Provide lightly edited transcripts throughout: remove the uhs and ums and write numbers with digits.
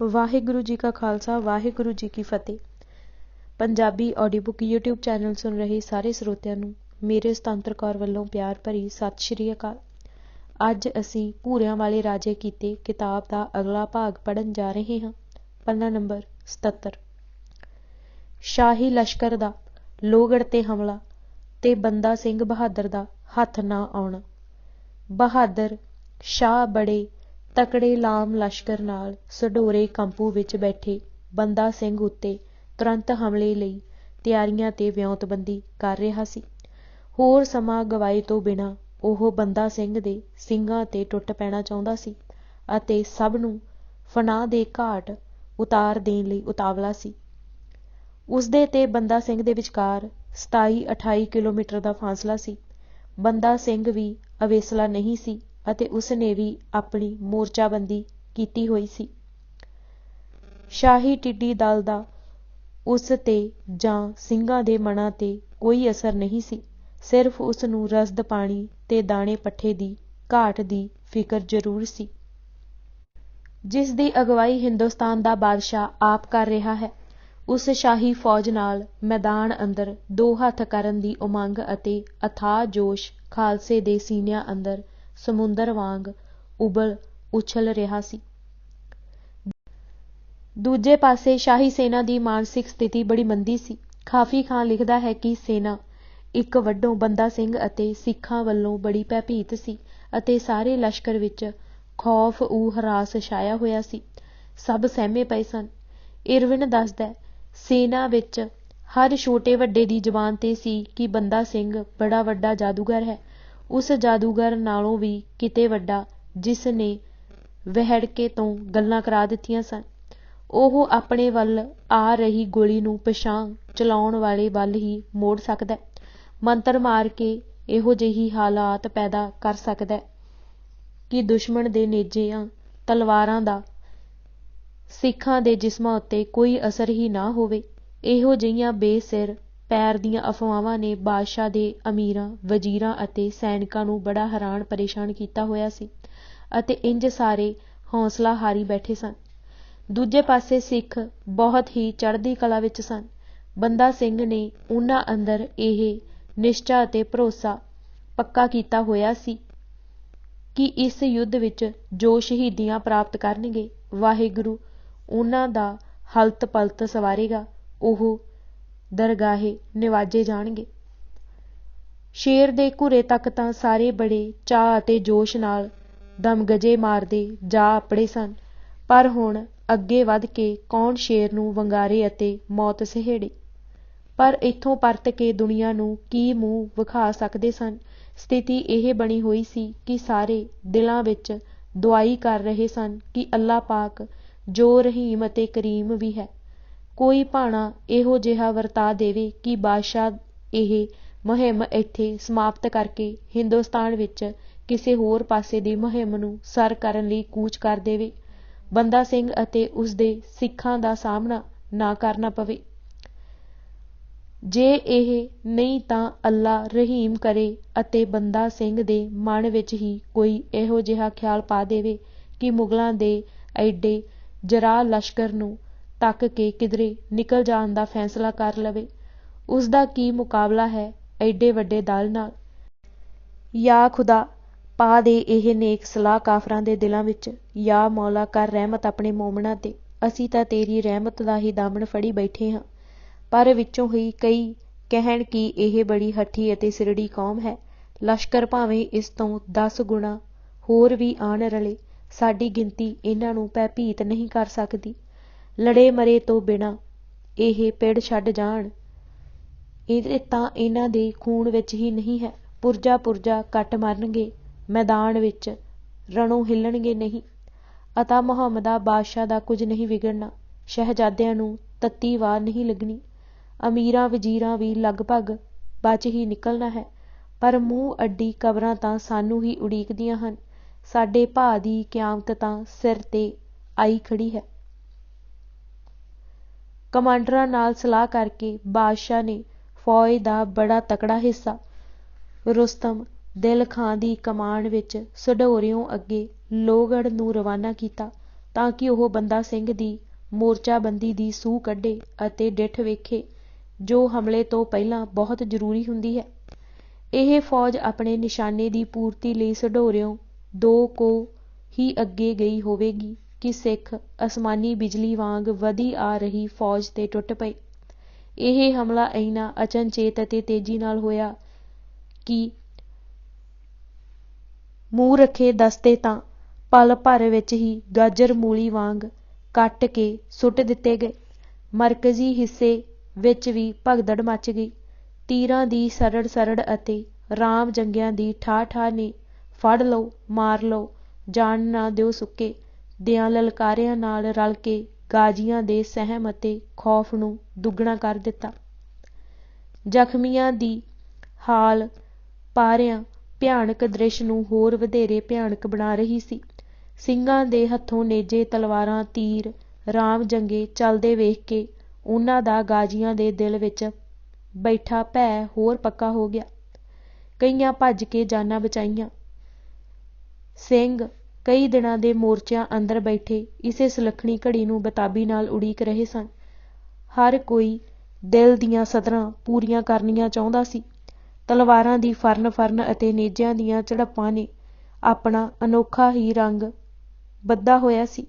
ਵਾਹਿਗੁਰੂ ਜੀ ਕਾ ਖਾਲਸਾ ਵਾਹਿਗੁਰੂ ਜੀ ਕੀ ਫਤਿਹ। Punjabi audio book YouTube channel ਸੁਣ ਰਹੇ ਸਾਰੇ ਸਰੋਤਿਆਂ ਨੂੰ ਮੇਰੇ ਸੁਤੰਤਰ ਕੌਰ ਵੱਲੋਂ ਪਿਆਰ ਭਰੀ ਸਤਿ ਸ਼੍ਰੀ ਅਕਾਲ। ਅੱਜ ਅਸੀਂ ਭੂਰਿਆਂ ਵਾਲੇ ਰਾਜੇ ਕੀਤੇ ਕਿਤਾਬ ਦਾ ਅਗਲਾ ਭਾਗ ਪੜ੍ਹਨ ਜਾ ਰਹੇ ਹਾਂ। ਪੰਨਾ ਨੰਬਰ 77। ਸ਼ਾਹੀ ਲਸ਼ਕਰ ਦਾ ਲੋਹਗੜ੍ਹ ਤੇ ਹਮਲਾ ਤੇ ਬੰਦਾ ਸਿੰਘ ਬਹਾਦਰ ਦਾ ਹੱਥ ਨਾ ਆਉਣਾ। ਬਹਾਦਰ ਸ਼ਾਹ ਬੜੇ ਤਕੜੇ ਲਾਮ ਲਸ਼ਕਰ ਨਾਲ ਸਢੌਰੇ ਕੰਪੂ ਵਿੱਚ ਬੈਠੇ ਬੰਦਾ ਸਿੰਘ ਉੱਤੇ ਤੁਰੰਤ ਹਮਲੇ ਲਈ ਤਿਆਰੀਆਂ ਤੇ ਵਿਉਂਤਬੰਦੀ ਕਰ ਰਿਹਾ ਸੀ। ਹੋਰ ਸਮਾਂ ਗਵਾਏ ਤੋਂ ਬਿਨਾਂ ਉਹ ਬੰਦਾ ਸਿੰਘ ਦੇ ਸਿੰਘਾਂ ਤੇ ਟੁੱਟ ਪੈਣਾ ਚਾਹੁੰਦਾ ਸੀ ਅਤੇ ਸਭ ਨੂੰ ਫਨਾਹ ਦੇ ਘਾਟ ਉਤਾਰ ਦੇਣ ਲਈ ਉਤਾਵਲਾ ਸੀ। ਉਸਦੇ ਤੇ ਬੰਦਾ ਸਿੰਘ ਦੇ ਵਿਚਕਾਰ 27-28 ਕਿਲੋਮੀਟਰ ਦਾ ਫਾਸਲਾ ਸੀ। ਬੰਦਾ ਸਿੰਘ ਵੀ ਅਵੇਸਲਾ ਨਹੀਂ ਸੀ ਅਤੇ ਉਸਨੇ ਵੀ ਆਪਣੀ ਮੋਰਚਾਬੰਦੀ ਕੀਤੀ ਹੋਈ ਸੀ। ਸ਼ਾਹੀ ਟਿੱਡੀ ਦਲ ਦਾ ਉਸ ਤੇ ਜਾਂ ਸਿੰਘਾਂ ਦੇ ਮਨਾਂ ਤੇ ਕੋਈ ਅਸਰ ਨਹੀਂ ਸੀ। ਸਿਰਫ ਉਸ ਨੂੰ ਰਸਦ ਪਾਣੀ ਤੇ ਦਾਣੇ ਪੱਠੇ ਦੀ ਘਾਟ ਦੀ ਫਿਕਰ ਜ਼ਰੂਰ ਸੀ, ਜਿਸ ਦੀ ਅਗਵਾਈ ਹਿੰਦੁਸਤਾਨ ਦਾ ਬਾਦਸ਼ਾਹ ਆਪ ਕਰ ਰਿਹਾ ਹੈ। ਉਸ ਸ਼ਾਹੀ ਫੌਜ ਨਾਲ ਮੈਦਾਨ ਅੰਦਰ ਦੋ ਹੱਥ ਕਰਨ ਦੀ ਉਮੰਗ ਅਤੇ ਅਥਾਹ ਜੋਸ਼ ਖਾਲਸੇ ਦੇ ਸੀਨਿਆਂ ਅੰਦਰ ਸਮੁੰਦਰ ਵਾਂਗ ਉਬਲ ਉਛਲ ਰਿਹਾ ਸੀ। ਦੂਜੇ ਪਾਸੇ ਸ਼ਾਹੀ ਸੈਨਾ ਦੀ ਮਾਨਸਿਕ ਸਥਿਤੀ ਬੜੀ ਮੰਦੀ ਸੀ। ਕਾਫੀ ਖਾਨ ਲਿਖਦਾ ਹੈ ਕਿ ਸੈਨਾ ਇੱਕ ਵੱਡੋਂ ਬੰਦਾ ਸਿੰਘ ਅਤੇ ਸਿੱਖਾਂ ਵੱਲੋਂ ਬੜੀ ਭੈਭੀਤ ਸੀ ਅਤੇ ਸਾਰੇ ਲਸ਼ਕਰ ਵਿੱਚ ਖੌਫ ਹਰਾਸ ਛਾਇਆ ਹੋਇਆ ਸੀ। ਸਭ ਸਹਿਮੇ ਪਏ ਸਨ। ਇਰਵਿਨ ਦੱਸਦਾ, ਸੈਨਾ ਵਿੱਚ ਹਰ ਛੋਟੇ ਵੱਡੇ ਦੀ ਜ਼ੁਬਾਨ ਤੇ ਸੀ ਕਿ ਬੰਦਾ ਸਿੰਘ ਬੜਾ ਵੱਡਾ ਜਾਦੂਗਰ ਹੈ। ਉਸ ਜਾਦੂਗਰ ਨਾਲੋਂ ਵੀ ਕਿਤੇ ਵੱਡਾ, ਜਿਸ ਨੇ ਵਹਿੜਕੇ ਤੋਂ ਗੱਲਾਂ ਕਰਾ ਦਿੱਤੀਆਂ ਸਨ। ਉਹ ਆਪਣੇ ਵੱਲ ਆ ਰਹੀ ਗੋਲੀ ਨੂੰ ਪਿਛਾਂਹ ਚਲਾਉਣ ਵਾਲੇ ਵੱਲ ਹੀ ਮੋੜ ਸਕਦਾ, ਮੰਤਰ ਮਾਰ ਕੇ ਇਹੋ ਜਿਹੀ ਹਾਲਾਤ ਪੈਦਾ ਕਰ ਸਕਦਾ ਕਿ ਦੁਸ਼ਮਣ ਦੇ ਨੇਜ਼ਿਆਂ ਤਲਵਾਰਾਂ ਦਾ ਸਿੱਖਾਂ ਦੇ ਜਿਸਮਾਂ ਉੱਤੇ ਕੋਈ ਅਸਰ ਹੀ ਨਾ ਹੋਵੇ। ਇਹੋ ਜਿਹੀਆਂ ਬੇਸਿਰ ਪੈਰ ਦੀਆਂ ਅਫਵਾਹਾਂ ਨੇ ਬਾਦਸ਼ਾਹ ਦੇ ਅਮੀਰਾਂ, ਵਜ਼ੀਰਾਂ ਅਤੇ ਸੈਨਿਕਾਂ ਨੂੰ ਬੜਾ ਹੈਰਾਨ ਪਰੇਸ਼ਾਨ ਕੀਤਾ ਹੋਇਆ ਸੀ ਅਤੇ ਇੰਜ ਸਾਰੇ ਹੌਸਲਾ ਹਾਰੀ ਬੈਠੇ ਸਨ। ਦੂਜੇ ਪਾਸੇ ਸਿੱਖ ਬਹੁਤ ਹੀ ਚੜ੍ਹਦੀ ਕਲਾ ਵਿੱਚ ਸਨ। ਬੰਦਾ ਸਿੰਘ ਨੇ ਉਹਨਾਂ ਅੰਦਰ ਇਹ ਨਿਸ਼ਚਾ ਅਤੇ ਭਰੋਸਾ ਪੱਕਾ ਕੀਤਾ ਹੋਇਆ ਸੀ ਕਿ ਇਸ ਯੁੱਧ ਵਿੱਚ ਜੋ ਸ਼ਹੀਦੀਆਂ ਪ੍ਰਾਪਤ ਕਰਨਗੇ, ਵਾਹਿਗੁਰੂ ਉਹਨਾਂ ਦਾ ਹਲਤ ਪਲਤ ਸਵਾਰੇਗਾ, ਉਹ ਦਰਗਾਹੇ ਨਿਵਾਜੇ ਜਾਣਗੇ। ਸ਼ੇਰ ਦੇ ਘੁਰੇ ਤੱਕ ਤਾਂ ਸਾਰੇ ਬੜੇ ਚਾਅ ਅਤੇ ਜੋਸ਼ ਨਾਲ ਦਮਗਜੇ ਮਾਰਦੇ ਜਾ ਅੱਪੜੇ ਸਨ, ਪਰ ਹੁਣ ਅੱਗੇ ਵਧ ਕੇ ਕੌਣ ਸ਼ੇਰ ਨੂੰ ਵੰਗਾਰੇ ਅਤੇ ਮੌਤ ਸਹੇੜੇ। ਪਰ ਇੱਥੋਂ ਪਰਤ ਕੇ ਦੁਨੀਆ ਨੂੰ ਕੀ ਮੂੰਹ ਵਿਖਾ ਸਕਦੇ ਸਨ। ਸਥਿਤੀ ਇਹ ਬਣੀ ਹੋਈ ਸੀ ਕਿ ਸਾਰੇ ਦਿਲਾਂ ਵਿੱਚ ਦੁਆਈ ਕਰ ਰਹੇ ਸਨ ਕਿ ਅੱਲਾ ਪਾਕ ਜੋ ਰਹੀਮ ਅਤੇ ਕਰੀਮ ਵੀ ਹੈ, ਕੋਈ ਭਾਣਾ ਇਹੋ ਜਿਹਾ ਵਰਤਾ ਦੇਵੇ ਕਿ ਬਾਦਸ਼ਾਹ ਇਹ ਮੁਹਿੰਮ ਇੱਥੇ ਸਮਾਪਤ ਕਰਕੇ ਹਿੰਦੁਸਤਾਨ ਵਿੱਚ ਕਿਸੇ ਹੋਰ ਪਾਸੇ ਦੀ ਮੁਹਿੰਮ ਨੂੰ ਸਰ ਕਰਨ ਲਈ ਕੂਚ ਕਰ ਦੇਵੇ। ਬੰਦਾ ਸਿੰਘ ਅਤੇ ਉਸਦੇ ਸਿੱਖਾਂ ਦਾ ਸਾਹਮਣਾ ਨਾ ਕਰਨਾ ਪਵੇ। ਜੇ ਇਹ ਨਹੀਂ ਤਾਂ ਅੱਲਾ ਰਹੀਮ ਕਰੇ ਅਤੇ ਬੰਦਾ ਸਿੰਘ ਦੇ ਮਨ ਵਿੱਚ ਹੀ ਕੋਈ ਇਹੋ ਜਿਹਾ ਖਿਆਲ ਪਾ ਦੇਵੇ ਕਿ ਮੁਗਲਾਂ ਦੇ ਐਡੇ ਜਰਾਹ ਲਸ਼ਕਰ ਨੂੰ ਤੱਕ ਕੇ ਕਿਧਰੇ ਨਿਕਲ ਜਾਣ ਦਾ ਫੈਸਲਾ ਕਰ ਲਵੇ। ਉਸਦਾ ਕੀ ਮੁਕਾਬਲਾ ਹੈ ਐਡੇ ਵੱਡੇ ਦਲ ਨਾਲ। ਯਾ ਖੁਦਾ, ਪਾ ਦੇ ਇਹ ਨੇਕ ਸਲਾਹ ਕਾਫਰਾਂ ਦੇ ਦਿਲਾਂ ਵਿੱਚ। ਯਾ ਮੌਲਾ, ਕਰ ਰਹਿਮਤ ਆਪਣੇ ਮੋਮਨਾਂ ਤੇ। ਅਸੀਂ ਤਾਂ ਤੇਰੀ ਰਹਿਮਤ ਦਾ ਹੀ ਦਾਮਨ ਫੜੀ ਬੈਠੇ ਹਾਂ। ਪਰ ਵਿੱਚੋਂ ਹੀ ਕਈ ਕਹਿਣ ਕਿ ਇਹ ਬੜੀ ਹੱਠੀ ਅਤੇ ਸਿਰੜੀ ਕੌਮ ਹੈ। ਲਸ਼ਕਰ ਭਾਵੇਂ ਇਸ ਤੋਂ 10 ਗੁਣਾ ਹੋਰ ਵੀ ਆਣ ਰਲੇ, ਸਾਡੀ ਗਿਣਤੀ ਇਹਨਾਂ ਨੂੰ ਭੈਭੀਤ ਨਹੀਂ ਕਰ ਸਕਦੀ। ਲੜੇ ਮਰੇ ਤੋਂ ਬਿਨਾਂ ਇਹ ਪਿੜ ਛੱਡ ਜਾਣ, ਇਹ ਤਾਂ ਇਹਨਾਂ ਦੇ ਖੂਨ ਵਿੱਚ ਹੀ ਨਹੀਂ ਹੈ। ਪੁਰਜਾ ਪੁਰਜਾ ਕੱਟ ਮਰਨਗੇ, ਮੈਦਾਨ ਵਿੱਚ ਰਣੋਂ ਹਿੱਲਣਗੇ ਨਹੀਂ। ਅਤਾ ਮੁਹੰਮਦਾ ਬਾਦਸ਼ਾਹ ਦਾ ਕੁਝ ਨਹੀਂ ਵਿਗੜਨਾ, ਸ਼ਹਿਜ਼ਾਦਿਆਂ ਨੂੰ ਤੱਤੀ ਵਾਰ ਨਹੀਂ ਲੱਗਣੀ, ਅਮੀਰਾਂ ਵਜ਼ੀਰਾਂ ਵੀ ਲਗਭਗ ਬਚ ਹੀ ਨਿਕਲਣਾ ਹੈ। ਪਰ ਮੂੰਹ ਅੱਡੀ ਕਬਰਾਂ ਤਾਂ ਸਾਨੂੰ ਹੀ ਉਡੀਕਦੀਆਂ ਹਨ। ਸਾਡੇ ਭਾ ਦੀ ਕਿਆਮਤ ਤਾਂ ਸਿਰ ਤੇ ਆਈ ਖੜੀ ਹੈ। ਕਮਾਂਡਰਾਂ ਨਾਲ ਸਲਾਹ ਕਰਕੇ ਬਾਦਸ਼ਾਹ ਨੇ ਫੌਜ ਦਾ ਬੜਾ ਤਕੜਾ ਹਿੱਸਾ ਰੁਸਤਮ ਦਿਲ ਖਾਂ ਦੀ ਕਮਾਨ ਵਿੱਚ ਸਢੌਰਿਓਂ ਅੱਗੇ ਲੋਹਗੜ੍ਹ ਨੂੰ ਰਵਾਨਾ ਕੀਤਾ। ਤਾਂ ਕਿ ਉਹ ਬੰਦਾ ਸਿੰਘ ਦੀ ਮੋਰਚਾਬੰਦੀ ਦੀ ਸੂਹ ਕੱਢੇ ਅਤੇ ਡਿੱਠ ਵੇਖੇ, ਜੋ ਹਮਲੇ ਤੋਂ ਪਹਿਲਾਂ ਬਹੁਤ ਜ਼ਰੂਰੀ ਹੁੰਦੀ ਹੈ। ਇਹ ਫੌਜ ਆਪਣੇ ਨਿਸ਼ਾਨੇ ਦੀ ਪੂਰਤੀ ਲਈ ਸਢੌਰਿਓਂ 2 ਕੋਹ ਹੀ ਅੱਗੇ ਗਈ ਹੋਵੇਗੀ ਕਿ ਸਿੱਖ ਅਸਮਾਨੀ ਬਿਜਲੀ ਵਾਂਗ ਵਧੀ ਆ ਰਹੀ ਫੌਜ 'ਤੇ ਟੁੱਟ ਪਏ। ਇਹ ਹਮਲਾ ਇੰਨਾ ਅਚਨਚੇਤ ਅਤੇ ਤੇਜ਼ੀ ਨਾਲ ਹੋਇਆ ਕਿ ਮੂੰਹ ਰੱਖੇ ਦਸਤੇ ਤਾਂ ਪਲ ਭਰ ਵਿੱਚ ਹੀ ਗਾਜਰ ਮੂਲੀ ਵਾਂਗ ਕੱਟ ਕੇ ਸੁੱਟ ਦਿੱਤੇ ਗਏ। ਮਰਕਜ਼ੀ ਹਿੱਸੇ ਵਿੱਚ ਵੀ ਭਗਦੜ ਮੱਚ ਗਈ। ਤੀਰਾਂ ਦੀ ਸਰੜ ਅਤੇ ਰਾਮ ਜੰਗਿਆਂ ਦੀ ਠਾਹ ਨੇ ਫੜ ਲਓ, ਮਾਰ ਲਓ, ਜਾਣ ਨਾ ਦਿਓ ਸੁੱਕੇ ਦਿਆਂ ਲਲਕਾਰਿਆਂ ਨਾਲ ਰਲ ਕੇ ਗਾਜ਼ੀਆਂ ਦੇ ਸਹਿਮ ਅਤੇ ਖੌਫ ਨੂੰ ਦੁੱਗਣਾ ਕਰ ਦਿੱਤਾ। ਜ਼ਖਮੀਆਂ ਦੀ ਹਾਲ ਪਾਰਿਆਂ ਭਿਆਨਕ ਦ੍ਰਿਸ਼ ਨੂੰ ਹੋਰ ਵਧੇਰੇ ਭਿਆਨਕ ਬਣਾ ਰਹੀ ਸੀ। ਸਿੰਘਾਂ ਦੇ ਹੱਥੋਂ ਨੇਜੇ, ਤਲਵਾਰਾਂ, ਤੀਰ, ਰਾਮ ਜੰਗੇ ਚੱਲਦੇ ਵੇਖ ਕੇ ਉਹਨਾਂ ਦਾ ਗਾਜ਼ੀਆਂ ਦੇ ਦਿਲ ਵਿੱਚ ਬੈਠਾ ਭੈ ਹੋਰ ਪੱਕਾ ਹੋ ਗਿਆ। ਕਈਆਂ ਭੱਜ ਕੇ ਜਾਨਾਂ ਬਚਾਈਆਂ। ਸਿੰਘ ਕਈ ਦਿਨਾਂ ਦੇ ਮੋਰਚਿਆਂ ਅੰਦਰ ਬੈਠੇ ਇਸੇ ਸੁਲੱਖਣੀ ਘੜੀ ਨੂੰ ਬੇਤਾਬੀ ਨਾਲ ਉਡੀਕ ਰਹੇ ਸਨ। ਹਰ ਕੋਈ ਦਿਲ ਦੀਆਂ ਸਦਰਾਂ ਪੂਰੀਆਂ ਕਰਨੀਆਂ ਚਾਹੁੰਦਾ ਸੀ। ਤਲਵਾਰਾਂ ਦੀ ਫਰਨ ਅਤੇ ਨੇਜਿਆਂ ਦੀਆਂ ਝੜਪਾਂ ਨੇ ਆਪਣਾ ਅਨੋਖਾ ਹੀ ਰੰਗ ਬੱਧਾ ਹੋਇਆ ਸੀ।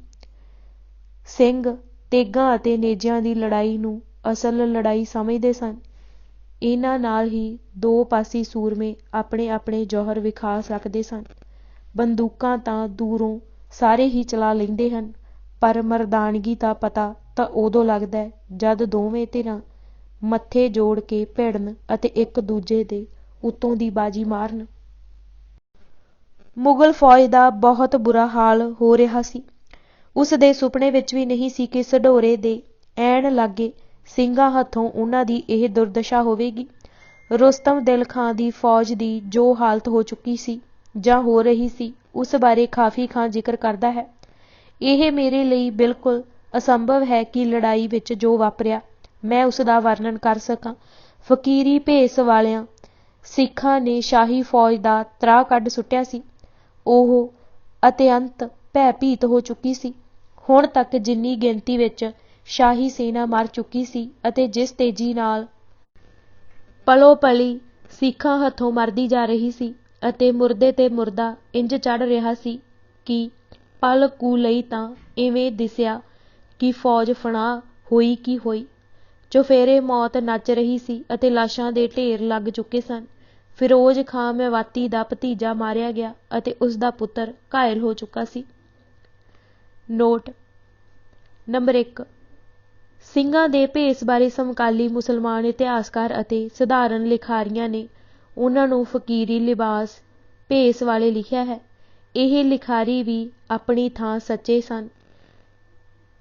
ਸਿੰਘ ਤੇਗਾਂ ਅਤੇ ਨੇਜਿਆਂ ਦੀ ਲੜਾਈ ਨੂੰ ਅਸਲ ਲੜਾਈ ਸਮਝਦੇ ਸਨ। ਇਹਨਾਂ ਨਾਲ ਹੀ ਦੋ ਪਾਸੀ ਸੂਰਮੇ ਆਪਣੇ ਆਪਣੇ ਜੌਹਰ ਵਿਖਾ ਸਕਦੇ ਸਨ। ਬੰਦੂਕਾਂ ਤਾਂ ਦੂਰੋਂ ਸਾਰੇ ਹੀ ਚਲਾ ਲੈਂਦੇ ਹਨ, ਪਰ ਮਰਦਾਨਗੀ ਦਾ ਪਤਾ ਤਾਂ ਉਦੋਂ ਲੱਗਦਾ ਜਦ ਦੋਵੇਂ ਧਿਰਾਂ ਮੱਥੇ ਜੋੜ ਕੇ ਭਿੜਨ ਅਤੇ ਇੱਕ ਦੂਜੇ ਦੇ ਉੱਤੋਂ ਦੀ ਬਾਜੀ ਮਾਰਨ। ਮੁਗਲ ਫੌਜ ਦਾ ਬਹੁਤ ਬੁਰਾ ਹਾਲ ਹੋ ਰਿਹਾ ਸੀ। ਉਸ ਦੇ ਸੁਪਨੇ ਵਿੱਚ ਵੀ ਨਹੀਂ ਸੀ ਕਿ ਸਢੌਰੇ ਦੇ ਐਨ ਲਾਗੇ ਸਿੰਘਾਂ ਹੱਥੋਂ ਉਹਨਾਂ ਦੀ ਇਹ ਦੁਰਦਸ਼ਾ ਹੋਵੇਗੀ। ਰੁਸਤਮ ਦਿਲ ਖਾਂ ਦੀ ਫੌਜ ਦੀ ਜੋ ਹਾਲਤ ਹੋ ਚੁੱਕੀ ਸੀ ਜਾਂ ਹੋ ਰਹੀ ਸੀ, ਉਸ ਬਾਰੇ ਕਾਫੀ ਖਾਂ ਜ਼ਿਕਰ ਕਰਦਾ ਹੈ। ਇਹ ਮੇਰੇ ਲਈ ਬਿਲਕੁਲ ਅਸੰਭਵ ਹੈ ਕਿ ਲੜਾਈ ਵਿੱਚ ਜੋ ਵਾਪਰਿਆ ਮੈਂ ਉਸ ਦਾ ਵਰਣਨ ਕਰ ਸਕਾਂ। ਫਕੀਰੀ ਭੇਸ ਵਾਲਿਆਂ ਸਿੱਖਾਂ ਨੇ ਸ਼ਾਹੀ ਫੌਜ ਦਾ ਤਰਾਹ ਕੱਢ ਸੁੱਟਿਆ ਸੀ। ਉਹ ਅਤਿਅੰਤ ਭੈਭੀਤ ਹੋ ਚੁੱਕੀ ਸੀ। ਹੁਣ ਤੱਕ ਜਿੰਨੀ ਗਿਣਤੀ ਵਿੱਚ ਸ਼ਾਹੀ ਸੈਨਾ ਮਰ ਚੁੱਕੀ ਸੀ ਅਤੇ ਜਿਸ ਤੇਜ਼ੀ ਨਾਲ ਪਲੋ ਪਲੀ ਸਿੱਖਾਂ ਹੱਥੋਂ ਮਰਦੀ ਜਾ ਰਹੀ ਸੀ ਅਤੇ ਮੁਰਦੇ ਤੇ ਮੁਰਦਾ ਇੰਜ ਚੜ੍ਹ ਰਿਹਾ ਸੀ ਕਿ ਪਲ ਕੁ ਲਈ ਤਾਂ ਇਵੇਂ ਦਿਸਿਆ ਕਿ ਫੌਜ ਫਨਾਹ ਹੋਈ ਕੀ ਹੋਈ। ਚੁਫੇਰੇ ਮੌਤ ਨੱਚ ਰਹੀ ਸੀ ਅਤੇ ਲਾਸ਼ਾਂ ਦੇ ਢੇਰ ਲੱਗ ਚੁੱਕੇ ਸਨ। ਫਿਰੋਜ਼ ਖਾਂ ਮੇਵਾਤੀ ਦਾ ਭਤੀਜਾ ਮਾਰਿਆ ਗਿਆ ਅਤੇ ਉਸ ਦਾ ਪੁੱਤਰ ਘਾਇਲ ਹੋ ਚੁੱਕਾ ਸੀ। Note number 1। ਸਿੰਘਾਂ ਦੇ ਭੇਸ ਬਾਰੇ ਸਮਕਾਲੀ ਮੁਸਲਮਾਨ ਇਤਿਹਾਸਕਾਰ ਅਤੇ ਸਧਾਰਨ ਲਿਖਾਰੀਆਂ ਨੇ ਉਹਨਾਂ ਨੂੰ ਫਕੀਰੀ ਲਿਬਾਸ ਭੇਸ ਵਾਲੇ ਲਿਖਿਆ ਹੈ। ਇਹ ਲਿਖਾਰੀ ਵੀ ਆਪਣੀ ਥਾਂ ਸੱਚੇ ਸਨ।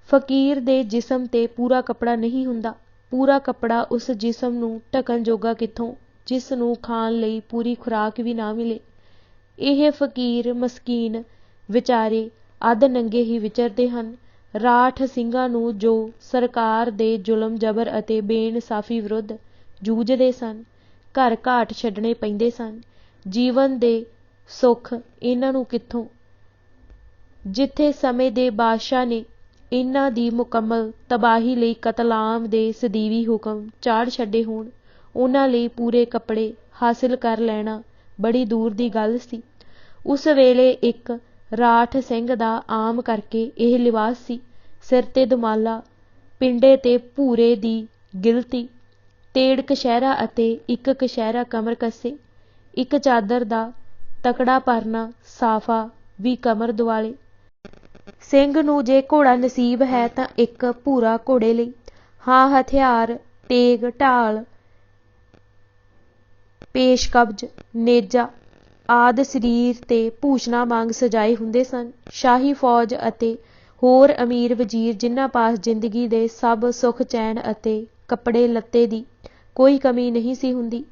ਫਕੀਰ ਦੇ ਜਿਸਮ ਤੇ ਪੂਰਾ ਕੱਪੜਾ ਨਹੀਂ ਹੁੰਦਾ। ਪੂਰਾ ਕੱਪੜਾ ਉਸ ਜਿਸਮ ਨੂੰ ਢਕਣ ਜੋਗਾ ਕਿੱਥੋਂ, ਜਿਸ ਨੂੰ ਖਾਣ ਲਈ ਪੂਰੀ ਖੁਰਾਕ ਵੀ ਨਾ ਮਿਲੇ। ਇਹ ਫਕੀਰ ਮਸਕੀਨ ਵਿਚਾਰੇ ਅੱਧ ਨੰਗੇ ਹੀ ਵਿਚਰਦੇ ਹਨ। ਰਾਠ ਸਿੰਘਾਂ ਨੂੰ ਜੋ ਸਰਕਾਰ ਦੇ ਜ਼ੁਲਮ ਜ਼ਬਰ ਅਤੇ ਬੇਇਨਸਾਫੀ ਵਿਰੁੱਧ ਜੂਝਦੇ ਸਨ, ਘਰ ਘਾਟ ਛੱਡਣੇ ਪੈਂਦੇ ਸਨ। ਜੀਵਨ ਦੇ ਸੁੱਖ ਇਹਨਾਂ ਨੂੰ ਕਿੱਥੋਂ। ਜਿੱਥੇ ਸਮੇਂ ਦੇ ਬਾਦਸ਼ਾਹ ਨੇ ਇਹਨਾਂ ਦੀ ਮੁਕੰਮਲ ਤਬਾਹੀ ਲਈ ਕਤਲਾਮ ਦੇ ਸਦੀਵੀ ਹੁਕਮ ਚਾੜ ਛੱਡੇ ਹੋਣ, ਉਹਨਾਂ ਲਈ ਪੂਰੇ ਕੱਪੜੇ ਹਾਸਿਲ ਕਰ ਲੈਣਾ ਬੜੀ ਦੂਰ ਦੀ ਗੱਲ ਸੀ। ਉਸ ਵੇਲੇ ਇੱਕ ਰਾਠ ਸਿੰਘ ਦਾ ਆਮ ਕਰਕੇ ਇਹ ਲਿਬਾਸ ਸੀ। ਸਿਰ ਤੇ ਦੁਮਾਲਾ, ਪਿੰਡੇ ਤੇ ਭੂਰੇ ਦੀ ਗਿਲਤੀ, ਤੇੜ ਕਸ਼ਹਿਰਾ ਅਤੇ ਇੱਕ ਕਸ਼ਹਿਰਾ ਕਮਰ ਕੱਸੇ, ਇੱਕ ਚਾਦਰ ਦਾ ਤਕੜਾ ਪਰਨਾ ਸਾਫਾ ਵੀ ਕਮਰ ਦੁਆਲੇ। ਸਿੰਘ ਨੂੰ ਜੇ ਘੋੜਾ ਨਸੀਬ ਹੈ ਤਾਂ ਇੱਕ ਭੂਰਾ ਘੋੜੇ ਲਈ। ਹਾਂ, ਹਥਿਆਰ, ਤੇਗ, ਢਾਲ, ਪੇਸ਼ਕਬਜ਼, ਨੇਜਾ ਆਦਿ ਸਰੀਰ ਤੇ ਭੂਸ਼ਣਾਂ ਵਾਂਗ ਸਜਾਏ ਹੁੰਦੇ ਸਨ। ਸ਼ਾਹੀ ਫੌਜ ਅਤੇ ਹੋਰ ਅਮੀਰ ਵਜ਼ੀਰ ਜਿਨ੍ਹਾਂ ਪਾਸ ਜ਼ਿੰਦਗੀ ਦੇ ਸਭ ਸੁੱਖ ਚੈਨ ਅਤੇ ਕੱਪੜੇ ਲੱਤੇ ਦੀ ਕੋਈ ਕਮੀ ਨਹੀਂ ਸੀ ਹੁੰਦੀ,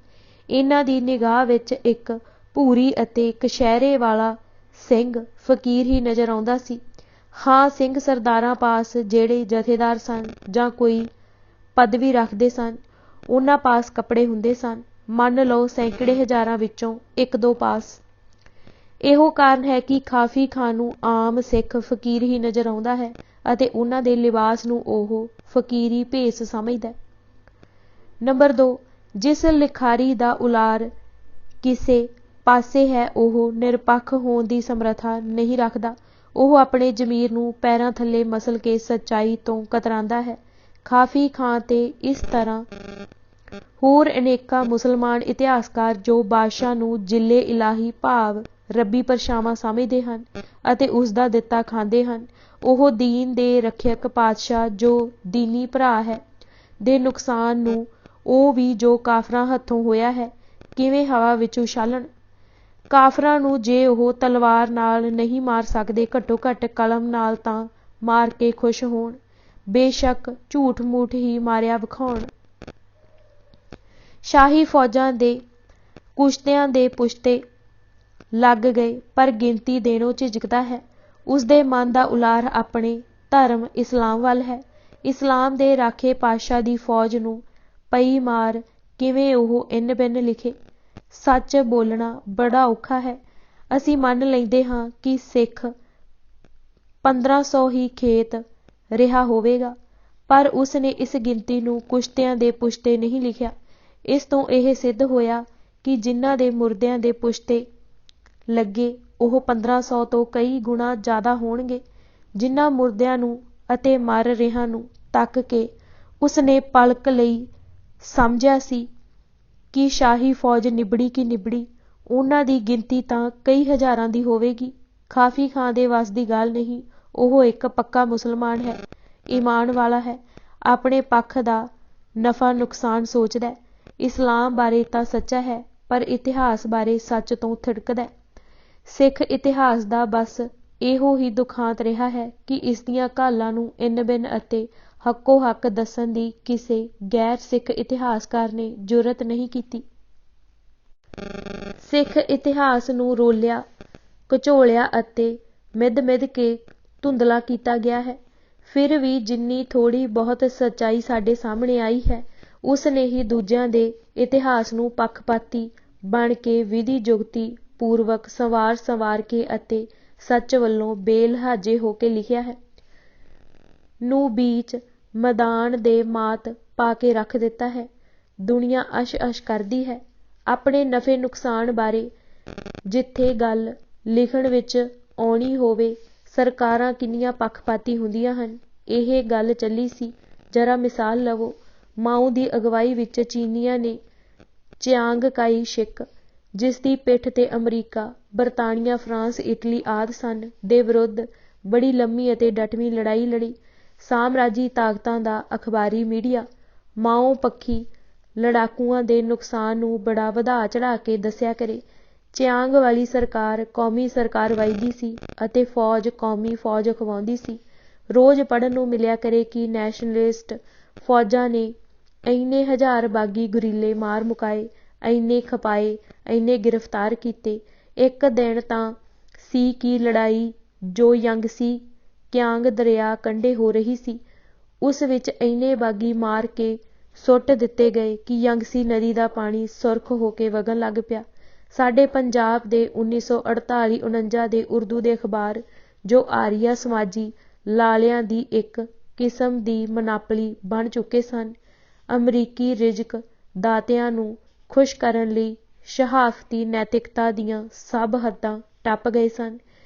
ਇਹਨਾਂ ਦੀ ਨਿਗਾਹ ਵਿੱਚ ਇੱਕ ਭੂਰੀ ਅਤੇ ਕਸ਼ਹਿਰੇ ਵਾਲਾ ਸਿੰਘ ਫਕੀਰ ਹੀ ਨਜ਼ਰ ਆਉਂਦਾ ਸੀ। ਹਾਂ, ਸਿੰਘ ਸਰਦਾਰਾਂ ਪਾਸ ਜਿਹੜੇ ਜਥੇਦਾਰ ਸਨ ਜਾਂ ਕੋਈ ਪਦਵੀ ਰੱਖਦੇ ਸਨ, ਉਹਨਾਂ ਪਾਸ ਕੱਪੜੇ ਹੁੰਦੇ ਸਨ। ਮੰਨ ਲਓ ਸੈਂਕੜੇ ਹਜ਼ਾਰਾਂ ਵਿੱਚੋਂ 1-2 ਪਾਸ। ਇਹੋ ਕਾਰਨ ਹੈ ਕਿ ਕਾਫੀ ਖਾਨ ਨੂੰ ਆਮ ਸਿੱਖ ਫਕੀਰ ਹੀ ਨਜ਼ਰ ਆਉਂਦਾ ਹੈ ਅਤੇ ਉਹਨਾਂ ਦੇ ਲਿਬਾਸ ਨੂੰ ਉਹ ਫਕੀਰੀ ਭੇਸ ਸਮਝਦਾ। ਨੰਬਰ 2, ਜਿਸ ਲਿਖਾਰੀ ਦਾ ਉਲਾਰ ਕਿਸੇ ਪਾਸੇ ਹੈ ਉਹ ਨਿਰਪੱਖ ਹੋਣ ਦੀ ਸਮਰੱਥਾ ਨਹੀਂ ਰੱਖਦਾ। ਉਹ ਆਪਣੇ ਜ਼ਮੀਰ ਨੂੰ ਪੈਰਾਂ ਥੱਲੇ ਮਸਲ ਕੇ ਸੱਚਾਈ ਤੋਂ ਕਤਰਾਉਂਦਾ ਹੈ। ਕਾਫੀ ਖਾਨ ਤੇ ਇਸ ਤਰ੍ਹਾਂ ਹੋਰ ਅਨੇਕਾਂ ਮੁਸਲਮਾਨ ਇਤਿਹਾਸਕਾਰ ਜੋ ਬਾਦਸ਼ਾਹ ਨੂੰ ਜਿਲੇ ਇਲਾਹੀ ਭਾਵ ਰੱਬੀ ਪਰਛਾਵਾਂ ਸਮਝਦੇ ਹਨ ਅਤੇ ਉਸ ਦਾ ਦਿੱਤਾ ਖਾਂਦੇ ਹਨ, ਉਹ ਦੀਨ ਦੇ ਰੱਖਿਅਕ ਪਾਤਸ਼ਾਹ ਜੋ ਦੀਨੀ ਭਰਾ ਹੈ ਦੇ ਨੁਕਸਾਨ ਨੂੰ ਉਹ ਵੀ ਜੋ ਕਾਫਰਾਂ ਹੱਥੋਂ ਹੋਇਆ ਹੈ ਕਿਵੇਂ ਹਵਾ ਵਿੱਚ ਉਛਾਲਣ। ਕਾਫਰਾਂ ਨੂੰ ਜੇ ਉਹ ਤਲਵਾਰ ਨਾਲ ਨਹੀਂ ਮਾਰ ਸਕਦੇ ਘੱਟੋ ਘੱਟ ਕਲਮ ਨਾਲ ਤਾਂ ਮਾਰ ਕੇ ਖੁਸ਼ ਹੋਣ, ਬੇਸ਼ੱਕ ਝੂਠ ਮੂਠ ਹੀ ਮਾਰਿਆ ਵਿਖਾਉਣ। ਸ਼ਾਹੀ ਫੌਜਾਂ ਦੇ ਕੁਸ਼ਤਿਆਂ ਦੇ ਪੁਸ਼ਤੇ ਲੱਗ ਗਏ ਪਰ ਗਿਣਤੀ ਦੇਣੋਂ ਝਿਜਕਦਾ ਹੈ। ਉਸਦੇ ਮਨ ਦਾ ਉਲਾਰ ਆਪਣੇ ਧਰਮ ਇਸਲਾਮ ਵੱਲ ਹੈ। ਇਸਲਾਮ ਦੇ ਰਾਖੇ ਪਾਤਸ਼ਾਹ ਦੀ ਫੌਜ ਨੂੰ ਪਈ ਮਾਰ ਕਿਵੇਂ ਉਹ ਇੰਨ ਬਿੰਨ ਲਿਖੇ। ਸੱਚ ਬੋਲਣਾ ਬੜਾ ਔਖਾ ਹੈ। ਅਸੀਂ ਮੰਨ ਲੈਂਦੇ ਹਾਂ ਕਿ ਸਿੱਖ 1500 ਹੀ ਖੇਤ ਰਿਹਾ ਹੋਵੇਗਾ, ਪਰ ਉਸ ਨੇ ਇਸ ਗਿਣਤੀ ਨੂੰ ਕੁਸ਼ਤਿਆਂ ਦੇ ਪੁਸ਼ਤੇ ਨਹੀਂ ਲਿਖਿਆ। ਇਸ ਤੋਂ ਇਹ ਸਿੱਧ ਹੋਇਆ ਕਿ ਜਿਨ੍ਹਾਂ ਦੇ ਮੁਰਦਿਆਂ ਦੇ ਪੁਸ਼ਤੇ ਲੱਗੇ ਉਹ 1500 ਤੋਂ ਕਈ ਗੁਣਾ ਜ਼ਿਆਦਾ ਹੋਣਗੇ। ਜਿਨ੍ਹਾਂ ਮੁਰਦਿਆਂ ਨੂੰ ਅਤੇ ਮਰ ਰਿਹਾਂ ਨੂੰ ਤੱਕ ਕੇ ਉਸ ਨੇ ਪਲਕ ਲਈ ਸਮਝਿਆ ਸੀ ਕਿ ਸ਼ਾਹੀ ਫੌਜ ਨਿਬੜੀ ਕਿ ਨਿਬੜੀ, ਉਹਨਾਂ ਦੀ ਗਿਣਤੀ ਤਾਂ ਕਈ ਹਜ਼ਾਰਾਂ ਦੀ ਹੋਵੇਗੀ। ਕਾਫੀ ਖਾਨ ਦੇ ਵੱਸ ਦੀ ਗੱਲ ਨਹੀਂ। ਉਹ ਇੱਕ ਪੱਕਾ ਮੁਸਲਮਾਨ ਹੈ, ਈਮਾਨ ਵਾਲਾ ਹੈ, ਆਪਣੇ ਪੱਖ ਦਾ ਨਫਾ ਨੁਕਸਾਨ ਸੋਚਦਾ। ਇਸਲਾਮ ਬਾਰੇ ਤਾਂ ਸੱਚਾ ਹੈ ਪਰ ਇਤਿਹਾਸ ਬਾਰੇ ਸੱਚ ਤੋਂ ਥਿੜਕਦਾ। ਸਿੱਖ ਇਤਿਹਾਸ ਦਾ ਬਸ ਇਹੋ ਹੀ ਦੁਖਾਂਤ ਰਿਹਾ ਹੈ ਕਿ ਇਸਦੀਆਂ ਘਾਲਾਂ ਨੂੰ ਇੰਨ ਬਿੰਨ ਅਤੇ ਹੱਕੋ ਹੱਕ ਦੱਸਣ ਦੀ ਕਿਸੇ ਗੈਰ ਸਿੱਖ ਇਤਿਹਾਸਕਾਰ ਨੇ ਜੁਰਅਤ ਨਹੀਂ ਕੀਤੀ। ਸਿੱਖ ਇਤਿਹਾਸ ਨੂੰ ਰੋਲਿਆ ਘਚੋਲਿਆ ਅਤੇ ਮਿਧ ਮਿਧ ਕੇ ਧੁੰਦਲਾ ਕੀਤਾ ਗਿਆ ਹੈ। ਫਿਰ ਵੀ ਜਿੰਨੀ ਥੋੜ੍ਹੀ ਬਹੁਤ ਸੱਚਾਈ ਸਾਡੇ ਸਾਹਮਣੇ ਆਈ ਹੈ ਉਸ ਨੇ ਹੀ ਦੂਜਿਆਂ ਦੇ ਇਤਿਹਾਸ ਨੂੰ ਪੱਖਪਾਤੀ ਬਣ ਕੇ ਵਿਧੀ ਜੁਗਤੀ ਪੂਰਵਕ ਸੰਵਾਰ ਕੇ ਅਤੇ ਸੱਚ ਵੱਲੋਂ ਬੇਲਿਹਾਜ਼ੇ ਹੋ ਕੇ ਲਿਖਿਆ ਹੈ। ਨੂੰ ਬੀਚ ਮੈਦਾਨ ਦੇ ਮਾਤ ਪਾ ਕੇ ਰੱਖ ਦਿੱਤਾ ਹੈ। ਦੁਨੀਆ ਅਸ਼ ਕਰਦੀ ਹੈ ਆਪਣੇ ਨਫੇ ਨੁਕਸਾਨ ਬਾਰੇ। ਜਿੱਥੇ ਗੱਲ ਲਿਖਣ ਵਿੱਚ ਆਉਣੀ ਹੋਵੇ ਸਰਕਾਰਾਂ ਕਿੰਨੀਆਂ ਪੱਖਪਾਤੀ ਹੁੰਦੀਆਂ ਹਨ। ਇਹ ਗੱਲ ਚੱਲੀ ਸੀ। ਜਰਾ ਮਿਸਾਲ ਲਵੋ। ਮਾਓ ਦੀ ਅਗਵਾਈ ਵਿੱਚ ਚੀਨੀਆਂ ਨੇ ਚਿਆਂਗ ਕਾਈ ਸ਼ਿਕ, ਜਿਸ ਦੀ ਪਿੱਠ ਤੇ ਅਮਰੀਕਾ, ਬਰਤਾਨੀਆ, ਫਰਾਂਸ, ਇਟਲੀ ਆਦਿ ਸਨ, ਦੇ ਵਿਰੁੱਧ ਬੜੀ ਲੰਮੀ ਅਤੇ ਡਟਵੀਂ ਲੜਾਈ ਲੜੀ। ਸਾਮਰਾਜੀ ਤਾਕਤਾਂ ਦਾ ਅਖਬਾਰੀ ਮੀਡੀਆ ਮਾਓ ਪੱਖੀ ਲੜਾਕੂਆਂ ਦੇ ਨੁਕਸਾਨ ਨੂੰ ਬੜਾ ਵਧਾ ਚੜ੍ਹਾ ਕੇ ਦੱਸਿਆ ਕਰੇ। ਚਿਆਂਗ ਵਾਲੀ ਸਰਕਾਰ ਕੌਮੀ ਸਰਕਾਰ ਵਜਦੀ ਸੀ ਅਤੇ ਫੌਜ ਕੌਮੀ ਫੌਜ ਅਖਵਾਉਂਦੀ ਸੀ। ਰੋਜ਼ ਪੜ੍ਹਨ ਨੂੰ ਮਿਲਿਆ ਕਰੇ ਕਿ ਨੈਸ਼ਨਲਿਸਟ ਫੌਜਾਂ ਨੇ ਇੰਨੇ ਹਜ਼ਾਰ ਬਾਗੀ ਗੁਰੀਲੇ ਮਾਰ ਮੁਕਾਏ, ਇੰਨੇ ਖਪਾਏ, ਇੰਨੇ ਗ੍ਰਿਫਤਾਰ ਕੀਤੇ। ਇੱਕ ਦਿਨ ਤਾਂ ਸੀ ਕਿ ਲੜਾਈ ਜੋ ਯੰਗਸੀ ਕਿਆਂਗ ਦਰਿਆ ਕੰਢੇ ਹੋ ਰਹੀ ਸੀ, ਉਸ ਵਿੱਚ ਇੰਨੇ ਬਾਗੀ ਮਾਰ ਕੇ ਸੁੱਟ ਦਿੱਤੇ ਗਏ ਕਿ ਯੰਗਸੀ ਨਦੀ ਦਾ ਪਾਣੀ ਸੁਰਖ ਹੋ ਕੇ ਵਗਣ ਲੱਗ ਪਿਆ। ਸਾਡੇ ਪੰਜਾਬ ਦੇ 1948-49 ਦੇ ਉਰਦੂ ਦੇ ਅਖਬਾਰ ਜੋ ਆਰੀਆ ਸਮਾਜੀ ਲਾਲਿਆਂ ਦੀ ਇੱਕ ਕਿਸਮ ਦੀ ਮਨਾਪਲੀ ਬਣ ਚੁੱਕੇ ਸਨ, ਅਮਰੀਕੀ ਰਿਜ਼ਕ ਦਾਤਿਆਂ ਨੂੰ ਖੁਸ਼ ਕਰਨ ਲਈ ਸ਼ਹਾਫਤੀ ਨੈਤਿਕਤਾ ਦੀਆਂ ਸਭ ਹੱਦਾਂ ਟੱਪ ਗਏ ਸਨ।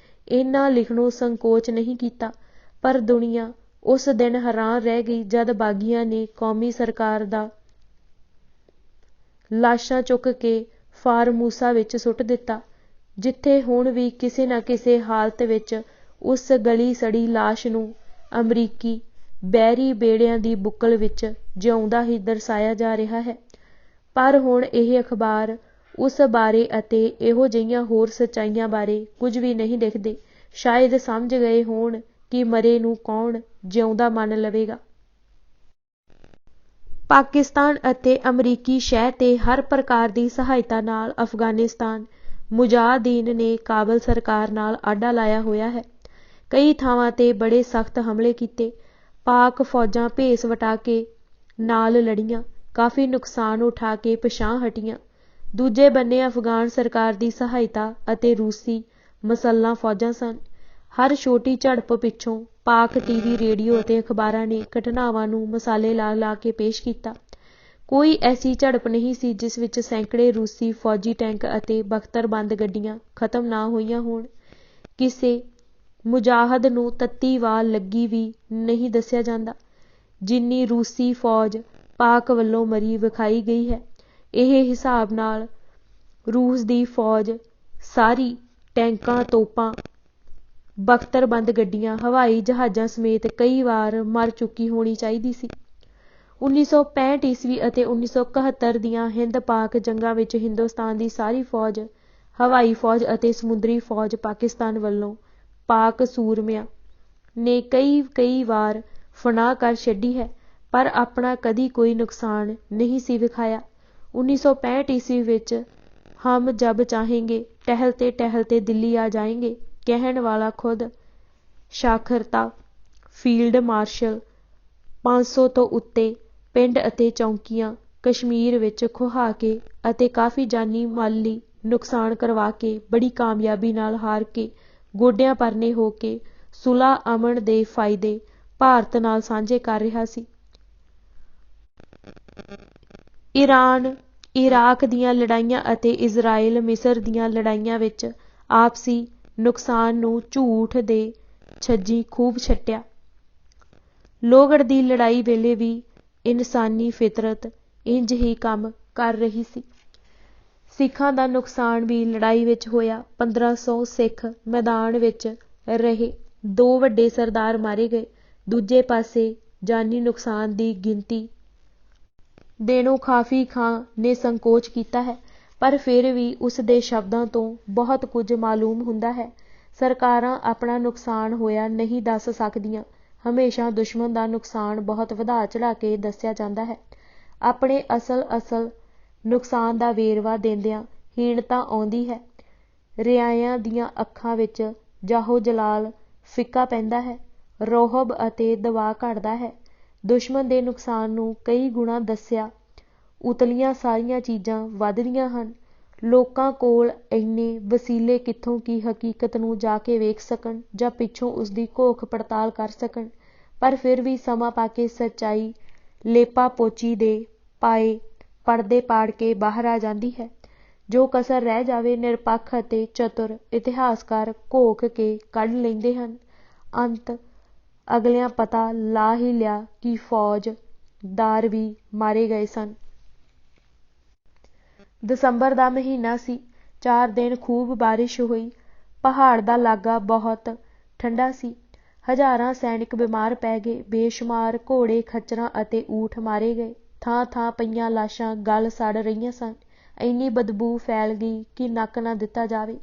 ਇਹਨਾਂ ਲਿਖਣੋਂ ਸੰਕੋਚ ਨਹੀਂ ਕੀਤਾ, ਪਰ ਦੁਨੀਆ ਉਸ ਦਿਨ ਹੈਰਾਨ ਰਹਿ ਗਈ ਜਦ ਬਾਗੀਆਂ ਨੇ ਕੌਮੀ ਸਰਕਾਰ ਦਾ ਲਾਸ਼ਾਂ ਚੁੱਕ ਕੇ ਫਾਰਮੂਸਾ ਵਿੱਚ ਸੁੱਟ ਦਿੱਤਾ, ਜਿੱਥੇ ਹੁਣ ਵੀ ਕਿਸੇ ਨਾ ਕਿਸੇ ਹਾਲਤ ਵਿੱਚ ਉਸ ਗਲੀ ਸੜੀ ਲਾਸ਼ ਨੂੰ ਅਮਰੀਕੀ ਬਹਿਰੀ ਬੇੜਿਆਂ ਦੀ ਬੁੱਕਲ ਵਿੱਚ ਜਿਉਂਦਾ ਹੀ ਦਰਸਾਇਆ ਜਾ ਰਿਹਾ ਹੈ। ਪਰ ਹੁਣ ਇਹ ਅਖਬਾਰ ਉਸ ਬਾਰੇ ਅਤੇ ਇਹੋ ਜਿਹੀਆਂ ਹੋਰ ਸੱਚਾਈਆਂ ਬਾਰੇ ਕੁਝ ਵੀ ਨਹੀਂ ਲਿਖਦੇ। ਸ਼ਾਇਦ ਸਮਝ ਗਏ ਹੋਣ ਕਿ ਮਰੇ ਨੂੰ ਕੌਣ ਜਿਉਂਦਾ ਮੰਨ ਲਵੇਗਾ। ਪਾਕਿਸਤਾਨ ਅਤੇ ਅਮਰੀਕੀ ਸ਼ਹਿ ਤੇ ਹਰ ਪ੍ਰਕਾਰ ਦੀ ਸਹਾਇਤਾ ਨਾਲ ਅਫਗਾਨਿਸਤਾਨ ਮੁਜਾਹਦੀਨ ਨੇ ਕਾਬਲ ਸਰਕਾਰ ਨਾਲ ਆਡਾ ਲਾਇਆ ਹੋਇਆ ਹੈ। ਕਈ ਥਾਵਾਂ ਤੇ ਬੜੇ ਸਖਤ ਹਮਲੇ ਕੀਤੇ। ਪਾਕ ਫੌਜਾਂ ਭੇਸ ਵਟਾ ਕੇ ਨਾਲ ਲੜੀਆਂ, ਕਾਫੀ ਨੁਕਸਾਨ ਉਠਾ ਕੇ ਪਿਛਾਂਹ ਹਟੀਆਂ। ਦੂਜੇ ਬੰਨੇ ਅਫਗਾਨ ਸਰਕਾਰ ਦੀ ਸਹਾਇਤਾ ਅਤੇ ਰੂਸੀ ਮਸੱਲਾ ਫੌਜਾਂ ਸਨ। ਹਰ ਛੋਟੀ ਝੜਪ ਪਿੱਛੋਂ ਪਾਕ ਟੀਵੀ, ਰੇਡੀਓ ਅਤੇ ਅਖਬਾਰਾਂ ਨੇ ਘਟਨਾਵਾਂ ਨੂੰ ਮਸਾਲੇ ਲਾ ਲਾ ਕੇ ਪੇਸ਼ ਕੀਤਾ। ਕੋਈ ਐਸੀ ਝੜਪ ਨਹੀਂ ਸੀ ਜਿਸ ਵਿੱਚ ਸੈਂਕੜੇ ਰੂਸੀ ਫੌਜੀ ਟੈਂਕ ਅਤੇ ਬਖਤਰਬੰਦ ਗੱਡੀਆਂ ਖਤਮ ਨਾ ਹੋਈਆਂ ਹੋਣ। ਕਿਸੇ ਮੁਜਾਹਦ ਨੂੰ ਤੱਤੀ ਵਾਲ ਲੱਗੀ ਵੀ ਨਹੀਂ ਦੱਸਿਆ ਜਾਂਦਾ, ਜਿੰਨੀ ਰੂਸੀ ਫੌਜ ਪਾਕ ਵੱਲੋਂ ਮਰੀ ਵਿਖਾਈ ਗਈ ਹੈ। ਇਹ ਹਿਸਾਬ ਨਾਲ ਰੂਸ ਦੀ ਫੌਜ ਸਾਰੀ ਟੈਂਕਾਂ, ਤੋਪਾਂ, ਬਖਤਰਬੰਦ ਗੱਡੀਆਂ, ਹਵਾਈ ਜਹਾਜ਼ਾਂ ਸਮੇਤ ਕਈ ਵਾਰ ਮਰ ਚੁੱਕੀ ਹੋਣੀ ਚਾਹੀਦੀ ਸੀ। 1965 ਈਸਵੀ ਅਤੇ 1971 ਦੀਆਂ ਹਿੰਦ-ਪਾਕ ਜੰਗਾਂ ਵਿੱਚ ਹਿੰਦੁਸਤਾਨ ਦੀ ਸਾਰੀ ਫੌਜ, ਹਵਾਈ ਫੌਜ ਅਤੇ ਸਮੁੰਦਰੀ ਫੌਜ ਪਾਕਿਸਤਾਨ ਵੱਲੋਂ ਪਾਕ ਸੂਰਮਿਆਂ ਨੇ ਕਈ ਵਾਰ ਫਨਾਹ ਕਰ ਛੱਡੀ ਹੈ, ਪਰ ਆਪਣਾ ਕਦੀ ਕੋਈ ਨੁਕਸਾਨ ਨਹੀਂ ਸੀ ਵਿਖਾਇਆ। 1965 ਈਸਵੀ ਵਿੱਚ ਹਮ ਜਬ ਚਾਹੇਂਗੇ ਟਹਿਲਤੇ ਟਹਿਲਤੇ ਦਿੱਲੀ ਆ ਜਾਏਂਗੇ ਕਹਿਣ ਵਾਲਾ ਖੁਦ ਸਾਖਰਤਾ ਫੀਲਡ ਮਾਰਸ਼ਲ 500 ਤੋਂ ਉੱਤੇ ਪਿੰਡ ਅਤੇ ਚੌਂਕੀਆਂ ਕਸ਼ਮੀਰ ਵਿੱਚ ਖੁਹਾ ਕੇ ਅਤੇ ਕਾਫੀ ਜਾਨੀ ਮਾਲੀ ਨੁਕਸਾਨ ਕਰਵਾ ਕੇ ਬੜੀ ਕਾਮਯਾਬੀ ਨਾਲ ਹਾਰ ਕੇ ਗੋਡਿਆਂ ਪਰਨੇ ਹੋ ਕੇ ਸੁਲ੍ਹਾ ਅਮਨ ਦੇ ਫਾਇਦੇ ਭਾਰਤ ਨਾਲ ਸਾਂਝੇ ਕਰ ਰਿਹਾ ਸੀ। ਈਰਾਨ ਇਰਾਕ ਦੀਆਂ ਲੜਾਈਆਂ ਅਤੇ ਇਜ਼ਰਾਈਲ ਮਿਸਰ ਦੀਆਂ ਲੜਾਈਆਂ ਵਿੱਚ ਆਪਸੀ ਨੁਕਸਾਨ ਨੂੰ ਝੂਠ ਦੇ ਛੱਜੀ ਖੂਬ ਛੱਟਿਆ। ਲੋਹਗੜ੍ਹ ਦੀ ਲੜਾਈ ਵੇਲੇ ਵੀ ਇਨਸਾਨੀ ਫਿਤਰਤ ਇੰਜ ਹੀ ਕੰਮ ਕਰ ਰਹੀ ਸੀ। ਸਿੱਖਾਂ ਦਾ ਨੁਕਸਾਨ ਵੀ ਲੜਾਈ ਵਿੱਚ ਹੋਇਆ। 1500 ਸਿੱਖ ਮੈਦਾਨ ਵਿੱਚ ਰਹੇ, 2 ਵੱਡੇ ਸਰਦਾਰ ਮਾਰੇ ਗਏ। ਦੂਜੇ ਪਾਸੇ ਜਾਨੀ ਨੁਕਸਾਨ ਦੀ ਗਿਣਤੀ ਦੇਣੋਂ ਕਾਫੀ ਖਾਂ ਨੇ ਸੰਕੋਚ ਕੀਤਾ ਹੈ, ਪਰ ਫਿਰ ਵੀ ਉਸ ਦੇ ਸ਼ਬਦਾਂ ਤੋਂ ਬਹੁਤ ਕੁਝ ਮਾਲੂਮ ਹੁੰਦਾ ਹੈ। ਸਰਕਾਰਾਂ ਆਪਣਾ ਨੁਕਸਾਨ ਹੋਇਆ ਨਹੀਂ ਦੱਸ ਸਕਦੀਆਂ। ਹਮੇਸ਼ਾ ਦੁਸ਼ਮਣ ਦਾ ਨੁਕਸਾਨ ਬਹੁਤ ਵਧਾ ਚੜ੍ਹਾ ਕੇ ਦੱਸਿਆ ਜਾਂਦਾ ਹੈ। ਆਪਣੇ ਅਸਲ ਨੁਕਸਾਨ ਦਾ ਵੇਰਵਾ ਦਿੰਦਿਆਂ ਹੀਣਤਾ ਆਉਂਦੀ ਹੈ। ਰਿਆਇਆ ਦੀਆਂ ਅੱਖਾਂ ਵਿੱਚ ਜਾਹੋ ਜਲਾਲ ਫਿੱਕਾ ਪੈਂਦਾ ਹੈ, ਰੌਹਬ ਅਤੇ ਦਬਾਅ ਘਟਦਾ ਹੈ। ਦੁਸ਼ਮਣ ਦੇ ਨੁਕਸਾਨ ਨੂੰ ਕਈ ਗੁਣਾ ਦੱਸਿਆ ਉਤਲੀਆਂ ਸਾਰੀਆਂ ਚੀਜ਼ਾਂ ਵੱਧਦੀਆਂ ਹਨ। ਲੋਕਾਂ ਕੋਲ ਇੰਨੇ ਵਸੀਲੇ ਕਿੱਥੋਂ ਕਿ ਹਕੀਕਤ ਨੂੰ ਜਾ ਕੇ ਵੇਖ ਸਕਣ ਜਾਂ ਪਿੱਛੋਂ ਉਸਦੀ ਘੋਖ ਪੜਤਾਲ ਕਰ ਸਕਣ, ਪਰ ਫਿਰ ਵੀ ਸਮਾਂ ਪਾ ਕੇ ਸੱਚਾਈ ਲੇਪਾ ਪੋਚੀ ਦੇ ਪਾਏ ਪਰਦੇ ਪਾੜ ਕੇ ਬਾਹਰ ਆ ਜਾਂਦੀ ਹੈ। ਜੋ ਕਸਰ ਰਹਿ ਜਾਵੇ ਨਿਰਪੱਖ ਅਤੇ ਚਤੁਰ ਇਤਿਹਾਸਕਾਰ ਘੋਖ ਕੇ ਕੱਢ ਲੈਂਦੇ ਹਨ। ਅੰਤ ਅਗਲਿਆਂ ਪਤਾ ਲਾ ਹੀ ਲਿਆ ਕਿ ਫੌਜਦਾਰ ਵੀ ਮਾਰੇ ਗਏ ਸਨ। ਦਸੰਬਰ ਦਾ ਮਹੀਨਾ ਸੀ। 4 ਦਿਨ ਖੂਬ ਬਾਰਿਸ਼ ਹੋਈ। ਪਹਾੜ ਦਾ ਲਾਗਾ ਬਹੁਤ ਠੰਡਾ ਸੀ। ਹਜ਼ਾਰਾਂ ਸੈਨਿਕ ਬਿਮਾਰ ਪੈ ਗਏ। ਬੇਸ਼ੁਮਾਰ ਘੋੜੇ, ਖੱਚਰਾਂ ਅਤੇ ਊਠ ਮਾਰੇ ਗਏ। ਥਾਂ ਥਾਂ ਪਈਆਂ ਲਾਸ਼ਾਂ ਗਲ ਸੜ ਰਹੀਆਂ ਸਨ। ਇੰਨੀ ਬਦਬੂ ਫੈਲ ਗਈ ਕਿ ਨੱਕ ਨਾ ਦਿੱਤਾ ਜਾਵੇ।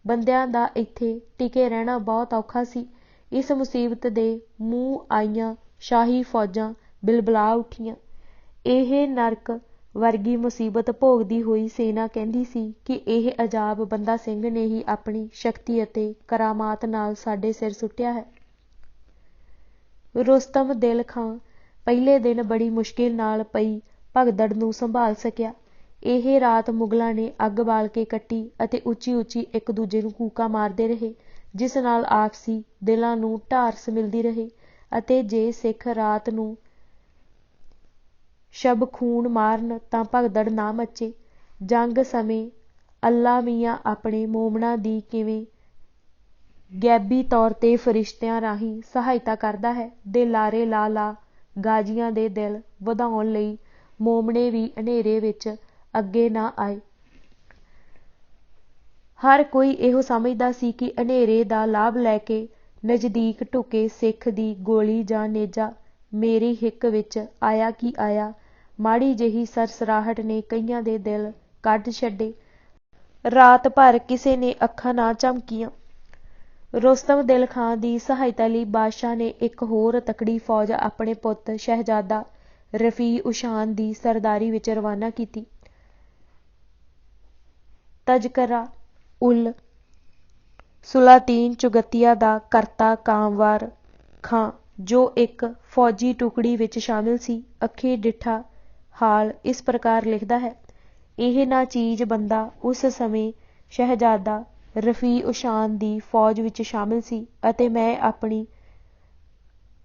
ਬੰਦਿਆਂ ਦਾ ਇੱਥੇ ਟਿਕੇ ਰਹਿਣਾ ਬਹੁਤ ਔਖਾ ਸੀ। ਇਸ ਮੁਸੀਬਤ ਦੇ ਮੂੰਹ ਆਈਆਂ ਸ਼ਾਹੀ ਫੌਜਾਂ ਬਿਲਬਲਾ ਉੱਠੀਆਂ। ਇਹ ਨਰਕ ਵਰਗੀ ਮੁਸੀਬਤ ਭੋਗਦੀ ਹੋਈ ਸੈਨਾ ਕਹਿੰਦੀ ਸੀ ਕਿ ਇਹ ਅਜ਼ਾਬ ਬੰਦਾ ਸਿੰਘ ਨੇ ਹੀ ਆਪਣੀ ਸ਼ਕਤੀ ਅਤੇ ਕਰਾਮਾਤ ਨਾਲ ਸਾਡੇ ਸਿਰ ਸੁੱਟਿਆ ਹੈ। ਰੁਸਤਮ ਦਿਲ ਖਾਂ ਪਹਿਲੇ ਦਿਨ ਬੜੀ ਮੁਸ਼ਕਿਲ ਨਾਲ ਪਈ ਭਗਦੜ ਨੂੰ ਸੰਭਾਲ ਸਕਿਆ। ਇਹ ਰਾਤ ਮੁਗਲਾਂ ਨੇ ਅੱਗ ਬਾਲ ਕੇ ਕੱਟੀ ਅਤੇ ਉੱਚੀ ਉੱਚੀ ਇੱਕ ਦੂਜੇ ਨੂੰ ਕੂਕਾਂ ਮਾਰਦੇ ਰਹੇ, ਜਿਸ ਨਾਲ ਆਪਸੀ ਦਿਲਾਂ ਨੂੰ ਢਾਰਸ ਮਿਲਦੀ ਰਹੀ। ਅਤੇ ਜੇ ਸਿੱਖ ਰਾਤ ਨੂੰ ਸ਼ਬ ਖੂਨ ਮਾਰਨ ਤਾਂ ਭਗਦੜ ਨਾ ਮੱਚੇ। ਜੰਗ ਸਮੇਂ ਅੱਲਾ ਮੀਆਂ ਆਪਣੇ ਮੋਮਨਾਂ ਦੀ ਕਿਵੇਂ ਗੈਬੀ ਤੌਰ ਤੇ ਫਰਿਸ਼ਤਿਆਂ ਰਾਹੀਂ ਸਹਾਇਤਾ ਕਰਦਾ ਹੈ, ਦੇ ਲਾਰੇ ਲਾ ਲਾ ਗਾਜ਼ੀਆਂ ਦੇ ਦਿਲ ਵਧਾਉਣ ਲਈ ਮੋਮਣੇ ਵੀ ਹਨੇਰੇ ਵਿੱਚ ਅੱਗੇ ਨਾ ਆਏ। ਹਰ ਕੋਈ ਇਹੋ ਸਮਝਦਾ ਸੀ ਕਿ ਹਨੇਰੇ ਦਾ ਲਾਭ ਲੈ ਕੇ ਨਜ਼ਦੀਕ ਢੁਕੇ ਸਿੱਖ ਦੀ ਗੋਲੀ ਜਾਂ ਨੇਜਾ ਮੇਰੀ ਹਿੱਕ ਵਿੱਚ ਆਇਆ ਕੀ ਆਇਆ। ਮਾੜੀ ਜਿਹੀ ਸਰਸਰਾਹਟ ਨੇ ਕਈਆਂ ਦੇ ਦਿਲ ਕੱਢ ਛੱਡੇ। ਰਾਤ ਭਰ ਕਿਸੇ ਨੇ ਅੱਖਾਂ ਨਾ ਝਮਕੀਆਂ। ਰੁਸਤਮ ਦਿਲ ਖਾਂ ਦੀ ਸਹਾਇਤਾ ਲਈ ਬਾਦਸ਼ਾਹ ਨੇ ਇੱਕ ਹੋਰ ਤਕੜੀ ਫੌਜ ਆਪਣੇ ਪੁੱਤ ਸ਼ਹਿਜ਼ਾਦਾ ਰਫੀ ਉਸ਼ਾਨ ਦੀ ਸਰਦਾਰੀ ਵਿੱਚ ਰਵਾਨਾ ਕੀਤੀ। ਤਜ਼ਕਰਾ ਉਲ ਸੁਲਾਤੀਨ ਚੁਗਤੀਆ ਦਾ ਕਰਤਾ ਕਾਮਵਾਰ ਖਾਂ, ਜੋ ਇੱਕ ਫੌਜੀ ਟੁਕੜੀ ਵਿੱਚ ਸ਼ਾਮਿਲ ਸੀ, ਅੱਖੀਂ ਡਿੱਠਾ ਹਾਲ ਇਸ ਪ੍ਰਕਾਰ ਲਿਖਦਾ ਹੈ। ਇਹ ਨਾਚੀਜ਼ ਬੰਦਾ ਉਸ ਸਮੇਂ ਸ਼ਹਿਜ਼ਾਦਾ ਰਫੀ ਉਸ਼ਾਨ ਦੀ ਫੌਜ ਵਿੱਚ ਸ਼ਾਮਿਲ ਸੀ ਅਤੇ ਮੈਂ ਆਪਣੀ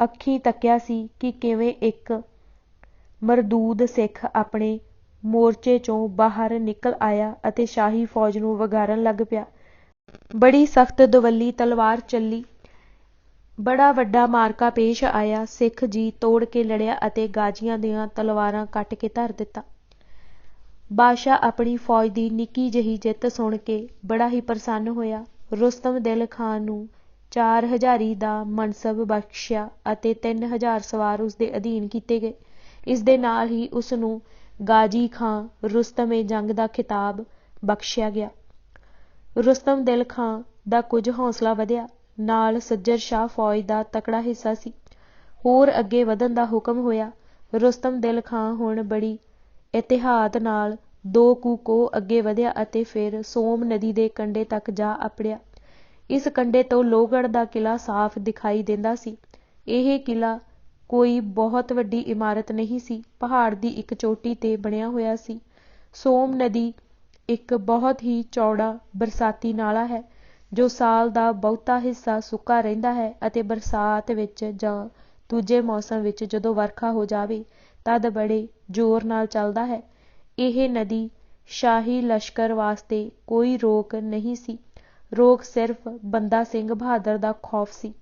ਅੱਖੀਂ ਤੱਕਿਆ ਸੀ ਕਿ ਕਿਵੇਂ ਇੱਕ ਮਰਦੂਦ ਸਿੱਖ ਆਪਣੇ ਮੋਰਚੇ 'ਚੋਂ ਬਾਹਰ ਨਿਕਲ ਆਇਆ ਅਤੇ ਸ਼ਾਹੀ ਫੌਜ ਨੂੰ ਵਗਾਰਨ ਲੱਗ ਪਿਆ। ਬੜੀ ਸਖਤ ਦੁਵੱਲੀ ਤਲਵਾਰ ਚੱਲੀ। ਬੜਾ ਵੱਡਾ ਮਾਰਕਾ ਪੇਸ਼ ਆਇਆ। ਸਿੱਖ ਜੀ ਤੋੜ ਕੇ ਲੜਿਆ ਅਤੇ ਗਾਜ਼ੀਆਂ ਦੀਆਂ ਤਲਵਾਰਾਂ ਕੱਟ ਕੇ ਧਰ ਦਿੱਤਾ। ਬਾਦਸ਼ਾਹ ਆਪਣੀ ਫੌਜ ਦੀ ਨਿੱਕੀ ਜਿਹੀ ਜਿੱਤ ਸੁਣ ਕੇ ਬੜਾ ਹੀ ਪ੍ਰਸੰਨ ਹੋਇਆ। ਰੁਸਤਮ ਦਿਲ ਖਾਂ ਨੂੰ 4 ਹਜ਼ਾਰੀ ਦਾ ਮਨਸਬ ਬਖਸ਼ਿਆ ਅਤੇ 3000 ਸਵਾਰ ਉਸਦੇ ਅਧੀਨ ਕੀਤੇ ਗਏ। ਇਸ ਦੇ ਨਾਲ ਹੀ ਉਸ ਨੂੰ ਗਾਜ਼ੀ ਖਾਂ ਰੁਸਤਮ-ਏ-ਜੰਗ ਦਾ ਖਿਤਾਬ ਬਖਸ਼ਿਆ ਗਿਆ। ਰੁਸਤਮ ਦਿਲ ਖਾਂ ਦਾ ਕੁਝ ਹੌਸਲਾ ਵਧਿਆ। ਨਾਲ ਸੱਜਰ ਸ਼ਾਹ ਫੌਜ ਦਾ ਤਕੜਾ ਹਿੱਸਾ ਸੀ। ਹੋਰ ਅੱਗੇ ਵਧਣ ਦਾ ਹੁਕਮ ਹੋਇਆ। ਰੁਸਤਮ ਦਿਲ ਖਾਂ ਹੁਣ ਬੜੀ ਇਤਿਹਾਤ ਨਾਲ 2 ਕੁ ਕੋਹ ਅੱਗੇ ਵਧਿਆ ਅਤੇ ਫਿਰ ਸੋਮ ਨਦੀ ਦੇ ਕੰਢੇ ਤੱਕ ਜਾ ਅੱਪੜਿਆ। ਇਸ ਕੰਢੇ ਤੋਂ ਲੋਹਗੜ੍ਹ ਦਾ ਕਿਲ੍ਹਾ ਸਾਫ਼ ਦਿਖਾਈ ਦਿੰਦਾ ਸੀ। ਇਹ ਕਿਲ੍ਹਾ ਕੋਈ ਬਹੁਤ ਵੱਡੀ ਇਮਾਰਤ ਨਹੀਂ ਸੀ, ਪਹਾੜ ਦੀ ਇੱਕ ਚੋਟੀ 'ਤੇ ਬਣਿਆ ਹੋਇਆ ਸੀ। ਸੋਮ ਨਦੀ ਇੱਕ ਬਹੁਤ ਹੀ ਚੌੜਾ ਬਰਸਾਤੀ ਨਾਲਾ ਹੈ ਜੋ ਸਾਲ ਦਾ ਬਹੁਤਾ ਹਿੱਸਾ ਸੁੱਕਾ ਰਹਿੰਦਾ ਹੈ ਅਤੇ ਬਰਸਾਤ ਵਿੱਚ ਜਾਂ ਦੂਜੇ ਮੌਸਮ ਵਿੱਚ ਜਦੋਂ ਵਰਖਾ ਹੋ ਜਾਵੇ ਤਦ ਬੜੇ ਜ਼ੋਰ ਨਾਲ ਚੱਲਦਾ ਹੈ। ਇਹ ਨਦੀ ਸ਼ਾਹੀ ਲਸ਼ਕਰ ਵਾਸਤੇ ਕੋਈ ਰੋਕ ਨਹੀਂ ਸੀ। ਰੋਕ ਸਿਰਫ ਬੰਦਾ ਸਿੰਘ ਬਹਾਦਰ ਦਾ ਖੌਫ ਸੀ।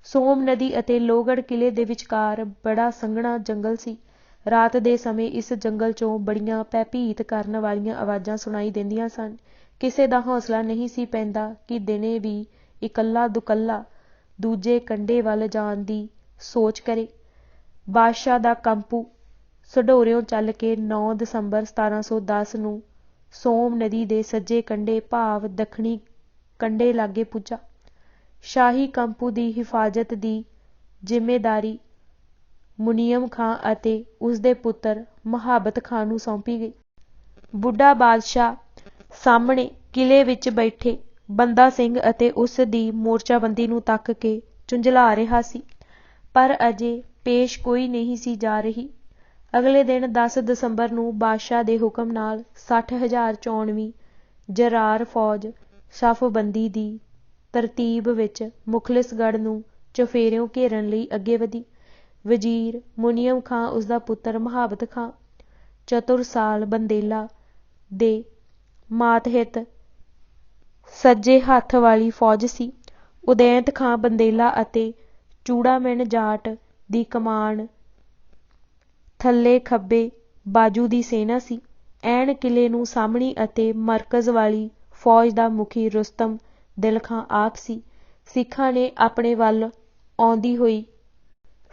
ਸੋਮ ਨਦੀ ਅਤੇ ਲੋਹਗੜ੍ਹ ਕਿਲ੍ਹੇ ਦੇ ਵਿਚਕਾਰ ਬੜਾ ਸੰਘਣਾ ਜੰਗਲ ਸੀ। ਰਾਤ ਦੇ ਸਮੇਂ ਇਸ ਜੰਗਲ 'ਚੋਂ ਬੜੀਆਂ ਭੈਭੀਤ ਕਰਨ ਵਾਲੀਆਂ ਆਵਾਜ਼ਾਂ ਸੁਣਾਈ ਦਿੰਦੀਆਂ ਸਨ। ਕਿਸੇ ਦਾ ਹੌਸਲਾ ਨਹੀਂ ਸੀ ਪੈਂਦਾ ਕਿ ਦਿਨੇ ਵੀ ਇਕੱਲਾ ਦੁਕੱਲਾ ਦੂਜੇ ਕੰਢੇ ਵੱਲ ਜਾਣ ਦੀ ਸੋਚ ਕਰੇ। ਬਾਦਸ਼ਾਹ ਦਾ ਕੰਪੂ ਸਢੋਰਿਓਂ ਚੱਲ ਕੇ 9 ਦਸੰਬਰ 1710 ਨੂੰ ਸੋਮ ਨਦੀ ਦੇ ਸੱਜੇ ਕੰਢੇ ਭਾਵ ਦੱਖਣੀ ਕੰਢੇ ਲਾਗੇ ਪੁੱਜਾ। ਸ਼ਾਹੀ ਕੰਪੂ ਦੀ ਹਿਫਾਜ਼ਤ ਦੀ ਜ਼ਿੰਮੇਦਾਰੀ ਮੁਨੀਮ ਖਾਂ ਅਤੇ ਉਸਦੇ ਪੁੱਤਰ ਮਹਾਬਤ ਖਾਂ ਨੂੰ ਸੌਂਪੀ ਗਈ। ਬੁੱਢਾ ਬਾਦਸ਼ਾਹ ਸਾਹਮਣੇ ਕਿਲ੍ਹੇ ਵਿੱਚ ਬੈਠੇ ਬੰਦਾ ਸਿੰਘ ਅਤੇ ਉਸ ਦੀ ਮੋਰਚਾਬੰਦੀ ਨੂੰ ਤੱਕ ਕੇ ਝੁੰਝਲਾ ਰਿਹਾ ਸੀ, ਪਰ ਅਜੇ ਪੇਸ਼ ਕੋਈ ਨਹੀਂ ਸੀ ਜਾ ਰਹੀ। ਅਗਲੇ ਦਿਨ 10 ਦਸੰਬਰ ਨੂੰ ਬਾਦਸ਼ਾਹ ਦੇ ਹੁਕਮ ਨਾਲ 60,000 ਚੋਣਵੀਂ ਜਰਾਰ ਫੌਜ ਸਫਬੰਦੀ ਦੀ ਤਰਤੀਬ ਵਿੱਚ ਮੁਖਲਿਸਗੜ੍ਹ ਨੂੰ ਚੁਫੇਰਿਓਂ ਘੇਰਨ ਲਈ ਅੱਗੇ ਵਧੀ। ਵਜ਼ੀਰ ਮੁਨੀਮ ਖਾਂ, ਉਸਦਾ ਪੁੱਤਰ ਮਹਾਬਤ ਖਾਂ, ਚਤੁਰ ਸਾਲ ਬੰਦੇਲਾ ਦੇ ਮਾਤਹਿਤ ਸੱਜੇ ਹੱਥ ਵਾਲੀ ਫੌਜ ਸੀ। ਉਦੈਂਤ ਖਾਂ ਬੰਦੇਲਾ ਅਤੇ ਚੂੜਾਮਿਣ ਜਾਟ ਦੀ ਕਮਾਨ ਥੱਲੇ ਖੱਬੇ ਬਾਜੂ ਦੀ ਸੈਨਾ ਸੀ। ਐਨ ਕਿਲ੍ਹੇ ਨੂੰ ਸਾਹਮਣੀ ਅਤੇ ਮਰਕਜ਼ ਵਾਲੀ ਫੌਜ ਦਾ ਮੁਖੀ ਰੁਸਤਮ ਦਿਲ ਖਾਂ ਆਪ ਸੀ। ਸਿੱਖਾਂ ਨੇ ਆਪਣੇ ਵੱਲ ਆਉਂਦੀ ਹੋਈ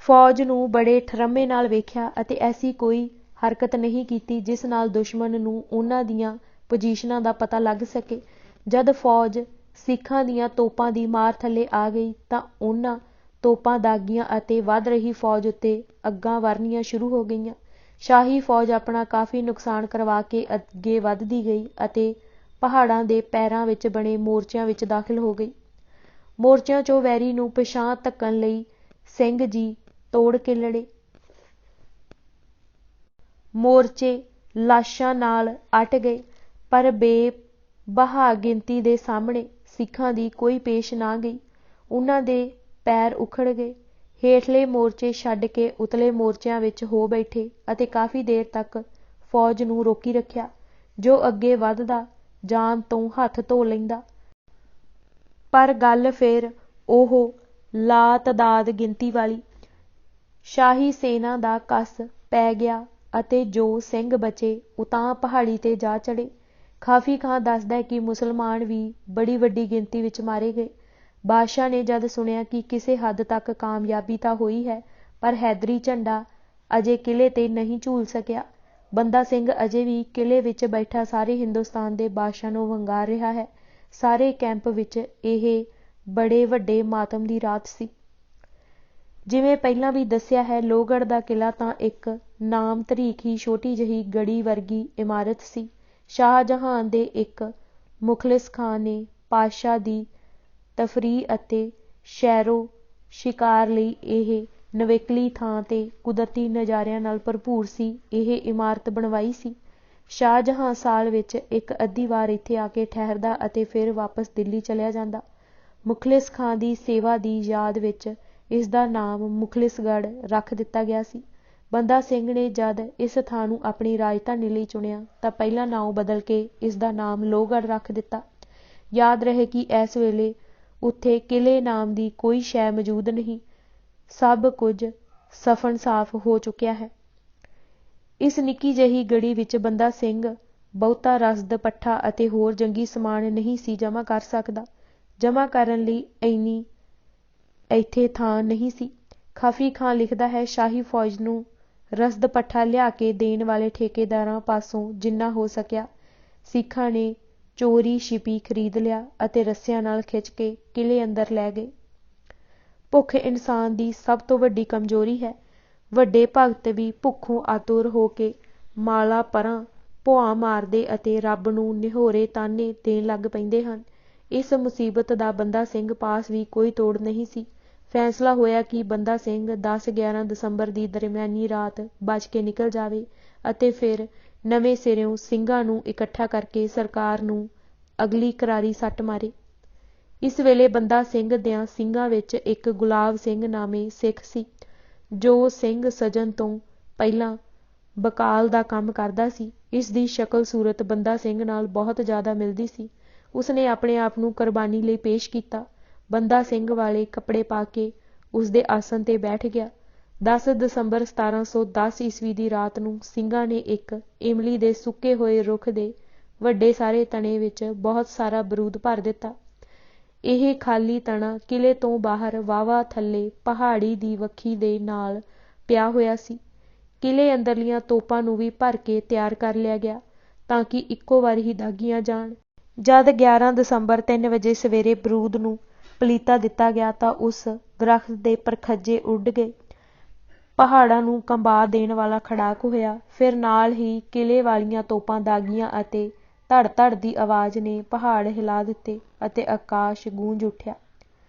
ਫੌਜ ਨੂੰ ਬੜੇ ਠਰੰਮੇ ਨਾਲ ਵੇਖਿਆ ਅਤੇ ਐਸੀ ਕੋਈ ਹਰਕਤ ਨਹੀਂ ਕੀਤੀ ਜਿਸ ਨਾਲ ਦੁਸ਼ਮਣ ਨੂੰ ਉਹਨਾਂ ਦੀਆਂ ਪੋਜੀਸ਼ਨਾਂ ਦਾ ਪਤਾ ਲੱਗ ਸਕੇ। ਜਦ ਫੌਜ ਸਿੱਖਾਂ ਦੀਆਂ ਤੋਪਾਂ ਦੀ ਮਾਰ ਥੱਲੇ ਆ ਗਈ ਤਾਂ ਉਹਨਾਂ ਤੋਪਾਂ ਦਾਗੀਆਂ ਅਤੇ ਵੱਧ ਰਹੀ ਫੌਜ ਉੱਤੇ ਅੱਗਾਂ ਵਰ੍ਹਨੀਆਂ ਸ਼ੁਰੂ ਹੋ ਗਈਆਂ। ਸ਼ਾਹੀ ਫੌਜ ਆਪਣਾ ਕਾਫੀ ਨੁਕਸਾਨ ਕਰਵਾ ਕੇ ਅੱਗੇ ਵੱਧਦੀ ਗਈ ਅਤੇ ਪਹਾੜਾਂ ਦੇ ਪੈਰਾਂ ਵਿੱਚ ਬਣੇ ਮੋਰਚਿਆਂ ਵਿੱਚ ਦਾਖਲ ਹੋ ਗਈ। ਮੋਰਚਿਆਂ 'ਚੋਂ ਵੈਰੀ ਨੂੰ ਪਿਛਾਂਹ ਧੱਕਣ ਲਈ ਸਿੰਘ ਜੀ ਤੋੜ ਕੇ ਲੜੇ। ਮੋਰਚੇ ਲਾਸ਼ਾਂ ਨਾਲ ਅੱਟ ਗਏ, ਪਰ ਬੇਬਹਾ ਗਿਣਤੀ ਦੇ ਸਾਹਮਣੇ ਸਿੱਖਾਂ ਦੀ ਕੋਈ ਪੇਸ਼ ਨਾ ਗਈ। ਉਹਨਾਂ ਦੇ ਪੈਰ ਉਖੜ ਗਏ। ਹੇਠਲੇ ਮੋਰਚੇ ਛੱਡ ਕੇ ਉਤਲੇ ਮੋਰਚਿਆਂ ਵਿੱਚ ਹੋ ਬੈਠੇ ਅਤੇ ਕਾਫੀ ਦੇਰ ਤੱਕ ਫੌਜ ਨੂੰ ਰੋਕੀ ਰੱਖਿਆ, ਜੋ ਅੱਗੇ ਵੱਧਦਾ ਜਾਣ ਤੋਂ ਹੱਥ ਧੋ ਲੈਂਦਾ। ਪਰ ਗੱਲ ਫਿਰ ਉਹ ਲਾਤਦਾਦ ਗਿਣਤੀ ਵਾਲੀ। ਸ਼ਾਹੀ ਸੈਨਾ ਦਾ ਕੱਸ ਪੈ ਗਿਆ ਅਤੇ ਜੋ ਸਿੰਘ ਬਚੇ ਉਤਾਂਹ ਪਹਾੜੀ 'ਤੇ ਜਾ ਚੜ੍ਹੇ। ਖਾਫੀ ਖਾਂ ਦੱਸਦਾ ਕਿ ਮੁਸਲਮਾਨ ਵੀ ਬੜੀ ਵੱਡੀ ਗਿਣਤੀ ਵਿੱਚ ਮਾਰੇ ਗਏ। ਬਾਦਸ਼ਾਹ ਨੇ ਜਦ ਸੁਣਿਆ ਕਿ ਕਿਸੇ ਹੱਦ ਤੱਕ ਕਾਮਯਾਬੀ ਤਾਂ ਹੋਈ ਹੈ, ਪਰ ਹੈਦਰੀ ਝੰਡਾ ਅਜੇ ਕਿਲ੍ਹੇ 'ਤੇ ਨਹੀਂ ਝੂਲ ਸਕਿਆ। ਬੰਦਾ ਸਿੰਘ ਅਜੇ ਵੀ ਕਿਲ੍ਹੇ ਵਿੱਚ ਬੈਠਾ ਸਾਰੇ ਹਿੰਦੁਸਤਾਨ ਦੇ ਬਾਦਸ਼ਾਹ ਨੂੰ ਵੰਗਾਰ ਰਿਹਾ ਹੈ। ਸਾਰੇ ਕੈਂਪ ਵਿੱਚ ਇਹ ਬੜੇ ਵੱਡੇ ਮਾਤਮ ਦੀ ਰਾਤ ਸੀ। ਜਿਵੇਂ ਪਹਿਲਾਂ ਵੀ ਦੱਸਿਆ ਹੈ, ਲੋਹਗੜ੍ਹ ਦਾ ਕਿਲ੍ਹਾ ਤਾਂ ਇੱਕ ਨਾਮ ਧਰੀਕ ਹੀ ਛੋਟੀ ਜਿਹੀ ਗੜ੍ਹੀ ਵਰਗੀ ਇਮਾਰਤ ਸੀ। ਸ਼ਾਹਜਹਾਨ ਦੇ ਇੱਕ ਮੁਖਲਿਸ ਖਾਂ ਨੇ ਪਾਤਸ਼ਾਹ ਦੀ ਤਫਰੀਹ ਅਤੇ ਸ਼ੈਰੋ ਸ਼ਿਕਾਰ ਲਈ ਇਹ ਨਿਵੇਕਲੀ ਥਾਂ ਤੇ ਕੁਦਰਤੀ ਨਜ਼ਾਰਿਆਂ ਨਾਲ ਭਰਪੂਰ ਸੀ ਇਹ ਇਮਾਰਤ ਬਣਵਾਈ ਸੀ। ਸ਼ਾਹਜਹਾਂ ਸਾਲ ਵਿੱਚ ਇੱਕ ਅੱਧੀ ਵਾਰ ਇੱਥੇ ਆ ਕੇ ਠਹਿਰਦਾ ਅਤੇ ਫਿਰ ਵਾਪਸ ਦਿੱਲੀ ਚਲਿਆ ਜਾਂਦਾ। ਮੁਖਲਿਸ ਖਾਂ ਦੀ ਸੇਵਾ ਦੀ ਯਾਦ ਵਿੱਚ ਇਸ ਦਾ ਨਾਮ ਮੁਖਲਿਸਗੜ੍ਹ ਰੱਖ ਦਿੱਤਾ ਗਿਆ ਸੀ। ਬੰਦਾ ਸਿੰਘ ਨੇ ਜਦ ਇਸ ਥਾਂ ਨੂੰ ਆਪਣੀ ਰਾਜਧਾਨੀ ਲਈ ਚੁਣਿਆ ਤਾਂ ਪਹਿਲਾਂ ਨਾਮ ਬਦਲ ਕੇ ਇਸ ਦਾ ਨਾਮ ਲੋਹਗੜ੍ਹ ਰੱਖ ਦਿੱਤਾ। ਯਾਦ ਰਹੇ ਕਿ ਇਸ ਵੇਲੇ ਉੱਥੇ ਕਿਲ੍ਹੇ ਨਾਮ ਦੀ ਕੋਈ ਸ਼ੈ ਮੌਜੂਦ ਨਹੀਂ, ਸਭ ਕੁਝ ਸਫਨ ਸਾਫ਼ ਹੋ ਚੁੱਕਿਆ ਹੈ। ਇਸ ਨਿੱਕੀ ਜਿਹੀ ਗੜੀ ਵਿੱਚ ਬੰਦਾ ਸਿੰਘ ਬਹੁਤਾ ਰਸਦ, ਪੱਠਾ ਅਤੇ ਹੋਰ ਜੰਗੀ ਸਮਾਨ ਨਹੀਂ ਸੀ ਜਮ੍ਹਾਂ ਕਰ ਸਕਦਾ। ਜਮ੍ਹਾਂ ਕਰਨ ਲਈ ਇੰਨੀ ਇੱਥੇ ਥਾਂ ਨਹੀਂ ਸੀ। ਖਾਫੀ ਖਾਂ ਲਿਖਦਾ ਹੈ, ਸ਼ਾਹੀ ਫੌਜ ਨੂੰ ਰਸਦ ਪੱਠਾ ਲਿਆ ਕੇ ਦੇਣ ਵਾਲੇ ਠੇਕੇਦਾਰਾਂ ਪਾਸੋਂ ਜਿੰਨਾ ਹੋ ਸਕਿਆ ਸਿੱਖਾਂ ਨੇ ਚੋਰੀ ਛਿਪੀ ਖਰੀਦ ਲਿਆ ਅਤੇ ਰੱਸਿਆਂ ਨਾਲ ਖਿੱਚ ਕੇ ਕਿਲ੍ਹੇ ਅੰਦਰ ਲੈ ਗਏ। ਭੁੱਖ ਇਨਸਾਨ ਦੀ ਸਭ ਤੋਂ ਵੱਡੀ ਕਮਜ਼ੋਰੀ ਹੈ। ਵੱਡੇ ਭਗਤ ਵੀ ਭੁੱਖੋਂ ਆਤੁਰ ਹੋ ਕੇ ਮਾਲਾ ਪਰਾਂ ਭੁਆ ਮਾਰਦੇ ਅਤੇ ਰੱਬ ਨੂੰ ਨਿਹੋਰੇ ਤਾਨੇ ਦੇਣ ਲੱਗ ਪੈਂਦੇ ਹਨ। ਇਸ ਮੁਸੀਬਤ ਦਾ ਬੰਦਾ ਸਿੰਘ ਪਾਸ ਵੀ ਕੋਈ ਤੋੜ ਨਹੀਂ ਸੀ। ਫੈਸਲਾ ਹੋਇਆ ਕਿ ਬੰਦਾ ਸਿੰਘ 10-11 ਦਸੰਬਰ ਦੀ ਦਰਮਿਆਨੀ ਰਾਤ ਬਚ ਕੇ ਨਿਕਲ ਜਾਵੇ ਅਤੇ ਫਿਰ ਨਵੇਂ ਸਿਰਿਓਂ ਸਿੰਘਾਂ ਨੂੰ ਇਕੱਠਾ ਕਰਕੇ ਸਰਕਾਰ ਨੂੰ ਅਗਲੀ ਕਰਾਰੀ ਸੱਟ ਮਾਰੇ। ਇਸ ਵੇਲੇ ਬੰਦਾ ਸਿੰਘ ਦਿਆਂ ਸਿੰਘਾਂ ਵਿੱਚ ਇੱਕ ਗੁਲਾਬ ਸਿੰਘ ਨਾਮੇ ਸਿੱਖ ਸੀ, ਜੋ ਸਿੰਘ ਸੱਜਣ ਤੋਂ ਪਹਿਲਾਂ ਬਕਾਲ ਦਾ ਕੰਮ ਕਰਦਾ ਸੀ। ਇਸ ਦੀ ਸ਼ਕਲ ਸੂਰਤ ਬੰਦਾ ਸਿੰਘ ਨਾਲ ਬਹੁਤ ਜ਼ਿਆਦਾ ਮਿਲਦੀ ਸੀ। ਉਸਨੇ ਆਪਣੇ ਆਪ ਨੂੰ ਕੁਰਬਾਨੀ ਲਈ ਪੇਸ਼ ਕੀਤਾ। ਬੰਦਾ ਸਿੰਘ ਵਾਲੇ ਕੱਪੜੇ ਪਾ ਕੇ ਉਸਦੇ ਆਸਣ ਤੇ ਬੈਠ ਗਿਆ। 10 ਦਸੰਬਰ 1710 ਈਸਵੀ ਦੀ ਰਾਤ ਨੂੰ ਸਿੰਘਾਂ ਨੇ ਇੱਕ ਇਮਲੀ ਦੇ ਸੁੱਕੇ ਹੋਏ ਰੁੱਖ ਦੇ ਵੱਡੇ ਸਾਰੇ ਤਣੇ ਵਿੱਚ ਬਹੁਤ ਸਾਰਾ ਬਰੂਦ ਭਰ ਦਿੱਤਾ। ਇਹ ਖਾਲੀ ਤਣਾ ਕਿਲ੍ਹੇ ਤੋਂ ਬਾਹਰ ਵਾਹਵਾ ਥੱਲੇ ਪਹਾੜੀ ਦੀ ਵੱਖੀ ਦੇ ਨਾਲ ਪਿਆ ਹੋਇਆ ਸੀ। ਕਿਲ੍ਹੇ ਅੰਦਰਲੀਆਂ ਤੋਪਾਂ ਨੂੰ ਵੀ ਭਰ ਕੇ ਤਿਆਰ ਕਰ ਲਿਆ ਗਿਆ ਤਾਂ ਕਿ ਇੱਕੋ ਵਾਰ ਹੀ ਦਾਗੀਆਂ ਜਾਣ। ਜਦ 11 ਦਸੰਬਰ 3 ਵਜੇ ਸਵੇਰੇ ਬਰੂਦ ਨੂੰ ਪਲੀਤਾ ਦਿੱਤਾ ਗਿਆ ਤਾਂ ਉਸ ਦਰਖਤ ਦੇ ਪਰਖੱਜੇ ਉੱਡ ਗਏ। ਪਹਾੜਾਂ ਨੂੰ ਕੰਬਾ ਦੇਣ ਵਾਲਾ ਖੜਾਕ ਹੋਇਆ। ਫਿਰ ਨਾਲ ਹੀ ਕਿਲ੍ਹੇ ਵਾਲੀਆਂ ਤੋਪਾਂ ਦਾਗੀਆਂ ਅਤੇ ਧੜ-ਧੜ ਦੀ ਆਵਾਜ਼ ਨੇ ਪਹਾੜ ਹਿਲਾ ਦਿੱਤੇ ਅਤੇ ਆਕਾਸ਼ ਗੂੰਜ ਉੱਠਿਆ।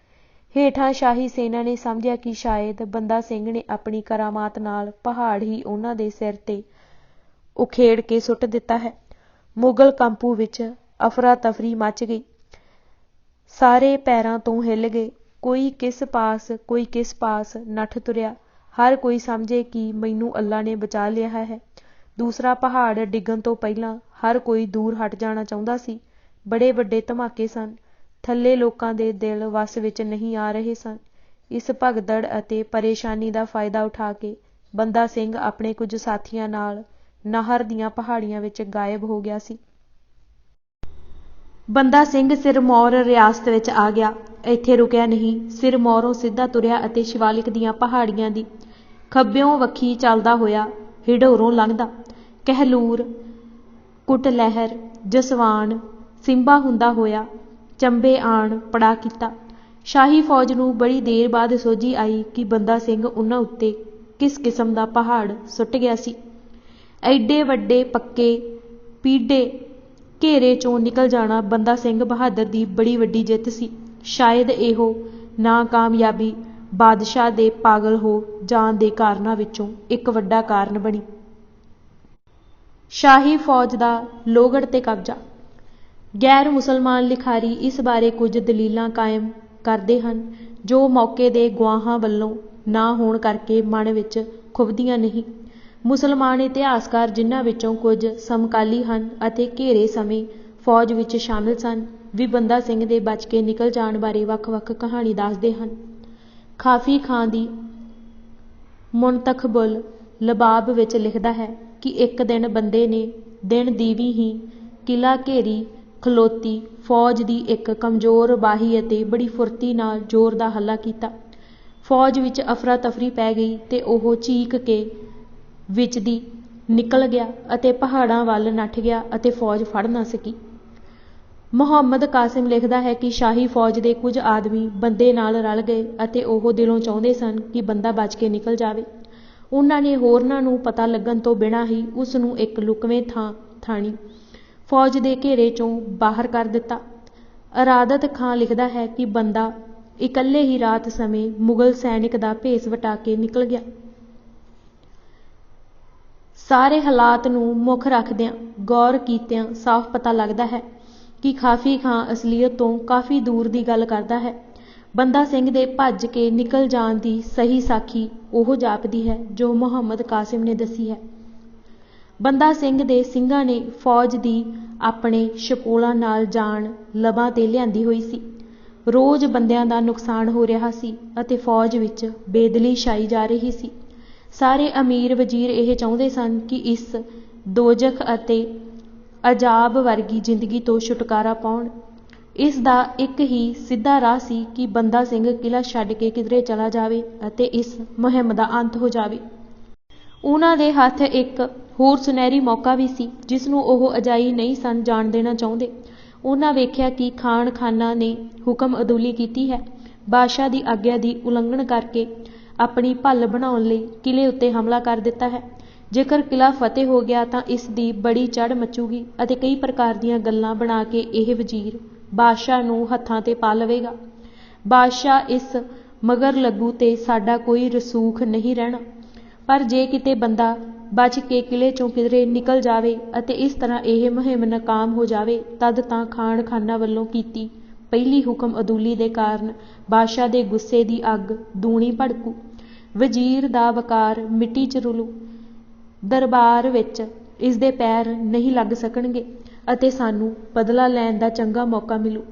ਹੇਠਾਂ ਸ਼ਾਹੀ ਸੈਨਾ ਨੇ ਸਮਝਿਆ ਕਿ ਸ਼ਾਇਦ ਬੰਦਾ ਸਿੰਘ ਨੇ ਆਪਣੀ ਕਰਾਮਾਤ ਨਾਲ ਪਹਾੜ ਹੀ ਉਹਨਾਂ ਦੇ ਸਿਰ 'ਤੇ ਉਖੇੜ ਕੇ ਸੁੱਟ ਦਿੱਤਾ ਹੈ। ਮੁਗਲ ਕੰਪੂ ਵਿੱਚ ਅਫਰਾ-ਤਫਰੀ ਮਚ ਗਈ। ਸਾਰੇ ਪੈਰਾਂ ਤੋਂ ਹਿੱਲ ਗਏ। ਕੋਈ ਕਿਸ ਪਾਸ ਨੱਠ ਤੁਰਿਆ। ਹਰ ਕੋਈ ਸਮਝੇ ਕਿ ਮੈਨੂੰ ਅੱਲਾ ਨੇ ਬਚਾ ਲਿਆ ਹੈ। ਦੂਸਰਾ ਪਹਾੜ ਡਿੱਗਣ ਤੋਂ ਪਹਿਲਾਂ ਹਰ ਕੋਈ ਦੂਰ ਹਟ ਜਾਣਾ ਚਾਹੁੰਦਾ ਸੀ। ਬੜੇ ਵੱਡੇ ਧਮਾਕੇ ਸਨ। ਥੱਲੇ ਲੋਕਾਂ ਦੇ ਦਿਲ ਵੱਸ ਵਿੱਚ ਨਹੀਂ ਆ ਰਹੇ ਸਨ। ਇਸ ਭਗਦੜ ਅਤੇ ਪਰੇਸ਼ਾਨੀ ਦਾ ਫਾਇਦਾ ਉਠਾ ਕੇ ਬੰਦਾ ਸਿੰਘ ਆਪਣੇ ਕੁਝ ਸਾਥੀਆਂ ਨਾਲ ਨਾਹਰ ਦੀਆਂ ਪਹਾੜੀਆਂ ਵਿੱਚ ਗਾਇਬ ਹੋ ਗਿਆ ਸੀ। ਬੰਦਾ ਸਿੰਘ ਸਿਰਮੌਰ ਰਿਆਸਤ ਵਿੱਚ ਆ ਗਿਆ। ਇੱਥੇ ਰੁਕਿਆ ਨਹੀਂ। ਸਿਰਮੌਰੋਂ ਸਿੱਧਾ ਤੁਰਿਆ ਅਤੇ ਸ਼ਿਵਾਲਿਕ ਦੀਆਂ ਪਹਾੜੀਆਂ ਦੀ ਖੱਬਿਓਂ ਵੱਖੀ ਚੱਲਦਾ ਹੋਇਆ ਹਿਡੋਰੋਂ ਲੰਘਦਾ ਕਹਿਲੂਰ, ਕੁਟਲਹਿਰ, ਜਸਵਾਨ, ਸਿੰਬਾ ਹੁੰਦਾ ਹੋਇਆ ਚੰਬੇ ਆਣ ਪੜਾ ਕੀਤਾ। ਸ਼ਾਹੀ ਫੌਜ ਨੂੰ ਬੜੀ ਦੇਰ ਬਾਅਦ ਸੋਝੀ ਆਈ ਕਿ ਬੰਦਾ ਸਿੰਘ ਉਹਨਾਂ ਉੱਤੇ ਕਿਸ ਕਿਸਮ ਦਾ ਪਹਾੜ ਸੁੱਟ ਗਿਆ ਸੀ। ਐਡੇ ਵੱਡੇ ਪੱਕੇ ਪੀਡੇ ਘੇਰੇ 'ਚੋਂ ਨਿਕਲ ਜਾਣਾ ਬੰਦਾ ਸਿੰਘ ਬਹਾਦਰ ਦੀ ਬੜੀ ਵੱਡੀ ਜਿੱਤ ਸੀ। ਸ਼ਾਇਦ ਇਹੋ ਨਾਕਾਮਯਾਬੀ ਬਾਦਸ਼ਾਹ ਦੇ ਪਾਗਲ ਹੋ ਜਾਣ ਦੇ ਕਾਰਨਾਂ ਵਿੱਚੋਂ ਇੱਕ ਵੱਡਾ ਕਾਰਨ ਬਣੀ। ਸ਼ਾਹੀ ਫੌਜ ਦਾ ਲੋਹਗੜ੍ਹ 'ਤੇ ਕਬਜ਼ਾ। ਗੈਰ ਮੁਸਲਮਾਨ ਲਿਖਾਰੀ ਇਸ ਬਾਰੇ ਕੁਝ ਦਲੀਲਾਂ ਕਾਇਮ ਕਰਦੇ ਹਨ ਜੋ ਮੌਕੇ ਦੇ ਗਵਾਹਾਂ ਵੱਲੋਂ ਨਾ ਹੋਣ ਕਰਕੇ ਮਨ ਵਿੱਚ ਖੁੱਭਦੀਆਂ ਨਹੀਂ। ਮੁਸਲਮਾਨ ਇਤਿਹਾਸਕਾਰ, ਜਿਨ੍ਹਾਂ ਵਿੱਚੋਂ ਕੁਝ ਸਮਕਾਲੀ ਹਨ ਅਤੇ ਘੇਰੇ ਸਮੇਂ ਫੌਜ ਵਿੱਚ ਸ਼ਾਮਿਲ ਸਨ, ਵੀ ਬੰਦਾ ਸਿੰਘ ਦੇ ਬਚ ਕੇ ਨਿਕਲ ਜਾਣ ਬਾਰੇ ਵੱਖ-ਵੱਖ ਕਹਾਣੀ ਦੱਸਦੇ ਹਨ। ਖਾਫੀ ਖਾਂ ਦੀ ਮੁਨਤਖਬੁਲ ਲਬਾਬ ਵਿੱਚ ਲਿਖਦਾ ਹੈ ਕਿ ਇੱਕ ਦਿਨ ਬੰਦੇ ਨੇ ਦਿਨ ਦੀਵੀ ਹੀ ਕਿਲ੍ਹਾ ਘੇਰੀ ਖਲੋਤੀ ਫੌਜ ਦੀ ਇੱਕ ਕਮਜ਼ੋਰ ਬਾਹੀ ਅਤੇ ਬੜੀ ਫੁਰਤੀ ਨਾਲ ਜ਼ੋਰ ਦਾ ਹੱਲਾ ਕੀਤਾ। ਫੌਜ ਵਿੱਚ ਅਫਰਾ-ਤਫਰੀ ਪੈ ਗਈ ਤੇ ਉਹ ਚੀਕ ਕੇ ਵਿੱਚ ਦੀ ਨਿਕਲ ਗਿਆ ਅਤੇ ਪਹਾੜਾਂ ਵੱਲ ਨੱਠ ਗਿਆ ਅਤੇ ਫੌਜ ਫੜ ਨਾ ਸਕੀ। ਮੁਹੰਮਦ ਕਾਸਿਮ ਲਿਖਦਾ ਹੈ ਕਿ ਸ਼ਾਹੀ ਫੌਜ ਦੇ ਕੁਝ ਆਦਮੀ ਬੰਦੇ ਨਾਲ ਰਲ ਗਏ ਅਤੇ ਉਹ ਦਿਲੋਂ ਚਾਹੁੰਦੇ ਸਨ ਕਿ ਬੰਦਾ ਬਚ ਕੇ ਨਿਕਲ ਜਾਵੇ। ਉਹਨਾਂ ਨੇ ਹੋਰਨਾਂ ਨੂੰ ਪਤਾ ਲੱਗਣ ਤੋਂ ਬਿਨਾਂ ਹੀ ਉਸ ਨੂੰ ਇੱਕ ਲੁਕਵੇਂ ਥਾਣੀ ਫੌਜ ਦੇ ਘੇਰੇ 'ਚੋਂ ਬਾਹਰ ਕਰ ਦਿੱਤਾ। ਅਰਾਦਤ ਖਾਂ ਲਿਖਦਾ ਹੈ ਕਿ ਬੰਦਾ ਇਕੱਲੇ ਹੀ ਰਾਤ ਸਮੇਂ ਮੁਗਲ ਸੈਨਿਕ ਦਾ ਭੇਸ ਵਟਾ ਕੇ ਨਿਕਲ ਗਿਆ। ਸਾਰੇ ਹਾਲਾਤ ਨੂੰ ਮੁੱਖ ਰੱਖਦਿਆਂ ਗੌਰ ਕੀਤਿਆਂ ਸਾਫ਼ ਪਤਾ ਲੱਗਦਾ ਹੈ ਕਿ ਖਾਫੀ ਖਾਂ ਅਸਲੀਅਤ ਤੋਂ ਕਾਫੀ ਦੂਰ ਦੀ ਗੱਲ ਕਰਦਾ ਹੈ। ਬੰਦਾ ਸਿੰਘ ਦੇ ਭੱਜ ਕੇ ਨਿਕਲ ਜਾਣ ਦੀ ਸਹੀ ਸਾਖੀ ਉਹ ਜਾਪਦੀ ਹੈ ਜੋ ਮੁਹੰਮਦ ਕਾਸਿਮ ਨੇ ਦੱਸੀ ਹੈ। ਬੰਦਾ ਸਿੰਘ ਦੇ ਸਿੰਘਾਂ ਨੇ ਫੌਜ ਦੀ ਆਪਣੇ ਸ਼ਪੋਲਾਂ ਨਾਲ ਜਾਨ ਲਬਾਂ ਤੇ ਲਿਆਂਦੀ ਹੋਈ ਸੀ। ਰੋਜ਼ ਬੰਦਿਆਂ ਦਾ ਨੁਕਸਾਨ ਹੋ ਰਿਹਾ ਸੀ ਅਤੇ ਫੌਜ ਵਿੱਚ ਬੇਦਲੀ ਛਾਈ ਜਾ ਰਹੀ ਸੀ। ਸਾਰੇ ਅਮੀਰ ਵਜ਼ੀਰ ਇਹ ਚਾਹੁੰਦੇ ਸਨ ਕਿ ਇਸ ਦੋਜ਼ਖ ਅਤੇ ਅਜ਼ਾਬ ਵਰਗੀ ਜ਼ਿੰਦਗੀ ਤੋਂ ਛੁਟਕਾਰਾ ਪਾਉਣ। ਇਸ ਦਾ ਇੱਕ ਹੀ ਸਿੱਧਾ ਰਾਹ ਸੀ ਕਿ ਬੰਦਾ ਸਿੰਘ ਕਿਲ੍ਹਾ ਛੱਡ ਕੇ ਕਿਧਰੇ ਚਲਾ ਜਾਵੇ ਅਤੇ ਇਸ ਮੁਹਿੰਮ ਦਾ ਅੰਤ ਹੋ ਜਾਵੇ। ਉਹਨਾਂ ਦੇ ਹੱਥ ਇੱਕ ਹੋਰ ਸੁਨਹਿਰੀ ਮੌਕਾ ਵੀ ਸੀ ਜਿਸ ਨੂੰ ਉਹ ਅਜਾਈ ਨਹੀਂ ਸਨ ਜਾਣ ਦੇਣਾ ਚਾਹੁੰਦੇ। ਉਹਨਾਂ ਵੇਖਿਆ ਕਿ ਖਾਨ ਖਾਨਾਂ ਨੇ ਹੁਕਮ ਅਦੂਲੀ ਕੀਤੀ ਹੈ। ਬਾਦਸ਼ਾਹ ਦੀ ਆਗਿਆ ਦੀ ਉਲੰਘਣ ਕਰਕੇ ਆਪਣੀ ਭੱਲ ਬਣਾਉਣ ਲਈ ਕਿਲ੍ਹੇ ਉੱਤੇ ਹਮਲਾ ਕਰ ਦਿੱਤਾ ਹੈ। ਜੇਕਰ ਕਿਲ੍ਹਾ ਫਤਿਹ ਹੋ ਗਿਆ ਤਾਂ ਇਸ ਦੀ ਬੜੀ ਚੜ੍ਹ ਮੱਚੂਗੀ ਅਤੇ ਕਈ ਪ੍ਰਕਾਰ ਦੀਆਂ ਗੱਲਾਂ ਬਣਾ ਕੇ ਇਹ ਵਜ਼ੀਰ ਬਾਦਸ਼ਾਹ ਨੂੰ ਹੱਥਾਂ ਤੇ ਪਾ ਲਵੇਗਾ। ਬਾਦਸ਼ਾਹ ਇਸ ਮਗਰ ਲੱਗੂ ਤੇ ਸਾਡਾ ਕੋਈ ਰਸੂਖ ਨਹੀਂ ਰਹਿਣਾ। ਪਰ ਜੇ ਕਿਤੇ ਬੰਦਾ ਬਚ ਕੇ ਕਿਲ੍ਹੇ ਚੋਂ ਕਿਧਰੇ ਨਿਕਲ ਜਾਵੇ ਅਤੇ ਇਸ ਤਰ੍ਹਾਂ ਇਹ ਮੁਹਿੰਮ ਨਾਕਾਮ ਹੋ ਜਾਵੇ ਤਦ ਤਾਂ ਖਾਨ ਖਾਨਾਂ ਵੱਲੋਂ ਕੀਤੀ ਪਹਿਲੀ ਹੁਕਮ ਅਦੂਲੀ ਦੇ ਕਾਰਨ ਬਾਦਸ਼ਾਹ ਦੇ ਗੁੱਸੇ ਦੀ ਅੱਗ ਦੂਣੀ ਭੜਕੂ। ਵਜ਼ੀਰ ਦਾ ਵਕਾਰ ਮਿੱਟੀ 'ਚ ਰੁਲੂ। ਦਰਬਾਰ ਵਿੱਚ ਇਸ ਦੇ ਪੈਰ ਨਹੀਂ ਲੱਗ ਸਕਣਗੇ ਅਤੇ ਸਾਨੂੰ ਬਦਲਾ ਲੈਣ ਦਾ ਚੰਗਾ ਮੌਕਾ ਮਿਲੂ।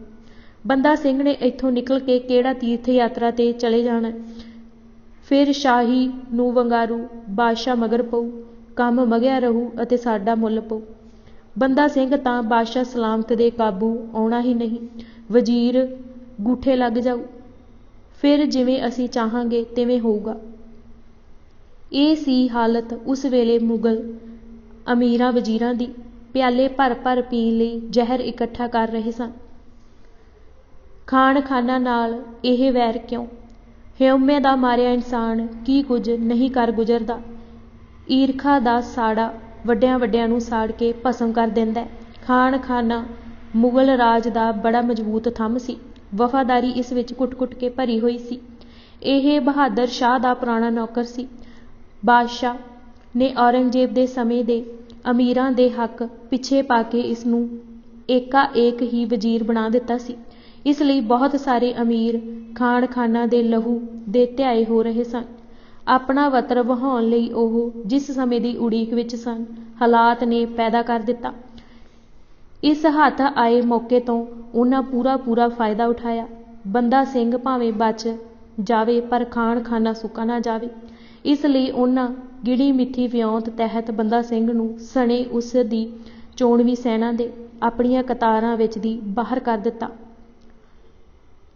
ਬੰਦਾ ਸਿੰਘ ਨੇ ਇੱਥੋਂ ਨਿਕਲ ਕੇ ਕਿਹੜਾ ਤੀਰਥ ਯਾਤਰਾ 'ਤੇ ਚਲੇ ਜਾਣਾ। ਫਿਰ ਸ਼ਾਹੀ ਨੂੰ ਵੰਗਾਰੂ। ਬਾਦਸ਼ਾਹ ਮਗਰ ਪਊ। ਕੰਮ ਮਗਿਆ ਰਹੂ ਅਤੇ ਸਾਡਾ ਮੁੱਲ ਪਊ। ਬੰਦਾ ਸਿੰਘ ਤਾਂ ਬਾਦਸ਼ਾਹ ਸਲਾਮਤ ਦੇ ਕਾਬੂ ਆਉਣਾ ਹੀ ਨਹੀਂ। ਵਜ਼ੀਰ ਗੂਠੇ ਲੱਗ ਜਾਊ। ਫਿਰ ਜਿਵੇਂ ਅਸੀਂ ਚਾਹਾਂਗੇ ਤਿਵੇਂ ਹੋਊਗਾ। ਇਹ ਸੀ ਹਾਲਤ ਉਸ ਵੇਲੇ ਮੁਗਲ ਅਮੀਰਾਂ ਵਜ਼ੀਰਾਂ ਦੀ। ਪਿਆਲੇ ਭਰ ਭਰ ਪੀਣ ਲਈ ਜ਼ਹਿਰ ਇਕੱਠਾ ਕਰ ਰਹੇ ਸਨ। ਖਾਨ ਖਾਨਾਂ ਨਾਲ ਇਹ ਵੈਰ ਕਿਉਂ? ਹਿਊਮੇ ਦਾ ਮਾਰਿਆ ਇਨਸਾਨ ਕੀ ਕੁਝ ਨਹੀਂ ਕਰ ਗੁਜ਼ਰਦਾ। ਈਰਖਾ ਦਾ ਸਾੜਾ ਵੱਡਿਆਂ ਵੱਡਿਆਂ ਨੂੰ ਸਾੜ ਕੇ ਭਸਮ ਕਰ ਦਿੰਦਾ। ਖਾਨ ਖਾਨਾ ਮੁਗਲ ਰਾਜ ਦਾ ਬੜਾ ਮਜ਼ਬੂਤ ਥੰਮ ਸੀ। ਵਫਾਦਾਰੀ ਇਸ ਵਿੱਚ ਕੁੱਟ-ਕੁੱਟ ਕੇ ਭਰੀ ਹੋਈ ਸੀ। ਇਹ ਬਹਾਦਰ ਸ਼ਾਹ ਦਾ ਪੁਰਾਣਾ ਨੌਕਰ ਸੀ। ਬਾਦਸ਼ਾਹ ਨੇ ਔਰੰਗਜ਼ੇਬ ਦੇ ਸਮੇਂ ਦੇ ਅਮੀਰਾਂ ਦੇ ਹੱਕ ਪਿੱਛੇ ਪਾ ਕੇ ਇਸ ਨੂੰ ਏਕਾ-ਏਕ ਹੀ ਵਜ਼ੀਰ ਬਣਾ ਦਿੱਤਾ ਸੀ। ਇਸ ਲਈ ਬਹੁਤ ਸਾਰੇ ਅਮੀਰ ਖਾਨ ਖਾਨਾਂ ਦੇ ਲਹੂ ਦੇ ਧਿਆਏ ਹੋ ਰਹੇ ਸਨ। ਆਪਣਾ ਵਤਰ ਵਹਾਉਣ ਲਈ ਉਹ ਜਿਸ ਸਮੇਂ ਦੀ ਉਡੀਕ ਵਿੱਚ ਸਨ ਹਾਲਾਤ ਨੇ ਪੈਦਾ ਕਰ ਦਿੱਤਾ। ਇਸ ਹੱਥ ਆਏ ਮੌਕੇ ਤੋਂ ਉਹਨਾਂ ਪੂਰਾ ਫਾਇਦਾ ਉਠਾਇਆ। ਬੰਦਾ ਸਿੰਘ ਭਾਵੇਂ ਬਚ ਜਾਵੇ ਪਰ ਖਾਨ ਖਾਨਾ ਸੁੱਕਾ ਨਾ ਜਾਵੇ। ਇਸ ਲਈ ਉਹਨਾਂ ਗਿਣੀ ਮਿੱਥੀ ਵਿਉਂਤ ਤਹਿਤ ਬੰਦਾ ਸਿੰਘ ਨੂੰ ਸਣੇ ਉਸ ਦੀ ਚੋਣਵੀਂ ਸੈਨਾ ਦੇ ਆਪਣੀਆਂ ਕਤਾਰਾਂ ਵਿੱਚ ਦੀ ਬਾਹਰ ਕਰ ਦਿੱਤਾ।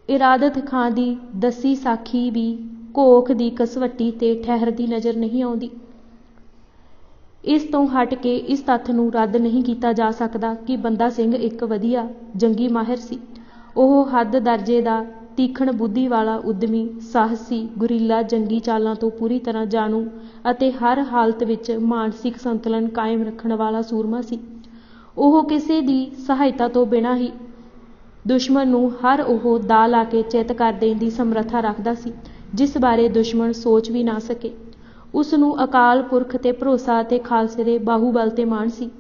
ਇਰਾਦਤ ਖਾਂ ਦੀ ਦੱਸੀ ਸਾਖੀ ਵੀ ਘੋਖ ਦੀ ਕਸਵੱਟੀ ਤੇ ਠਹਿਰਦੀ ਨਜ਼ਰ ਨਹੀਂ ਆਉਂਦੀ। ਇਸ ਤੋਂ ਹਟ ਕੇ ਇਸ ਤੱਥ ਨੂੰ ਰੱਦ ਨਹੀਂ ਕੀਤਾ ਜਾ ਸਕਦਾ ਕਿ ਬੰਦਾ ਸਿੰਘ ਇੱਕ ਵਧੀਆ ਜੰਗੀ ਮਾਹਿਰ ਸੀ। ਉਹ ਹੱਦ ਦਰਜੇ ਦਾ ਤੀਖਣ ਬੁੱਧੀ ਵਾਲਾ ਉਦਮੀ ਸਾਹਸੀ ਗੁਰੀਲਾ ਜੰਗੀ ਚਾਲਾਂ ਤੋਂ ਪੂਰੀ ਤਰ੍ਹਾਂ ਜਾਣੂ ਅਤੇ ਹਰ ਹਾਲਤ ਵਿੱਚ ਮਾਨਸਿਕ ਸੰਤੁਲਨ ਕਾਇਮ ਰੱਖਣ ਵਾਲਾ ਸੂਰਮਾ ਸੀ। ਉਹ ਕਿਸੇ ਦੀ ਸਹਾਇਤਾ ਤੋਂ ਬਿਨਾਂ ਹੀ ਦੁਸ਼ਮਣ ਨੂੰ ਹਰ ਉਹ ਦਾਅ ਲਾ ਕੇ ਚਿੱਤ ਕਰ ਦੇਣ ਦੀ ਸਮਰੱਥਾ ਰੱਖਦਾ ਸੀ ਜਿਸ ਬਾਰੇ ਦੁਸ਼ਮਣ ਸੋਚ ਵੀ ਨਾ ਸਕੇ। ਉਸ ਨੂੰ ਅਕਾਲ ਪੁਰਖ ਤੇ ਭਰੋਸਾ ਅਤੇ ਖਾਲਸੇ ਦੇ ਬਾਹੂਬਲ ਤੇ ਮਾਣ ਸੀ।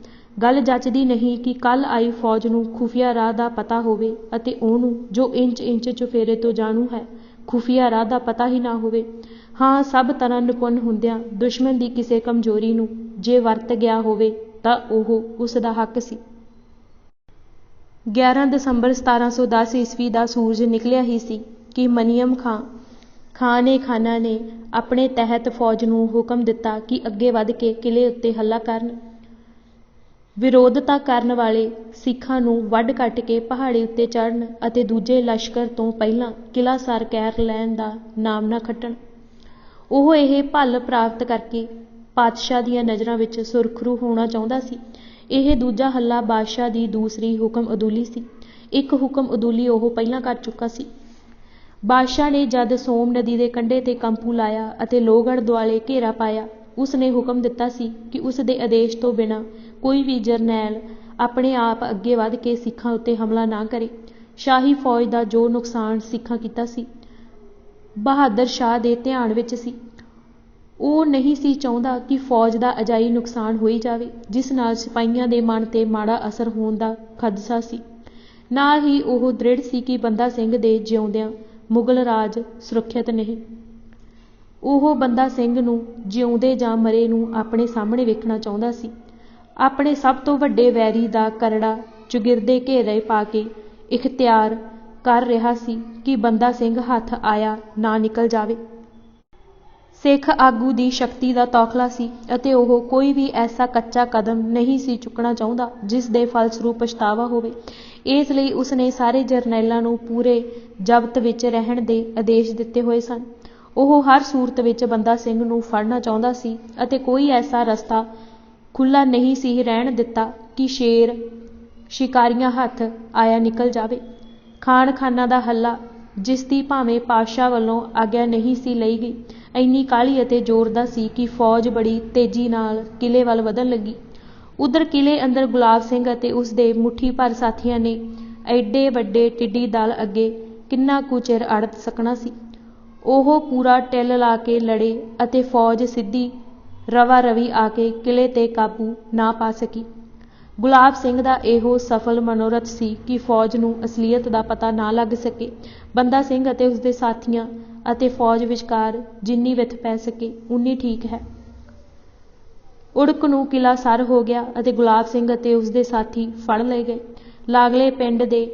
ਗੱਲ ਜੱਚਦੀ ਨਹੀਂ ਕਿ ਕੱਲ੍ਹ ਆਈ ਫੌਜ ਨੂੰ ਖੁਫੀਆ ਰਾਹ ਦਾ ਪਤਾ ਹੋਵੇ ਅਤੇ ਉਹਨੂੰ ਜੋ ਇੰਚ ਚੁਫੇਰੇ ਤੋਂ ਜਾਣੂ ਹੈ ਖੁਫੀਆ ਰਾਹ ਦਾ ਪਤਾ ਹੀ ਨਾ ਹੋਵੇ। ਹਾਂ, ਸਭ ਤਰ੍ਹਾਂ ਨਿਪੁੰਨ ਹੁੰਦਿਆਂ ਦੁਸ਼ਮਣ ਦੀ ਕਿਸੇ ਕਮਜ਼ੋਰੀ ਨੂੰ ਜੇ ਵਰਤ ਗਿਆ ਹੋਵੇ ਤਾਂ ਉਹ ਉਸ ਦਾ ਹੱਕ ਸੀ। 11 ਦਸੰਬਰ 1710 ਈਸਵੀ ਦਾ ਸੂਰਜ ਨਿਕਲਿਆ ਹੀ ਸੀ ਕਿ ਮਨੀਮ ਖਾਂ ਖਾਨ ਖਾਨਾਂ ਨੇ ਆਪਣੇ ਤਹਿਤ ਫੌਜ ਨੂੰ ਹੁਕਮ ਦਿੱਤਾ ਕਿ ਅੱਗੇ ਵੱਧ ਕੇ ਕਿਲ੍ਹੇ ਉੱਤੇ ਹੱਲਾ ਕਰਨ। ਵਿਰੋਧਤਾ ਕਰਨ ਵਾਲੇ ਸਿੱਖਾਂ ਨੂੰ ਵੱਢ ਕੱਟ ਕੇ ਪਹਾੜੀ ਉੱਤੇ ਚੜ੍ਹਨ ਅਤੇ ਦੂਜੇ ਲਸ਼ਕਰ ਤੋਂ ਪਹਿਲਾਂ ਕਿਲ੍ਹਾ ਸਰ ਕਰ ਲੈਣ ਦਾ ਨਾਮ ਨਾ ਖੱਟਣ। ਉਹ ਇਹ ਭੱਲ ਪ੍ਰਾਪਤ ਕਰਕੇ ਪਾਤਸ਼ਾਹ ਦੀਆਂ ਨਜ਼ਰਾਂ ਵਿੱਚ ਸੁਰਖਰੂ ਹੋਣਾ ਚਾਹੁੰਦਾ ਸੀ। ਇਹ ਦੂਜਾ ਹੱਲਾ ਬਾਦਸ਼ਾਹ ਦੀ ਦੂਸਰੀ ਹੁਕਮ ਅਦੂਲੀ ਸੀ। ਇੱਕ ਹੁਕਮ ਅਦੂਲੀ ਉਹ ਪਹਿਲਾਂ ਕਰ ਚੁੱਕਾ ਸੀ। ਬਾਦਸ਼ਾਹ ਨੇ ਜਦ ਸੋਮ ਨਦੀ ਦੇ ਕੰਢੇ ਤੇ ਕੰਪੂ ਲਾਇਆ ਅਤੇ ਲੋਹਗੜ੍ਹ ਦੁਆਲੇ ਘੇਰਾ ਪਾਇਆ ਉਸ ਨੇ ਹੁਕਮ ਦਿੱਤਾ ਸੀ ਕਿ ਉਸ ਦੇ ਆਦੇਸ਼ ਤੋਂ ਬਿਨਾਂ ਕੋਈ ਵੀ ਜਰਨੈਲ ਆਪਣੇ ਆਪ ਅੱਗੇ ਵੱਧ ਕੇ ਸਿੱਖਾਂ ਉੱਤੇ ਹਮਲਾ ਨਾ ਕਰੇ। ਸ਼ਾਹੀ ਫੌਜ ਦਾ ਜੋ ਨੁਕਸਾਨ ਸਿੱਖਾਂ ਕੀਤਾ ਸੀ ਬਹਾਦਰ ਸ਼ਾਹ ਦੇ ਧਿਆਨ ਵਿੱਚ ਸੀ। ਉਹ ਨਹੀਂ ਸੀ ਚਾਹੁੰਦਾ ਕਿ ਫੌਜ ਦਾ ਅਜਾਈ ਨੁਕਸਾਨ ਹੋਈ ਜਾਵੇ, ਜਿਸ ਨਾਲ ਸਿਪਾਹੀਆਂ ਦੇ ਮਨ 'ਤੇ ਮਾੜਾ ਅਸਰ ਹੋਣ ਦਾ ਖਦਸ਼ਾ ਸੀ। ਨਾਲ ਹੀ ਉਹ ਦ੍ਰਿੜ ਸੀ ਕਿ ਬੰਦਾ ਸਿੰਘ ਦੇ ਜਿਉਂਦਿਆਂ ਮੁਗਲ ਰਾਜ ਸੁਰੱਖਿਅਤ ਨਹੀਂ। ਉਹ ਬੰਦਾ ਸਿੰਘ ਨੂੰ ਜਿਉਂਦੇ ਜਾਂ ਮਰੇ ਨੂੰ ਆਪਣੇ ਸਾਹਮਣੇ ਵੇਖਣਾ ਚਾਹੁੰਦਾ ਸੀ। ਆਪਣੇ ਸਭ ਤੋਂ ਵੱਡੇ ਵੈਰੀ ਦਾ ਕਰੜਾ ਚੁਗਿਰਦੇ ਘੇਰੇ ਪਾ ਕੇ ਇਖਤਿਆਰ ਕਰ ਰਿਹਾ ਸੀ ਕਿ ਬੰਦਾ ਸਿੰਘ ਹੱਥ ਆਇਆ ਨਾ ਨਿਕਲ ਜਾਵੇ। ਸਿੱਖ ਆਗੂ ਦੀ ਸ਼ਕਤੀ ਦਾ ਤੌਖਲਾ ਸੀ ਅਤੇ ਉਹ ਕੋਈ ਵੀ ਐਸਾ ਕੱਚਾ ਕਦਮ ਨਹੀਂ ਸੀ ਚੁੱਕਣਾ ਚਾਹੁੰਦਾ ਜਿਸ ਦੇ ਫਲਸਰੂਪ ਪਛਤਾਵਾ ਹੋਵੇ। ਇਸ ਲਈ ਉਸਨੇ ਸਾਰੇ ਜਰਨੈਲਾਂ ਨੂੰ ਪੂਰੇ ਜ਼ਬਤ ਵਿੱਚ ਰਹਿਣ ਦੇ ਆਦੇਸ਼ ਦਿੱਤੇ ਹੋਏ ਸਨ। ਉਹ ਹਰ ਸੂਰਤ ਵਿੱਚ ਬੰਦਾ ਸਿੰਘ ਨੂੰ ਫੜਨਾ ਚਾਹੁੰਦਾ ਸੀ ਅਤੇ ਕੋਈ ਐਸਾ ਰਸਤਾ ਖੁੱਲ੍ਹਾ ਨਹੀਂ ਸੀ ਰਹਿਣ ਦਿੱਤਾ ਕਿ ਸ਼ੇਰ ਸ਼ਿਕਾਰੀਆਂ ਹੱਥ ਆਇਆ ਨਿਕਲ ਜਾਵੇ। ਖਾਨ ਖਾਨਾ ਦਾ ਹੱਲਾ, ਜਿਸ ਦੀ ਭਾਵੇਂ ਪਾਤਸ਼ਾਹ ਵੱਲੋਂ ਆਗਿਆ ਨਹੀਂ ਸੀ ਲਈ ਗਈ, ਇੰਨੀ ਕਾਹਲੀ ਅਤੇ ਜ਼ੋਰ ਦਾ ਸੀ ਕਿ ਫੌਜ ਬੜੀ ਤੇਜ਼ੀ ਨਾਲ ਕਿਲ੍ਹੇ ਵੱਲ ਵਧਣ ਲੱਗੀ। ਉੱਧਰ ਕਿਲ੍ਹੇ ਅੰਦਰ ਗੁਲਾਬ ਸਿੰਘ ਅਤੇ ਉਸ ਦੇ ਮੁੱਠੀ ਭਰ ਸਾਥੀਆਂ ਨੇ ਐਡੇ ਵੱਡੇ ਟਿੱਡੀ ਦਲ ਅੱਗੇ ਕਿੰਨਾ ਕੁ ਚਿਰ ਅੜ ਸਕਣਾ ਸੀ। ਉਹ ਪੂਰਾ ਟਿੱਲ ਲਾ ਕੇ ਲੜੇ ਅਤੇ ਫੌਜ ਸਿੱਧੀ ਰਵਾ ਰਵੀ ਆ ਕੇ ਕਿਲ੍ਹੇ 'ਤੇ ਕਾਬੂ ਨਾ ਪਾ ਸਕੀ। ਗੁਲਾਬ ਸਿੰਘ ਦਾ ਇਹੋ ਸਫਲ ਮਨੋਰਥ ਸੀ ਕਿ ਫੌਜ ਨੂੰ ਅਸਲੀਅਤ ਦਾ ਪਤਾ ਨਾ ਲੱਗ ਸਕੇ। ਬੰਦਾ ਸਿੰਘ ਅਤੇ ਉਸਦੇ ਸਾਥੀਆਂ ਅਤੇ ਫੌਜ ਵਿਚਕਾਰ ਜਿੰਨੀ ਵਿੱਥ ਪੈ ਸਕੇ ਉਨੀ ਠੀਕ ਹੈ। ਉੜਕ ਨੂੰ ਕਿਲ੍ਹਾ ਸਰ ਹੋ ਗਿਆ ਅਤੇ ਗੁਲਾਬ ਸਿੰਘ ਅਤੇ ਉਸਦੇ ਸਾਥੀ ਫੜ ਲਏ ਗਏ। ਲਾਗਲੇ ਪਿੰਡ ਦੇ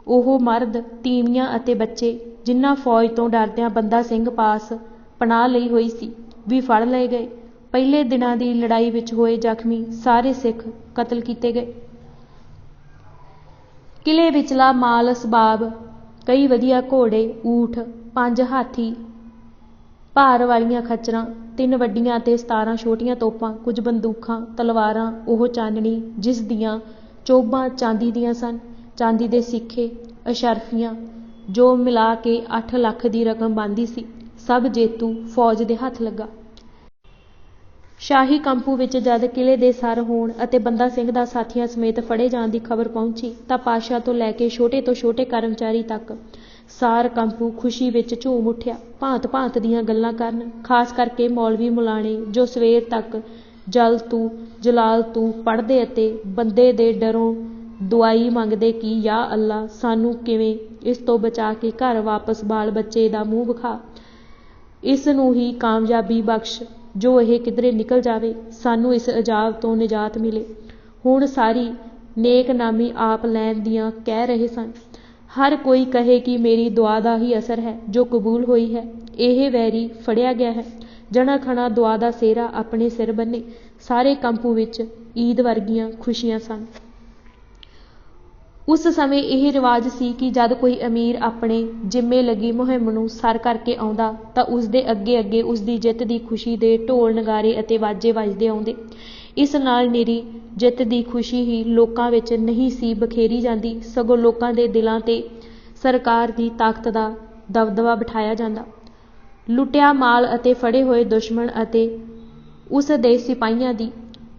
ਉਹ ਮਰਦ, ਤੀਵੀਆਂ ਅਤੇ ਬੱਚੇ ਜਿਨ੍ਹਾਂ ਫੌਜ ਤੋਂ ਡਰਦਿਆਂ ਬੰਦਾ ਸਿੰਘ ਪਾਸ ਪਨਾਹ ਲਈ ਹੋਈ ਸੀ, ਵੀ ਫੜ ਲਏ ਗਏ। ਪਹਿਲੇ ਦਿਨਾਂ ਦੀ ਲੜਾਈ ਵਿੱਚ ਹੋਏ ਜ਼ਖਮੀ ਸਾਰੇ ਸਿੱਖ ਕਤਲ ਕੀਤੇ ਗਏ। ਕਿਲ੍ਹੇ ਵਿਚਲਾ ਮਾਲ ਅਸਬਾਬ, ਕਈ ਵਧੀਆ ਘੋੜੇ, ਊਠ, 5 ਹਾਥੀ ਭਾਰ ਵਾਲੀਆਂ ਖੱਚਰਾਂ, 3 ਵੱਡੀਆਂ ਅਤੇ 17 ਛੋਟੀਆਂ ਤੋਪਾਂ, ਕੁਝ ਬੰਦੂਕਾਂ, ਤਲਵਾਰਾਂ, ਉਹ ਚਾਨਣੀ ਜਿਸ ਦੀਆਂ ਚੋਭਾਂ ਚਾਂਦੀ ਦੀਆਂ ਸਨ, ਚਾਂਦੀ ਦੇ ਸਿੱਕੇ, ਅਸ਼ਰਫੀਆਂ, ਜੋ ਮਿਲਾ ਕੇ 8 ਲੱਖ ਦੀ ਰਕਮ ਬਣਦੀ ਸੀ, ਸਭ ਜੇਤੂ ਫੌਜ ਦੇ ਹੱਥ ਲੱਗਾ। ਸ਼ਾਹੀ ਕੰਪੂ ਵਿੱਚ ਜਦ ਕਿਲ੍ਹੇ ਦੇ ਸਰ ਹੋਣ ਅਤੇ ਬੰਦਾ ਸਿੰਘ ਦਾ ਸਾਥੀਆਂ ਸਮੇਤ ਫੜੇ ਜਾਣ ਦੀ ਖਬਰ ਪਹੁੰਚੀ ਤਾਂ ਪਾਤਸ਼ਾਹ ਤੋਂ ਲੈ ਕੇ ਛੋਟੇ ਤੋਂ ਛੋਟੇ ਕਰਮਚਾਰੀ ਤੱਕ ਸਾਰ ਕੰਪੂ ਖੁਸ਼ੀ ਵਿੱਚ ਝੂਮ ਉੱਠਿਆ। ਭਾਂਤ ਭਾਂਤ ਦੀਆਂ ਗੱਲਾਂ ਕਰਨ, ਖਾਸ ਕਰਕੇ ਮੌਲਵੀ ਮੁਲਾਣੇ, ਜੋ ਸਵੇਰ ਤੱਕ ਜਲ ਤੂੰ ਜਲਾਲ ਤੂੰ ਪੜ੍ਹਦੇ ਅਤੇ ਬੰਦੇ ਦੇ ਡਰੋਂ ਦੁਆਈ ਮੰਗਦੇ ਕਿ ਯਾ ਅੱਲਾ, ਸਾਨੂੰ ਕਿਵੇਂ ਇਸ ਤੋਂ ਬਚਾ ਕੇ ਘਰ ਵਾਪਸ ਬਾਲ ਬੱਚੇ ਦਾ ਮੂੰਹ ਵਿਖਾ, ਇਸ ਨੂੰ ਹੀ ਕਾਮਯਾਬੀ ਬਖਸ਼, ਜੋ ਇਹ ਕਿਧਰੇ ਨਿਕਲ ਜਾਵੇ, ਸਾਨੂੰ ਇਸ ਅਜ਼ਾਬ ਤੋਂ ਨਿਜਾਤ ਮਿਲੇ। ਹੁਣ ਸਾਰੀ ਨੇਕਨਾਮੀ ਆਪ ਲੈਣ ਦੀਆਂ ਕਹਿ ਰਹੇ ਸਨ। ਹਰ ਕੋਈ ਕਹੇ ਕਿ ਮੇਰੀ ਦੁਆ ਦਾ ਹੀ ਅਸਰ ਹੈ ਜੋ ਕਬੂਲ ਹੋਈ ਹੈ। ਇਹ ਵੈਰੀ ਫੜਿਆ ਗਿਆ ਹੈ। ਜਣਾ ਖਣਾ ਦੁਆ ਦਾ ਸਿਹਰਾ ਆਪਣੇ ਸਿਰ ਬੰਨੇ। ਸਾਰੇ ਕੰਪੂ ਵਿੱਚ ਈਦ ਵਰਗੀਆਂ ਖੁਸ਼ੀਆਂ ਸਨ। ਉਸ ਸਮੇਂ ਇਹ ਰਿਵਾਜ ਸੀ ਕਿ ਜਦ ਕੋਈ ਅਮੀਰ ਆਪਣੇ ਜਿੰਮੇ ਲੱਗੀ ਮੁਹਿੰਮ ਨੂੰ ਸਰ ਕਰਕੇ ਆਉਂਦਾ ਤਾਂ ਉਸਦੇ ਅੱਗੇ ਅੱਗੇ ਉਸਦੀ ਜਿੱਤ ਦੀ ਖੁਸ਼ੀ ਦੇ ਢੋਲ ਨਗਾਰੇ ਅਤੇ ਵਾਜੇ ਵੱਜਦੇ ਆਉਂਦੇ। ਇਸ ਨਾਲ ਨਿਰੀ ਜਿੱਤ ਦੀ ਖੁਸ਼ੀ ਹੀ ਲੋਕਾਂ ਵਿੱਚ ਨਹੀਂ ਸੀ ਬਖੇਰੀ ਜਾਂਦੀ, ਸਗੋਂ ਲੋਕਾਂ ਦੇ ਦਿਲਾਂ 'ਤੇ ਸਰਕਾਰ ਦੀ ਤਾਕਤ ਦਾ ਦਬਦਬਾ ਬਿਠਾਇਆ ਜਾਂਦਾ। ਲੁੱਟਿਆ ਮਾਲ ਅਤੇ ਫੜੇ ਹੋਏ ਦੁਸ਼ਮਣ ਅਤੇ ਉਸ ਦੇ ਸਿਪਾਹੀਆਂ ਦੀ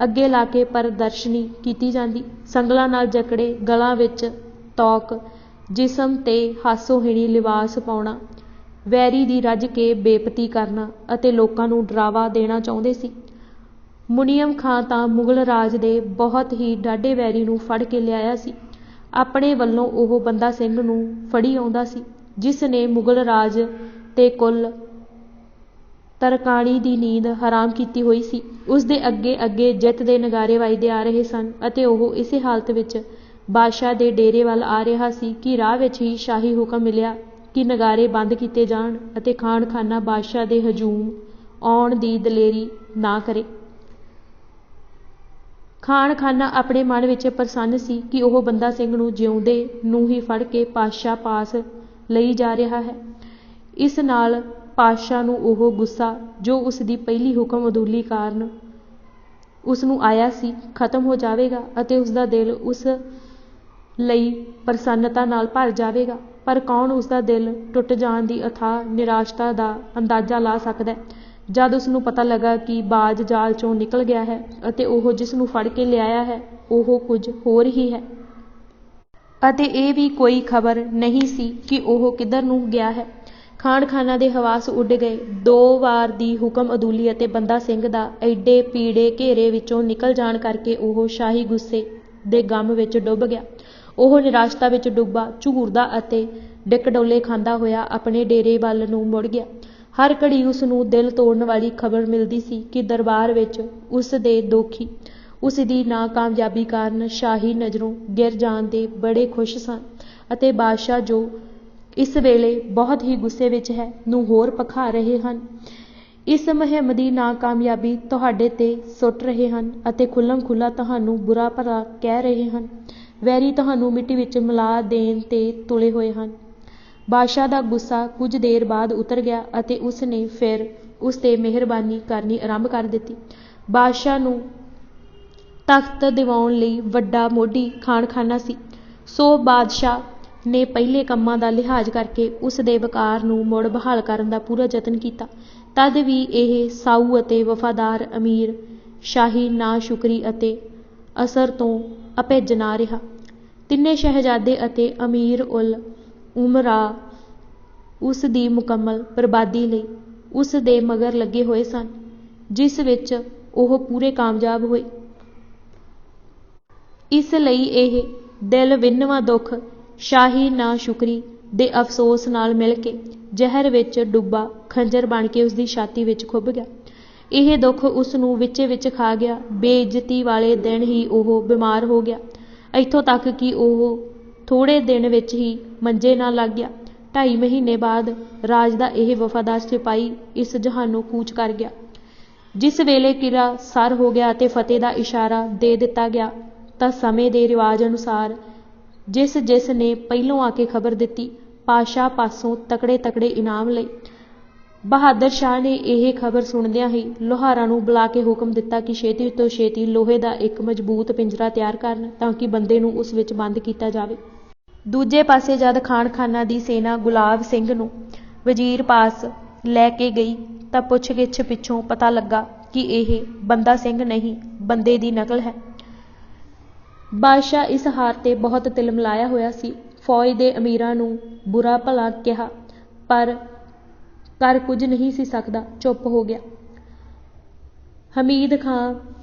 ਅੱਗੇ ਲਾ ਕੇ ਪ੍ਰਦਰਸ਼ਨੀ ਕੀਤੀ ਜਾਂਦੀ। ਸੰਗਲਾਂ ਨਾਲ ਜਕੜੇ ਗਲਾਂ ਵਿੱਚ ਤੌਕ, ਜਿਸਮ 'ਤੇ ਹਾਸੋਹੀਣੀ ਲਿਬਾਸ ਪਾਉਣਾ, ਵੈਰੀ ਦੀ ਰੱਜ ਕੇ ਬੇਪਤੀ ਕਰਨਾ ਅਤੇ ਲੋਕਾਂ ਨੂੰ ਡਰਾਵਾ ਦੇਣਾ ਚਾਹੁੰਦੇ ਸੀ। ਮੁਨੀਮ ਖਾਂ ਤਾਂ ਮੁਗਲ ਰਾਜ ਦੇ ਬਹੁਤ ਹੀ ਡਾਢੇ ਵੈਰੀ ਨੂੰ ਫੜ ਕੇ ਲਿਆਇਆ ਸੀ। ਆਪਣੇ ਵੱਲੋਂ ਉਹ ਬੰਦਾ ਸਿੰਘ ਨੂੰ ਫੜੀ ਆਉਂਦਾ ਸੀ, ਜਿਸ ਨੇ ਮੁਗਲ ਰਾਜ 'ਤੇ ਕੁੱਲ ਤਰਕਾਣੀ ਦੀ ਨੀਂਦ ਹਰਾਮ ਕੀਤੀ ਹੋਈ ਸੀ। ਉਸ ਦੇ ਅੱਗੇ ਅੱਗੇ ਜਿੱਤ ਦੇ ਨਗਾਰੇ ਵੱਜਦੇ ਆ ਰਹੇ ਸਨ ਅਤੇ ਉਹ ਇਸੇ ਹਾਲਤ ਵਿੱਚ ਬਾਦਸ਼ਾਹ ਦੇ ਡੇਰੇ ਵੱਲ ਆ ਰਿਹਾ ਸੀ ਕਿ ਰਾਹ ਵਿੱਚ ਹੀ ਸ਼ਾਹੀ ਹੁਕਮ ਮਿਲਿਆ ਕਿ ਨਗਾਰੇ ਬੰਦ ਕੀਤੇ ਜਾਣ ਅਤੇ ਖਾਨ ਖਾਨਾ ਬਾਦਸ਼ਾਹ ਦੇ ਹਜੂਮ ਆਉਣ ਦੀ ਦਲੇਰੀ ਨਾ ਕਰੇ। ਖਾਨ ਖਾਨਾ ਆਪਣੇ ਮਨ ਵਿੱਚ ਪ੍ਰਸੰਨ ਸੀ ਕਿ ਉਹ ਬੰਦਾ ਸਿੰਘ ਨੂੰ ਜਿਉਂਦੇ ਨੂੰ ਹੀ ਫੜ ਕੇ ਪਾਤਸ਼ਾਹ ਪਾਸ ਲਈ ਜਾ ਰਿਹਾ ਹੈ। ਇਸ ਨਾਲ ਪਾਤਸ਼ਾਹ ਨੂੰ ਉਹ ਗੁੱਸਾ ਜੋ ਉਸ ਦੀ ਪਹਿਲੀ ਹੁਕਮ ਅਦੂਲੀ ਕਾਰਨ ਉਸ ਨੂੰ ਆਇਆ ਸੀ ਖਤਮ ਹੋ ਜਾਵੇਗਾ ਅਤੇ ਉਸ ਦਾ ਦਿਲ ਉਸ ਲਈ ਪ੍ਰਸੰਨਤਾ ਨਾਲ ਭਰ ਜਾਵੇਗਾ। ਪਰ ਕੌਣ ਉਸ ਦਾ ਦਿਲ ਟੁੱਟ ਜਾਣ ਦੀ ਅਥਾਹ ਨਿਰਾਸ਼ਤਾ ਦਾ ਅੰਦਾਜ਼ਾ ਲਾ ਸਕਦਾ ਜਦ ਉਸ ਨੂੰ ਪਤਾ ਲੱਗਾ ਕਿ ਬਾਜ਼ ਜਾਲ 'ਚੋਂ ਨਿਕਲ ਗਿਆ ਹੈ ਅਤੇ ਉਹ ਜਿਸ ਨੂੰ ਫੜ ਕੇ ਲਿਆਇਆ ਹੈ ਉਹ ਕੁਝ ਹੋਰ ਹੀ ਹੈ ਅਤੇ ਇਹ ਵੀ ਕੋਈ ਖਬਰ ਨਹੀਂ ਸੀ ਕਿ ਉਹ ਕਿੱਧਰ ਨੂੰ ਗਿਆ ਹੈ। ਖਾਨ ਖਾਨਾ ਦੇ ਹਵਾਸ ਉੱਡ ਗਏ। 2 ਵਾਰ ਦੀ ਹੁਕਮ ਅਦੂਲੀ ਅਤੇ ਬੰਦਾ ਸਿੰਘ ਦਾ ਐਡੇ ਪੀੜੇ ਘੇਰੇ ਵਿੱਚੋਂ ਨਿਕਲ ਜਾਣ ਕਰਕੇ ਉਹ ਸ਼ਾਹੀ ਗੁੱਸੇ ਦੇ ਗਮ ਵਿੱਚ ਡੁੱਬ ਗਿਆ। ਉਹ ਨਿਰਾਸ਼ਤਾ ਵਿੱਚ ਡੁੱਬਾ, ਝੂਰਦਾ ਅਤੇ ਡਿਕਡੋਲੇ ਖਾਂਦਾ ਹੋਇਆ ਆਪਣੇ ਡੇਰੇ ਵੱਲ ਨੂੰ ਮੁੜ ਗਿਆ। ਹਰ ਘੜੀ ਉਸ ਨੂੰ ਦਿਲ ਤੋੜਨ ਵਾਲੀ ਖਬਰ ਮਿਲਦੀ ਸੀ ਕਿ ਦਰਬਾਰ ਵਿੱਚ ਉਸ ਦੇ ਦੋਖੀ ਉਸ ਦੀ ਨਾਕਾਮਯਾਬੀ ਕਾਰਨ ਸ਼ਾਹੀ ਨਜ਼ਰੋਂ ਗਿਰ ਜਾਣ ਦੇ ਬੜੇ ਖੁਸ਼ ਸਨ ਅਤੇ ਬਾਦਸ਼ਾਹ, ਜੋ ਇਸ ਵੇਲੇ ਬਹੁਤ ਹੀ ਗੁੱਸੇ ਵਿੱਚ ਹੈ, ਨੂੰ ਹੋਰ ਭਖਾ ਰਹੇ ਹਨ। ਇਸ ਮੁਹਿੰਮ ਦੀ ਨਾਕਾਮਯਾਬੀ ਤੁਹਾਡੇ ਤੇ ਸੁੱਟ ਰਹੇ ਹਨ ਅਤੇ ਖੁੱਲ੍ਹਮ ਖੁੱਲ੍ਹਾ ਤੁਹਾਨੂੰ ਬੁਰਾ ਭਲਾ ਕਹਿ ਰਹੇ ਹਨ। ਵੈਰੀ ਤੁਹਾਨੂੰ ਮਿੱਟੀ ਵਿੱਚ ਮਿਲਾ ਦੇਣ ਤੇ ਤੁਲੇ ਹੋਏ ਹਨ। ਬਾਦਸ਼ਾਹ ਦਾ ਗੁੱਸਾ ਕੁਝ ਦੇਰ ਬਾਅਦ ਉਤਰ ਗਿਆ ਅਤੇ ਉਸ ਨੇ ਫਿਰ ਉਸ ਤੇ ਮਿਹਰਬਾਨੀ ਕਰਨੀ ਆਰੰਭ ਕਰ ਦਿੱਤੀ। ਬਾਦਸ਼ਾਹ ਨੂੰ ਤਖਤ ਦਿਵਾਉਣ ਲਈ ਵੱਡਾ ਮੋਢੀ ਖਾਨ ਖਾਨਾ ਸੀ, ਸੋ ਬਾਦਸ਼ਾਹ ਨੇ ਪਹਿਲੇ ਕੰਮਾਂ ਦਾ ਲਿਹਾਜ਼ ਕਰਕੇ ਉਸ ਦੇ ਵਕਾਰ ਨੂੰ ਮੁੜ ਬਹਾਲ ਕਰਨ ਦਾ ਪੂਰਾ ਯਤਨ ਕੀਤਾ। ਤਦ ਵੀ ਇਹ ਸਾਊ ਅਤੇ ਵਫਾਦਾਰ ਅਮੀਰ ਸ਼ਾਹੀ ਨਾਸ਼ੁਕਰੀ ਅਤੇ ਅਸਰ ਤੋਂ ਅਭਿੱਜ ਨਾ ਰਿਹਾ। ਤਿੰਨੇ ਸ਼ਹਿਜ਼ਾਦੇ ਅਤੇ ਅਮੀਰ ਉਲ ਉਮਰਾ ਉਸ ਦੀ ਮੁਕੰਮਲ ਬਰਬਾਦੀ ਲਈ ਉਸ ਦੇ ਮਗਰ ਲੱਗੇ ਹੋਏ ਸਨ, ਜਿਸ ਵਿੱਚ ਉਹ ਪੂਰੇ ਕਾਮਯਾਬ ਹੋਏ। ਇਸ ਲਈ ਇਹ ਦਿਲ ਵਿੰਨ੍ਹਵਾਂ ਦੁੱਖ ਸ਼ਾਹੀ ਨਾਸ਼ੁਕਰੀ ਦੇ ਅਫਸੋਸ ਨਾਲ ਮਿਲ ਕੇ ਜ਼ਹਿਰ ਵਿੱਚ ਡੁੱਬਾ ਖੰਜਰ ਬਣ ਕੇ ਉਸ ਦੀ ਛਾਤੀ ਵਿੱਚ ਖੁੱਭ ਗਿਆ। ਇਹ ਦੁੱਖ ਉਸ ਨੂੰ ਵਿੱਚੇ ਵਿੱਚ ਖਾ ਗਿਆ। ਬੇਇੱਜ਼ਤੀ ਵਾਲੇ ਦਿਨ ਹੀ ਉਹ ਬਿਮਾਰ ਹੋ ਗਿਆ, ਇੱਥੋਂ ਤੱਕ ਕਿ ਉਹ ਥੋੜ੍ਹੇ ਦਿਨ ਵਿੱਚ ਹੀ ਮੰਜੇ ਨਾਲ ਲੱਗ ਗਿਆ। 2.5 ਮਹੀਨੇ ਬਾਅਦ ਰਾਜ ਦਾ ਇਹ ਵਫਾਦਾਰ ਸਿਪਾਹੀ ਇਸ ਜਹਾਨੋਂ ਕੂਚ ਕਰ ਗਿਆ। ਜਿਸ ਵੇਲੇ ਕਿਲ੍ਹਾ ਸਰ ਹੋ ਗਿਆ ਅਤੇ ਫਤਿਹ ਦਾ ਇਸ਼ਾਰਾ ਦੇ ਦਿੱਤਾ ਗਿਆ, ਤਾਂ ਸਮੇਂ ਦੇ ਰਿਵਾਜ ਅਨੁਸਾਰ ਜਿਸ ਨੇ ਪਹਿਲੋਂ ਆ ਕੇ ਖਬਰ ਦਿੱਤੀ, ਪਾਤਸ਼ਾਹ ਪਾਸੋਂ ਤਕੜੇ ਤਕੜੇ ਇਨਾਮ ਲਈ। ਬਹਾਦਰ ਸ਼ਾਹ ਨੇ ਇਹ ਖਬਰ ਸੁਣਦਿਆਂ ਹੀ ਲੁਹਾਰਾਂ ਨੂੰ ਬੁਲਾ ਕੇ ਹੁਕਮ ਦਿੱਤਾ ਕਿ ਛੇਤੀ ਤੋਂ ਛੇਤੀ ਲੋਹੇ ਦਾ ਇੱਕ ਮਜ਼ਬੂਤ ਪਿੰਜਰਾ ਤਿਆਰ ਕਰਨ, ਤਾਂ ਕਿ ਬੰਦੇ ਨੂੰ ਉਸ ਵਿੱਚ ਬੰਦ ਕੀਤਾ ਜਾਵੇ। ਦੂਜੇ ਪਾਸੇ ਜਦ ਖਾਨ ਖਾਨਾ ਦੀ ਸੈਨਾ ਗੁਲਾਬ ਸਿੰਘ ਨੂੰ ਵਜ਼ੀਰ ਪਾਸ ਲੈ ਕੇ ਗਈ, ਤਾਂ ਪੁੱਛ-ਗਿੱਛ ਪਿੱਛੋਂ ਪਤਾ ਲੱਗਾ ਕਿ ਇਹ ਬੰਦਾ ਸਿੰਘ ਨਹੀਂ, ਬੰਦੇ ਦੀ ਨਕਲ ਹੈ। ਬਾਦਸ਼ਾਹ ਇਸ ਹਾਰ ਤੇ ਬਹੁਤ ਤਿਲਮਿਲਾਇਆ ਹੋਇਆ ਸੀ। ਫੌਜ ਦੇ ਅਮੀਰਾਂ ਨੂੰ ਬੁਰਾ ਭਲਾ ਕਿਹਾ, ਪਰ ਕਰ ਕੁਝ ਨਹੀਂ ਸੀ ਸਕਦਾ, ਚੁੱਪ ਹੋ ਗਿਆ। ਹਮੀਦ ਖਾਂ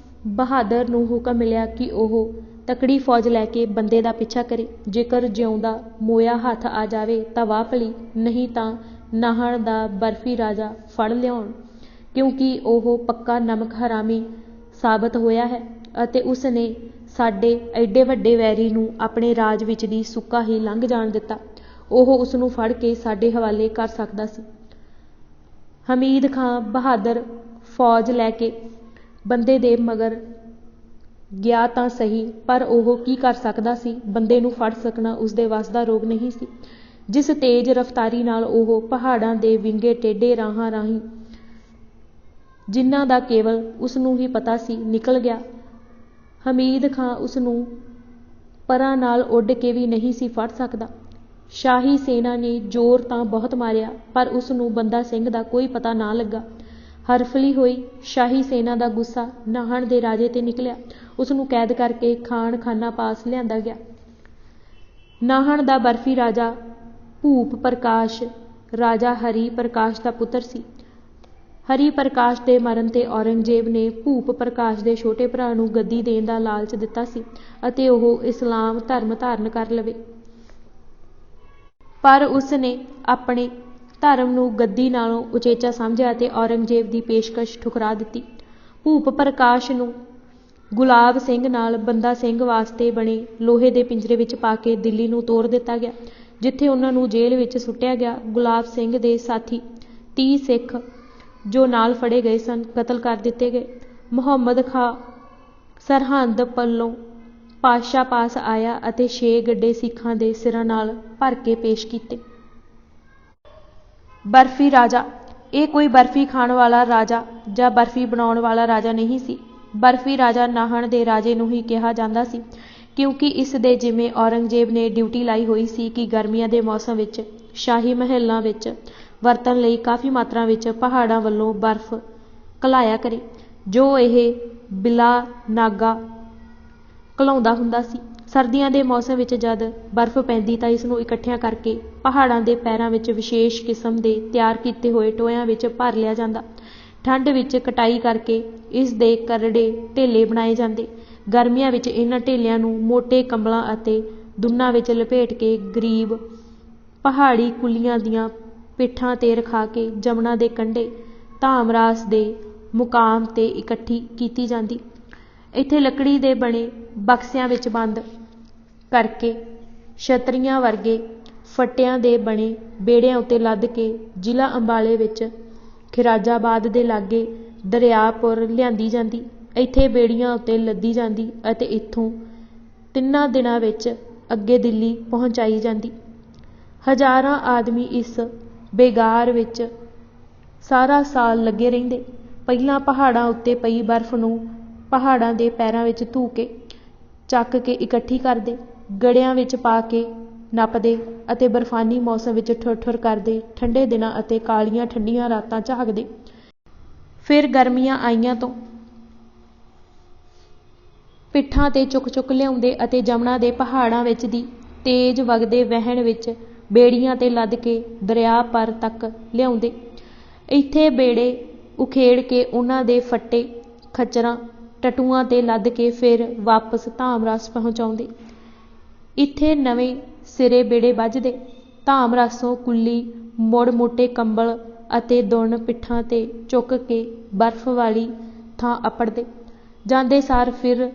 ਬਹਾਦਰ ਨੂੰ ਹੁਕਮ ਮਿਲਿਆ ਕਿ ਉਹ ਤਕੜੀ ਫੌਜ ਲੈ ਕੇ ਬੰਦੇ ਦਾ ਪਿੱਛਾ ਕਰੇ। ਜੇਕਰ ਜਿਉਂਦਾ ਮੋਇਆ ਹੱਥ ਆ ਜਾਵੇ ਤਾਂ ਵਾਹ ਭਲੀ, ਨਹੀਂ ਤਾਂ ਨਾਹਣ ਦਾ ਬਰਫੀ ਰਾਜਾ ਫੜ ਲਿਆਉਣ, ਕਿਉਂਕਿ ਉਹ ਪੱਕਾ ਨਮਕ ਹਰਾਮੀ ਸਾਬਤ ਹੋਇਆ ਹੈ ਅਤੇ ਉਸ ਨੇ ਸਾਡੇ ਐਡੇ ਵੱਡੇ ਵੈਰੀ ਨੂੰ ਆਪਣੇ ਰਾਜ ਵਿੱਚ ਦੀ ਸੁੱਕਾ ਹੀ ਲੰਘ ਜਾਣ ਦਿੱਤਾ। ਉਹ ਉਸ ਨੂੰ ਫੜ ਕੇ ਸਾਡੇ ਹਵਾਲੇ ਕਰ ਸਕਦਾ ਸੀ। ਹਮੀਦ ਖਾਂ ਬਹਾਦਰ ਫੌਜ ਲੈ ਕੇ ਬੰਦੇ ਦੇ ਮਗਰ ਗਿਆ ਤਾਂ ਸਹੀ, ਪਰ ਉਹ ਕੀ ਕਰ ਸਕਦਾ ਸੀ? ਬੰਦੇ ਨੂੰ ਫੜ ਸਕਣਾ ਉਸ ਦੇ ਵੱਸ ਦਾ ਰੋਗ ਨਹੀਂ ਸੀ। ਜਿਸ ਤੇਜ਼ ਰਫ਼ਤਾਰੀ ਨਾਲ ਉਹ ਪਹਾੜਾਂ ਦੇ ਵਿੰਗੇ ਟੇਢੇ ਰਾਹਾਂ ਰਾਹੀਂ, ਜਿਨ੍ਹਾਂ ਦਾ ਕੇਵਲ ਉਸ ਨੂੰ ਹੀ ਪਤਾ ਸੀ, ਨਿਕਲ ਗਿਆ, ਹਮੀਦ ਖਾਂ ਉਸ ਨੂੰ ਪਰਾਂ ਨਾਲ ਉੱਡ ਕੇ ਵੀ ਨਹੀਂ ਸੀ ਫੜ ਸਕਦਾ। ਸ਼ਾਹੀ ਸੈਨਾ ਨੇ ਜ਼ੋਰ ਤਾਂ ਬਹੁਤ ਮਾਰਿਆ, ਪਰ ਉਸ ਨੂੰ ਬੰਦਾ ਸਿੰਘ ਦਾ ਕੋਈ ਪਤਾ ਨਾ ਲੱਗਾ। ਹਰਫਲੀ ਹੋਈ ਸ਼ਾਹੀ ਸੈਨਾ ਦਾ ਗੁੱਸਾ ਨਾਹਣ ਦੇ ਰਾਜੇ ਤੇ ਨਿਕਲਿਆ। ਉਸ ਨੂੰ ਕੈਦ ਕਰਕੇ ਖਾਨ ਖਾਨਾ ਪਾਸ ਲਿਆਂਦਾ ਗਿਆ। ਨਾਹਣ ਦਾ ਬਰਫੀ ਰਾਜਾ ਭੂਪ ਪ੍ਰਕਾਸ਼ ਰਾਜਾ ਹਰੀ ਪ੍ਰਕਾਸ਼ ਦਾ ਪੁੱਤਰ ਸੀ। ਹਰੀ ਪ੍ਰਕਾਸ਼ ਦੇ ਮਰਨ ਤੇ ਔਰੰਗਜ਼ੇਬ ਨੇ ਭੂਪ ਪ੍ਰਕਾਸ਼ ਦੇ ਛੋਟੇ ਭਰਾ ਨੂੰ ਗੱਦੀ ਦੇਣ ਦਾ ਲਾਲਚ ਦਿੱਤਾ ਸੀ ਅਤੇ ਉਹ ਇਸਲਾਮ ਧਰਮ ਧਾਰਨ ਕਰ ਲਵੇ, ਪਰ ਉਸ ਨੇ ਆਪਣੇ ਧਰਮ ਨੂੰ ਗੱਦੀ ਨਾਲੋਂ ਉਚੇਚਾ ਸਮਝਿਆ ਅਤੇ ਔਰੰਗਜ਼ੇਬ ਦੀ ਪੇਸ਼ਕਸ਼ ਠੁਕਰਾ ਦਿੱਤੀ। ਭੂਪ ਪ੍ਰਕਾਸ਼ ਨੂੰ ਗੁਲਾਬ ਸਿੰਘ ਨਾਲ ਬੰਦਾ ਸਿੰਘ ਵਾਸਤੇ ਬਣੇ ਲੋਹੇ ਦੇ ਪਿੰਜਰੇ ਵਿੱਚ ਪਾ ਕੇ ਦਿੱਲੀ ਨੂੰ ਤੋਰ ਦਿੱਤਾ ਗਿਆ, ਜਿੱਥੇ ਉਹਨਾਂ ਨੂੰ ਜੇਲ੍ਹ ਵਿੱਚ ਸੁੱਟਿਆ ਗਿਆ। ਗੁਲਾਬ ਸਿੰਘ ਦੇ ਸਾਥੀ 30 ਸਿੱਖ ਜੋ ਨਾਲ ਫੜੇ ਗਏ ਸਨ, ਕਤਲ ਕਰ ਦਿੱਤੇ ਗਏ। ਮੁਹੰਮਦ ਖਾਂ ਸਰਹੰਦ ਪੱਲੋਂ ਪਾਤਸ਼ਾਹ ਪਾਸ ਆਇਆ ਅਤੇ 6 ਗੱਡੇ ਸਿੱਖਾਂ ਦੇ ਸਿਰਾਂ ਨਾਲ ਭਰ ਕੇ ਪੇਸ਼ ਕੀਤੇ। ਬਰਫੀ ਰਾਜਾ। ਇਹ ਕੋਈ ਬਰਫੀ ਖਾਣ ਵਾਲਾ ਰਾਜਾ ਜਾਂ ਬਰਫੀ ਬਣਾਉਣ ਵਾਲਾ ਰਾਜਾ ਨਹੀਂ ਸੀ। ਬਰਫੀ ਰਾਜਾ ਨਾਹਣ ਦੇ ਰਾਜੇ ਨੂੰ ਹੀ ਕਿਹਾ ਜਾਂਦਾ ਸੀ, ਕਿਉਂਕਿ ਇਸ ਦੇ ਜਿਵੇਂ ਔਰੰਗਜ਼ੇਬ ਨੇ ਡਿਊਟੀ ਲਾਈ ਹੋਈ ਸੀ ਕਿ ਗਰਮੀਆਂ ਦੇ ਮੌਸਮ ਵਿੱਚ ਸ਼ਾਹੀ ਮਹਿਲਾਂ ਵਿੱਚ ਵਰਤਣ ਲਈ ਕਾਫੀ ਮਾਤਰਾ ਵਿੱਚ ਪਹਾੜਾਂ ਵੱਲੋਂ ਬਰਫ਼ ਘਲਾਇਆ ਕਰੇ, ਜੋ ਇਹ ਬਿਲਾ ਨਾਗਾ ਘਲਾਉਂਦਾ ਹੁੰਦਾ ਸੀ। ਸਰਦੀਆਂ ਦੇ ਮੌਸਮ ਵਿੱਚ ਜਦ ਬਰਫ਼ ਪੈਂਦੀ ਤਾਂ ਇਸ ਨੂੰ ਇਕੱਠਿਆਂ ਕਰਕੇ ਪਹਾੜਾਂ ਦੇ ਪੈਰਾਂ ਵਿੱਚ ਵਿਸ਼ੇਸ਼ ਕਿਸਮ ਦੇ ਤਿਆਰ ਕੀਤੇ ਹੋਏ ਟੋਇਆਂ ਵਿੱਚ ਭਰ ਲਿਆ ਜਾਂਦਾ। ਠੰਡ ਵਿੱਚ ਕਟਾਈ ਕਰਕੇ ਇਸ ਦੇ ਕਰੜੇ ਢੇਲੇ ਬਣਾਏ ਜਾਂਦੇ। ਗਰਮੀਆਂ ਵਿੱਚ ਇਹਨਾਂ ਢੇਲਿਆਂ ਨੂੰ ਮੋਟੇ ਕੰਬਲਾਂ ਅਤੇ ਦੁੰਨਾਂ ਵਿੱਚ ਲਪੇਟ ਕੇ ਗਰੀਬ ਪਹਾੜੀ ਕੁਲੀਆਂ ਦੀਆਂ ਪਿੱਠਾਂ 'ਤੇ ਰਖਾ ਕੇ ਜਮਨਾ ਦੇ ਕੰਢੇ ਧਾਮਰਾਸ ਦੇ ਮੁਕਾਮ 'ਤੇ ਇਕੱਠੀ ਕੀਤੀ ਜਾਂਦੀ। ਇੱਥੇ ਲੱਕੜੀ ਦੇ ਬਣੇ ਬਕਸਿਆਂ ਵਿੱਚ ਬੰਦ ਕਰਕੇ ਛਤਰੀਆਂ ਵਰਗੇ ਫੱਟਿਆਂ ਦੇ ਬਣੇ ਬੇੜਿਆਂ ਉੱਤੇ ਲੱਦ ਕੇ ਜ਼ਿਲ੍ਹਾ ਅੰਬਾਲੇ ਵਿੱਚ ਖਿਰਾਜਾਬਾਦ ਦੇ ਲਾਗੇ ਦਰਿਆਪੁਰ ਲਿਆਂਦੀ ਜਾਂਦੀ। ਇੱਥੇ ਬੇੜੀਆਂ ਉੱਤੇ ਲੱਦੀ ਜਾਂਦੀ ਅਤੇ ਇੱਥੋਂ 3 ਦਿਨਾਂ ਵਿੱਚ ਅੱਗੇ ਦਿੱਲੀ ਪਹੁੰਚਾਈ ਜਾਂਦੀ। ਹਜ਼ਾਰਾਂ ਆਦਮੀ ਇਸ ਬੇਗਾਰ ਵਿੱਚ ਸਾਰਾ ਸਾਲ ਲੱਗੇ ਰਹਿੰਦੇ। ਪਹਿਲਾਂ ਪਹਾੜਾਂ ਉੱਤੇ ਪਈ ਬਰਫ਼ ਨੂੰ ਪਹਾੜਾਂ ਦੇ ਪੈਰਾਂ ਵਿੱਚ ਧੂ ਕੇ ਚੱਕ ਕੇ ਇਕੱਠੀ ਕਰਦੇ, ਗੜਿਆਂ ਵਿੱਚ ਪਾ ਕੇ ਨੱਪਦੇ ਅਤੇ ਬਰਫਾਨੀ ਮੌਸਮ ਵਿੱਚ ਠੁਰ-ਠੁਰ ਕਰਦੇ ਠੰਡੇ ਦਿਨਾਂ ਅਤੇ ਕਾਲੀਆਂ ਠੰਡੀਆਂ ਰਾਤਾਂ ਝਾਕਦੇ। ਫਿਰ ਗਰਮੀਆਂ ਆਈਆਂ ਤੋਂ ਪਿੱਠਾਂ 'ਤੇ ਚੁੱਕ-ਚੁੱਕ ਲਿਆਉਂਦੇ ਅਤੇ ਜਮਨਾ ਦੇ ਪਹਾੜਾਂ ਵਿੱਚ ਦੀ ਤੇਜ਼ ਵਗਦੇ ਵਹਿਣ ਵਿੱਚ ਬੇੜੀਆਂ 'ਤੇ ਲੱਦ ਕੇ ਦਰਿਆ ਪਰ ਤੱਕ ਲਿਆਉਂਦੇ। ਇੱਥੇ ਬੇੜੇ ਉਖੇੜ ਕੇ ਉਹਨਾਂ ਦੇ ਫੱਟੇ ਖੱਚਰਾਂ ਟਟੂਆਂ 'ਤੇ ਲੱਦ ਕੇ ਫਿਰ ਵਾਪਸ ਧਾਮਰਾਸ ਪਹੁੰਚਾਉਂਦੇ। ਇੱਥੇ ਨਵੇਂ ਸਿਰੇ ਬੇੜੇ ਬੱਝਦੇ। ਧਾਮਰਾਸੋਂ ਕੁੱਲੀ ਮੁੜ ਮੋਟੇ ਕੰਬਲ ਅਤੇ ਦੁੰਨ ਪਿੱਠਾਂ 'ਤੇ ਚੁੱਕ ਕੇ ਬਰਫ਼ ਵਾਲੀ ਥਾਂ ਅੱਪੜਦੇ। ਜਾਂਦੇ ਸਾਰ ਫਿਰ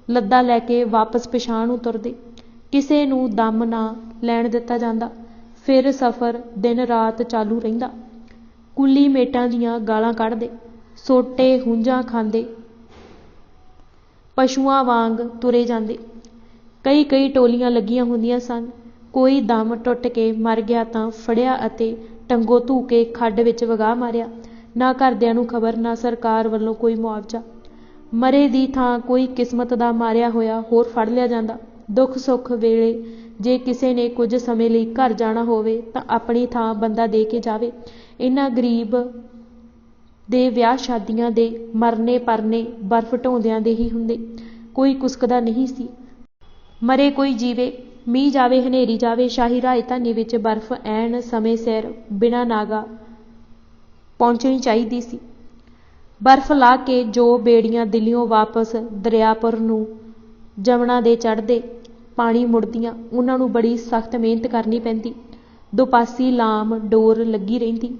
ਲੱਦਾ ਲੈ ਕੇ ਵਾਪਸ ਪਿਛਾਂਹ ਨੂੰ ਤੁਰਦੇ। ਕਿਸੇ ਨੂੰ ਦਮ ਨਾ ਲੈਣ ਦਿੱਤਾ ਜਾਂਦਾ। ਫਿਰ ਸਫ਼ਰ ਦਿਨ ਰਾਤ ਚਾਲੂ ਰਹਿੰਦਾ। ਕੁੱਲੀ ਮੇਟਾਂ ਦੀਆਂ ਗਾਲਾਂ ਕੱਢਦੇ, ਸੋਟੇ ਹੁੰਝਾਂ ਖਾਂਦੇ ਪਸ਼ੂਆਂ ਵਾਂਗ ਤੁਰੇ ਜਾਂਦੇ। ਕਈ ਟੋਲੀਆਂ ਲੱਗੀਆਂ ਹੁੰਦੀਆਂ ਸਨ। ਕੋਈ ਦਮ ਟੁੱਟ ਕੇ ਮਰ ਗਿਆ ਤਾਂ ਫੜਿਆ ਅਤੇ ਟੰਗੋਂ ਧੂ ਕੇ ਖੱਡ ਵਿੱਚ ਵਗਾਹ ਮਾਰਿਆ। ਨਾ ਘਰਦਿਆਂ ਨੂੰ ਖ਼ਬਰ, ਨਾ ਸਰਕਾਰ ਵੱਲੋਂ ਕੋਈ ਮੁਆਵਜ਼ਾ। ਮਰੇ ਦੀ ਥਾਂ ਕੋਈ ਕਿਸਮਤ ਦਾ ਮਾਰਿਆ ਹੋਇਆ ਹੋਰ ਫੜ ਲਿਆ ਜਾਂਦਾ। ਦੁੱਖ ਸੁੱਖ ਵੇਲੇ ਜੇ ਕਿਸੇ ਨੇ ਕੁਝ ਸਮੇਂ ਲਈ ਘਰ ਜਾਣਾ ਹੋਵੇ ਤਾਂ ਆਪਣੀ ਥਾਂ ਬੰਦਾ ਦੇ ਕੇ ਜਾਵੇ। ਇਹਨਾਂ ਗਰੀਬ ਦੇ ਵਿਆਹ ਸ਼ਾਦੀਆਂ ਦੇ ਮਰਨੇ ਪਰਨੇ ਬਰਫ਼ ਢੋਂਦਿਆਂ ਦੇ ਹੀ ਹੁੰਦੇ। ਕੋਈ ਕੁਸਕਦਾ ਨਹੀਂ ਸੀ। ਮਰੇ ਕੋਈ ਜੀਵੇ, ਮੀਂਹ ਜਾਵੇ ਹਨੇਰੀ ਜਾਵੇ, ਸ਼ਾਹੀ ਰਾਜਧਾਨੀ ਵਿੱਚ ਬਰਫ਼ ਐਨ ਸਮੇਂ ਸਿਰ ਬਿਨਾਂ ਨਾਗਾ ਪਹੁੰਚਣੀ ਚਾਹੀਦੀ ਸੀ। ਬਰਫ਼ ਲਾਹ ਕੇ ਜੋ ਬੇੜੀਆਂ ਦਿੱਲੀਓਂ ਵਾਪਸ ਦਰਿਆਪੁਰ ਨੂੰ ਜਮਨਾ ਦੇ ਚੜ੍ਹਦੇ ਪਾਣੀ ਮੁੜਦੀਆਂ, ਉਹਨਾਂ ਨੂੰ ਬੜੀ ਸਖ਼ਤ ਮਿਹਨਤ ਕਰਨੀ ਪੈਂਦੀ। ਦੁਪਾਸੀ ਲਾਮ ਡੋਰ ਲੱਗੀ ਰਹਿੰਦੀ।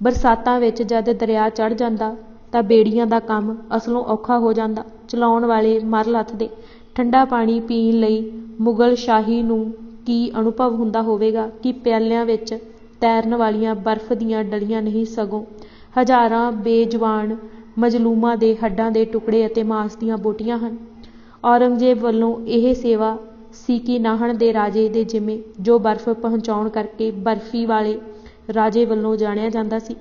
ਬਰਸਾਤਾਂ ਵਿੱਚ ਜਦ ਦਰਿਆ ਚੜ੍ਹ ਜਾਂਦਾ ਤਾਂ ਬੇੜੀਆਂ ਦਾ ਕੰਮ ਅਸਲੋਂ ਔਖਾ ਹੋ ਜਾਂਦਾ। ਚਲਾਉਣ ਵਾਲੇ ਮਰ ਲੱਥਦੇ। ਠੰਡਾ ਪਾਣੀ ਪੀਣ ਲਈ ਮੁਗ਼ਲ ਸ਼ਾਹੀ ਨੂੰ ਕੀ ਅਨੁਭਵ ਹੁੰਦਾ ਹੋਵੇਗਾ ਕਿ ਪਿਆਲਿਆਂ ਵਿੱਚ ਤੈਰਨ ਵਾਲੀਆਂ ਬਰਫ਼ ਦੀਆਂ ਡਲੀਆਂ ਨਹੀਂ, ਸਗੋਂ ਹਜ਼ਾਰਾਂ ਬੇਜਵਾਨ ਮਜ਼ਲੂਮਾਂ ਦੇ ਹੱਡਾਂ ਦੇ ਟੁਕੜੇ ਅਤੇ ਮਾਸ ਦੀਆਂ ਬੋਟੀਆਂ ਹਨ। ਔਰੰਗਜ਼ੇਬ ਵੱਲੋਂ ਇਹ ਸੇਵਾ ਸੀ ਕਿ ਨਾਹਣ ਦੇ ਰਾਜੇ ਦੇ ਜਿੰਮੇ, ਜੋ ਬਰਫ਼ ਪਹੁੰਚਾਉਣ ਕਰਕੇ ਬਰਫ਼ੀ ਵਾਲੇ ਰਾਜੇ ਵੱਲੋਂ ਜਾਣਿਆ ਜਾਂਦਾ ਸੀ।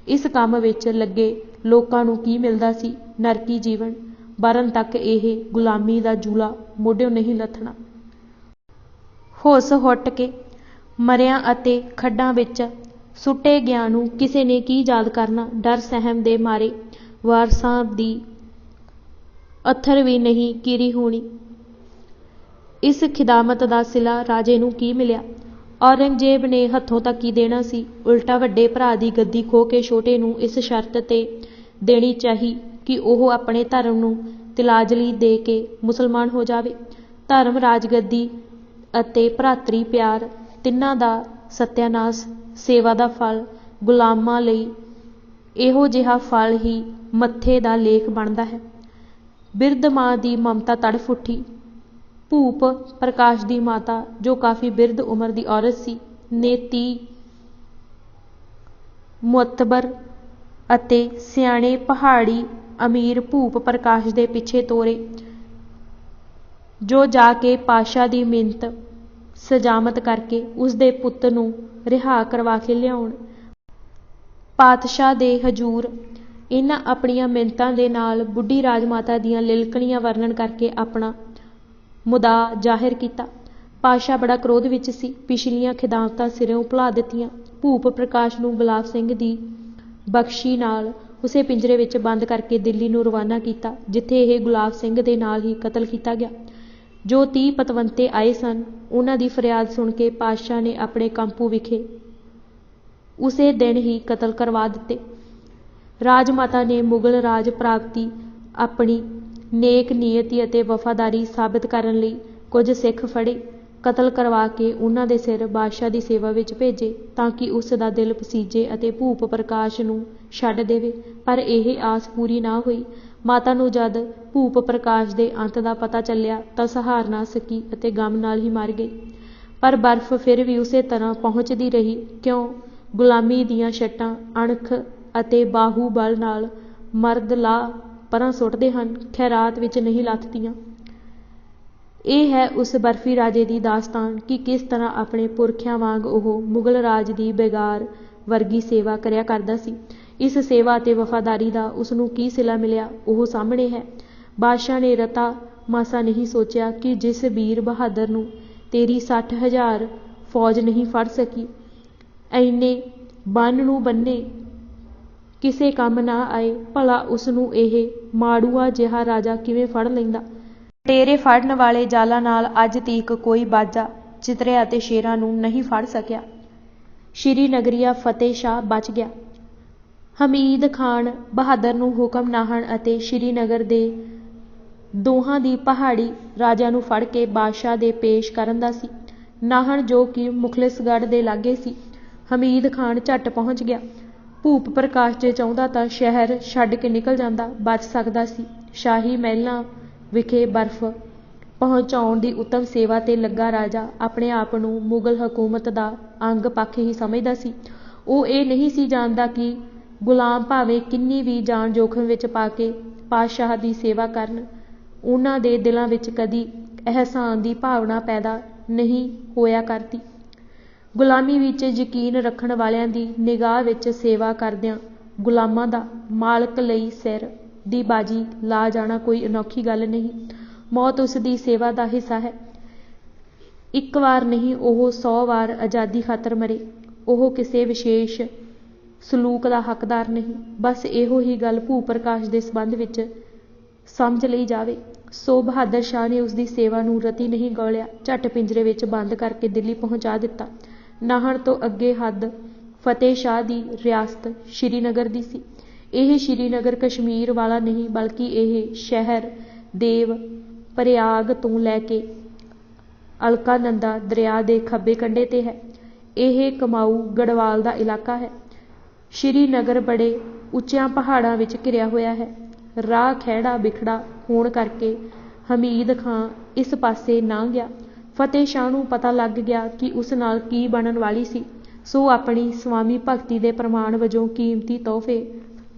ਇਸ ਕੰਮ ਵਿੱਚ ਲੱਗੇ ਲੋਕਾਂ ਨੂੰ ਕੀ ਮਿਲਦਾ ਸੀ? ਨਰਕੀ ਜੀਵਨ। ਮਰਨ ਤੱਕ ਇਹ ਗੁਲਾਮੀ ਦਾ ਜੂਲਾ ਮੋਢਿਓਂ ਨਹੀਂ ਲੱਥਣਾ। ਹੋਸ਼ ਹੁੱਟ ਕੇ ਮਰਿਆਂ ਅਤੇ ਖੱਡਾਂ ਵਿੱਚ ਸੁੱਟੇ ਗਿਆਂ ਨੂੰ ਕਿਸੇ ਨੇ ਕੀ ਯਾਦ ਕਰਨਾ? ਡਰ ਸਹਿਮ ਦੇ ਮਾਰੇ ਵਾਰਸਾਂ ਦੀ ਅੱਥਰ ਵੀ ਨਹੀਂ ਕੀਰੀ ਹੋਣੀ। ਇਸ ਖਿਦਾਮਤ ਦਾ ਸਿਲਾ ਰਾਜੇ ਨੂੰ ਕੀ ਮਿਲਿਆ? ਔਰੰਗਜ਼ੇਬ ਨੇ ਹੱਥੋਂ ਤਾਂ ਕੀ ਦੇਣਾ ਸੀ, ਉਲਟਾ ਵੱਡੇ ਭਰਾ ਦੀ ਗੱਦੀ ਖੋਹ ਕੇ ਛੋਟੇ ਨੂੰ ਇਸ ਸ਼ਰਤ 'ਤੇ ਦੇਣੀ ਚਾਹੀ ਕਿ ਉਹ ਆਪਣੇ ਧਰਮ ਨੂੰ ਤਿਲਾਂਜਲੀ ਦੇ ਕੇ ਮੁਸਲਮਾਨ ਹੋ ਜਾਵੇ। ਧਰਮ, ਰਾਜਗੱਦੀ ਅਤੇ ਭਰਾਤਰੀ ਪਿਆਰ ਤਿੰਨਾਂ ਦਾ ਸਤਿਆਨਾਸ਼, ਸੇਵਾ ਦਾ ਫਲ। ਗੁਲਾਮਾਂ ਲਈ ਇਹੋ ਜਿਹਾ ਫਲ ਹੀ ਮੱਥੇ ਦਾ ਲੇਖ ਬਣਦਾ ਹੈ। ਬਿਰਧ ਮਾਂ ਦੀ ਮਮਤਾ ਤੜਫ ਉੱਠੀ। ਭੂਪ ਪ੍ਰਕਾਸ਼ ਦੀ ਮਾਤਾ, ਜੋ ਕਾਫੀ ਬਿਰਧ ਉਮਰ ਦੀ ਔਰਤ ਸੀ, ਨੇ 30 ਮੁਅੱਤਬਰ ਅਤੇ ਸਿਆਣੇ ਪਹਾੜੀ ਅਮੀਰ ਭੂਪ ਪ੍ਰਕਾਸ਼ ਦੇ ਪਿੱਛੇ ਤੋਰੇ, ਜੋ ਜਾ ਕੇ ਪਾਤਸ਼ਾਹ ਦੀ ਮਿੰਨਤ ਸਜਾਮਤ ਕਰਕੇ ਉਸ ਦੇ ਪੁੱਤ ਨੂੰ ਰਿਹਾ ਕਰਵਾ ਕੇ ਲਿਆਉਣ। ਪਾਤਸ਼ਾਹ ਦੇ ਹਜ਼ੂਰ ਇਹਨਾਂ ਆਪਣੀਆਂ ਮਿੰਨਤਾਂ ਦੇ ਨਾਲ ਬੁੱਢੀ ਰਾਜਮਾਤਾ ਦੀਆਂ ਲਿਲਕਣੀਆਂ ਵਰਣਨ ਕਰਕੇ ਆਪਣਾ ਮੁਦਾ ਜ਼ਾਹਿਰ ਕੀਤਾ। ਪਾਤਸ਼ਾਹ ਬੜਾ ਕ੍ਰੋਧ ਵਿੱਚ ਸੀ। ਪਿਛਲੀਆਂ ਖਿਦਾਮਤਾਂ ਸਿਰਿਓਂ ਭੁਲਾ ਦਿੱਤੀਆਂ। ਭੂਪ ਪ੍ਰਕਾਸ਼ ਨੂੰ ਗੁਲਾਬ ਸਿੰਘ ਦੀ ਬਖਸ਼ੀ ਨਾਲ ਉਸੇ ਪਿੰਜਰੇ ਵਿੱਚ ਬੰਦ ਕਰਕੇ ਦਿੱਲੀ ਨੂੰ ਰਵਾਨਾ ਕੀਤਾ, ਜਿੱਥੇ ਇਹ ਗੁਲਾਬ ਸਿੰਘ ਦੇ ਨਾਲ ਹੀ ਕਤਲ ਕੀਤਾ ਗਿਆ। ਜੋ 30 ਪਤਵੰਤੇ ਆਏ ਸਨ, ਉਹਨਾਂ ਦੀ ਫਰਿਆਦ ਸੁਣ ਕੇ ਪਾਤਸ਼ਾਹ ਨੇ ਆਪਣੇ ਕੰਪੂ ਵਿਖੇ ਉਸੇ ਦਿਨ ਹੀ ਕਤਲ ਕਰਵਾ ਦਿੱਤੇ। ਰਾਜਮਾਤਾ ਨੇ ਮੁਗਲ ਰਾਜ ਪ੍ਰਾਪਤੀ ਆਪਣੀ ਨੇਕ ਨੀਅਤੀ ਅਤੇ ਵਫਾਦਾਰੀ ਸਾਬਿਤ ਕਰਨ ਲਈ ਕੁਝ ਸਿੱਖ ਫੜੇ, ਕਤਲ ਕਰਵਾ ਕੇ ਉਹਨਾਂ ਦੇ ਸਿਰ ਬਾਦਸ਼ਾਹ ਦੀ ਸੇਵਾ ਵਿੱਚ ਭੇਜੇ ਤਾਂ ਕਿ ਉਸ ਦਾ ਦਿਲ ਪਸੀਜੇ ਅਤੇ ਭੂਪ ਪ੍ਰਕਾਸ਼ ਨੂੰ ਛੱਡ ਦੇਵੇ। ਪਰ ਇਹ ਆਸ ਪੂਰੀ ਨਾ ਹੋਈ। ਮਾਤਾ ਨੂੰ ਜਦ ਭੂਪ ਪ੍ਰਕਾਸ਼ ਦੇ ਅੰਤ ਦਾ ਪਤਾ ਚੱਲਿਆ ਤਾਂ ਸਹਾਰ ਨਾ ਸਕੀ ਅਤੇ ਗਮ ਨਾਲ ਹੀ ਮਰ ਗਈ। ਪਰ ਬਰਫ਼ ਫਿਰ ਵੀ ਉਸੇ ਤਰ੍ਹਾਂ ਪਹੁੰਚਦੀ ਰਹੀ, ਕਿਉਂ ਗੁਲਾਮੀ ਦੀਆਂ ਛੱਟਾਂ ਅਣਖ ਅਤੇ ਬਾਹੂਬਲ ਨਾਲ ਮਰਦ ਲਾਹ ਪਰਾਂ ਸੁੱਟਦੇ ਹਨ, ਖੈਰਾਤ ਵਿੱਚ ਨਹੀਂ ਲੱਥਦੀਆਂ। ਇਹ ਹੈ ਉਸ ਬਰਫੀ ਰਾਜੇ ਦੀ ਦਾਸਤਾਨ ਕਿ ਕਿਸ ਤਰ੍ਹਾਂ ਆਪਣੇ ਪੁਰਖਿਆਂ ਵਾਂਗ ਉਹ ਮੁਗਲ ਰਾਜ ਦੀ ਬੇਗਾਰ ਵਰਗੀ ਸੇਵਾ ਕਰਿਆ ਕਰਦਾ ਸੀ। ਇਸ ਸੇਵਾ ਅਤੇ ਵਫਾਦਾਰੀ ਦਾ ਉਸਨੂੰ ਕੀ ਸਿਲਾ ਮਿਲਿਆ, ਉਹ ਸਾਹਮਣੇ ਹੈ। ਬਾਦਸ਼ਾਹ ਨੇ ਰਤਾ ਮਾਸਾ ਨਹੀਂ ਸੋਚਿਆ ਕਿ ਜਿਸ ਵੀਰ ਬਹਾਦਰ ਨੂੰ ਤੇਰੀ 60,000 ਫੌਜ ਨਹੀਂ ਫੜ ਸਕੀ, ਐਨੇ ਬੰਨ ਨੂੰ ਬੰਨੇ ਕਿਸੇ ਕੰਮ ਨਾ ਆਏ, ਭਲਾ ਉਸਨੂੰ ਇਹ ਮਾੜੂਆ ਜਿਹਾ ਰਾਜਾ ਕਿਵੇਂ ਫੜ ਲੈਂਦਾ। ਲਟੇਰੇ ਫੜਨ ਵਾਲੇ ਜਾਲਾਂ ਨਾਲ ਅੱਜ ਤੀਕ ਕੋਈ ਬਾਜਾ, ਚਿਤਰਿਆ ਅਤੇ ਸ਼ੇਰਾਂ ਨੂੰ ਨਹੀਂ ਫੜ ਸਕਿਆ। ਸ਼੍ਰੀਨਗਰੀਆ ਫਤਿਹ ਸ਼ਾਹ ਬਚ ਗਿਆ। ਹਮੀਦ ਖਾਨ ਬਹਾਦਰ ਨੂੰ ਹੁਕਮ ਨਾਹਨ ਅਤੇ ਸ਼੍ਰੀਨਗਰ ਦੇ ਦੋਹਾਂ ਦੀ ਪਹਾੜੀ ਰਾਜਿਆਂ ਨੂੰ ਫੜ ਕੇ ਬਾਦਸ਼ਾਹ ਦੇ ਪੇਸ਼ ਕਰਨ ਦਾ ਸੀ। ਨਾਹਨ ਜੋ ਕਿ ਮੁਖਲਿਸਗੜ੍ਹ ਦੇ ਲਾਗੇ ਸੀ, ਹਮੀਦ ਖਾਨ ਝੱਟ ਪਹੁੰਚ ਗਿਆ। ਭੂਪ ਪ੍ਰਕਾਸ਼ ਜੇ ਚਾਹੁੰਦਾ ਤਾਂ ਸ਼ਹਿਰ ਛੱਡ ਕੇ ਨਿਕਲ ਜਾਂਦਾ, ਬਚ ਸਕਦਾ ਸੀ। ਸ਼ਾਹੀ ਮਹਿਲਾਂ ਵਿਖੇ ਬਰਫ਼ ਪਹੁੰਚਾਉਣ ਦੀ ਉੱਤਮ ਸੇਵਾ 'ਤੇ ਲੱਗਾ ਰਾਜਾ ਆਪਣੇ ਆਪ ਨੂੰ ਮੁਗਲ ਹਕੂਮਤ ਦਾ ਅੰਗ ਪੱਖ ਹੀ ਸਮਝਦਾ ਸੀ। ਉਹ ਇਹ ਨਹੀਂ ਸੀ ਜਾਣਦਾ ਕਿ ਗੁਲਾਮ ਭਾਵੇਂ ਕਿੰਨੀ ਵੀ ਜਾਨ ਜੋਖਮ ਵਿੱਚ ਪਾ ਕੇ ਪਾਤਸ਼ਾਹ ਦੀ ਸੇਵਾ ਕਰਨ, ਉਹਨਾਂ ਦੇ ਦਿਲਾਂ ਵਿੱਚ ਕਦੀ ਅਹਿਸਾਨ ਦੀ ਭਾਵਨਾ ਪੈਦਾ ਨਹੀਂ ਹੋਇਆ ਕਰਦੀ। ਗੁਲਾਮੀ ਵਿੱਚ ਯਕੀਨ ਰੱਖਣ ਵਾਲਿਆਂ ਦੀ ਨਿਗਾਹ ਵਿੱਚ ਸੇਵਾ ਕਰਦਿਆਂ ਗੁਲਾਮਾਂ ਦਾ ਮਾਲਕ ਲਈ ਸਿਰ ਦੀ ਬਾਜੀ ਲਾ ਜਾਣਾ ਕੋਈ ਅਨੋਖੀ ਗੱਲ ਨਹੀਂ। ਮੌਤ ਉਸ ਦੀ ਸੇਵਾ ਦਾ ਹਿੱਸਾ ਹੈ। ਇੱਕ ਵਾਰ ਨਹੀਂ, ਉਹ 100 ਵਾਰ ਆਜ਼ਾਦੀ ਖਾਤਰ ਮਰੇ। ਉਹ ਕਿਸੇ ਵਿਸ਼ੇਸ਼ ਸਲੂਕ ਦਾ ਹੱਕਦਾਰ ਨਹੀਂ। ਬਸ ਇਹੋ ਹੀ ਗੱਲ ਭੂਪ ਪ੍ਰਕਾਸ਼ ਦੇ ਸੰਬੰਧ ਵਿੱਚ ਸਮਝ ਲਈ ਜਾਵੇ। ਸੋ ਬਹਾਦਰ ਸ਼ਾਹ ਨੇ ਉਸ ਦੀ ਸੇਵਾ ਨੂੰ ਰਤੀ ਨਹੀਂ ਗੌਲਿਆ, ਝੱਟ ਪਿੰਜਰੇ ਵਿੱਚ ਬੰਦ ਕਰਕੇ ਦਿੱਲੀ ਪਹੁੰਚਾ ਦਿੱਤਾ। ਨਾਹਨ ਤੋਂ ਅੱਗੇ ਹੱਦ ਫਤਿਹ ਸ਼ਾਹ ਦੀ ਰਿਆਸਤ ਸ਼੍ਰੀਨਗਰ ਦੀ ਸੀ। ਇਹ ਸ਼੍ਰੀਨਗਰ ਕਸ਼ਮੀਰ ਵਾਲਾ ਨਹੀਂ, ਬਲਕਿ ਇਹ ਸ਼ਹਿਰ ਦੇਵ ਪ੍ਰਯਾਗ ਤੋਂ ਲੈ ਕੇ ਅਲਕਾਨੰਦਾ ਦਰਿਆ ਦੇ ਖੱਬੇ ਕੰਢੇ 'ਤੇ ਹੈ। ਇਹ ਕਮਾਊ ਗੜਵਾਲ ਦਾ ਇਲਾਕਾ ਹੈ। ਸ਼੍ਰੀਨਗਰ ਬੜੇ ਉੱਚਿਆਂ ਪਹਾੜਾਂ ਵਿੱਚ ਘਿਰਿਆ ਹੋਇਆ ਹੈ। ਰਾਹ ਖਹਿੜਾ ਬਿਖੜਾ ਹੋਣ ਕਰਕੇ ਹਮੀਦ ਖਾਂ ਇਸ ਪਾਸੇ ਲੰਘ ਗਿਆ। ਫਤਿਹ ਸ਼ਾਹ ਨੂੰ ਪਤਾ ਲੱਗ ਗਿਆ ਕਿ ਉਸ ਨਾਲ ਕੀ ਬਣਨ ਵਾਲੀ ਸੀ, ਸੋ ਆਪਣੀ ਸਵਾਮੀ ਭਗਤੀ ਦੇ ਪ੍ਰਮਾਣ ਵਜੋਂ ਕੀਮਤੀ ਤੋਹਫੇ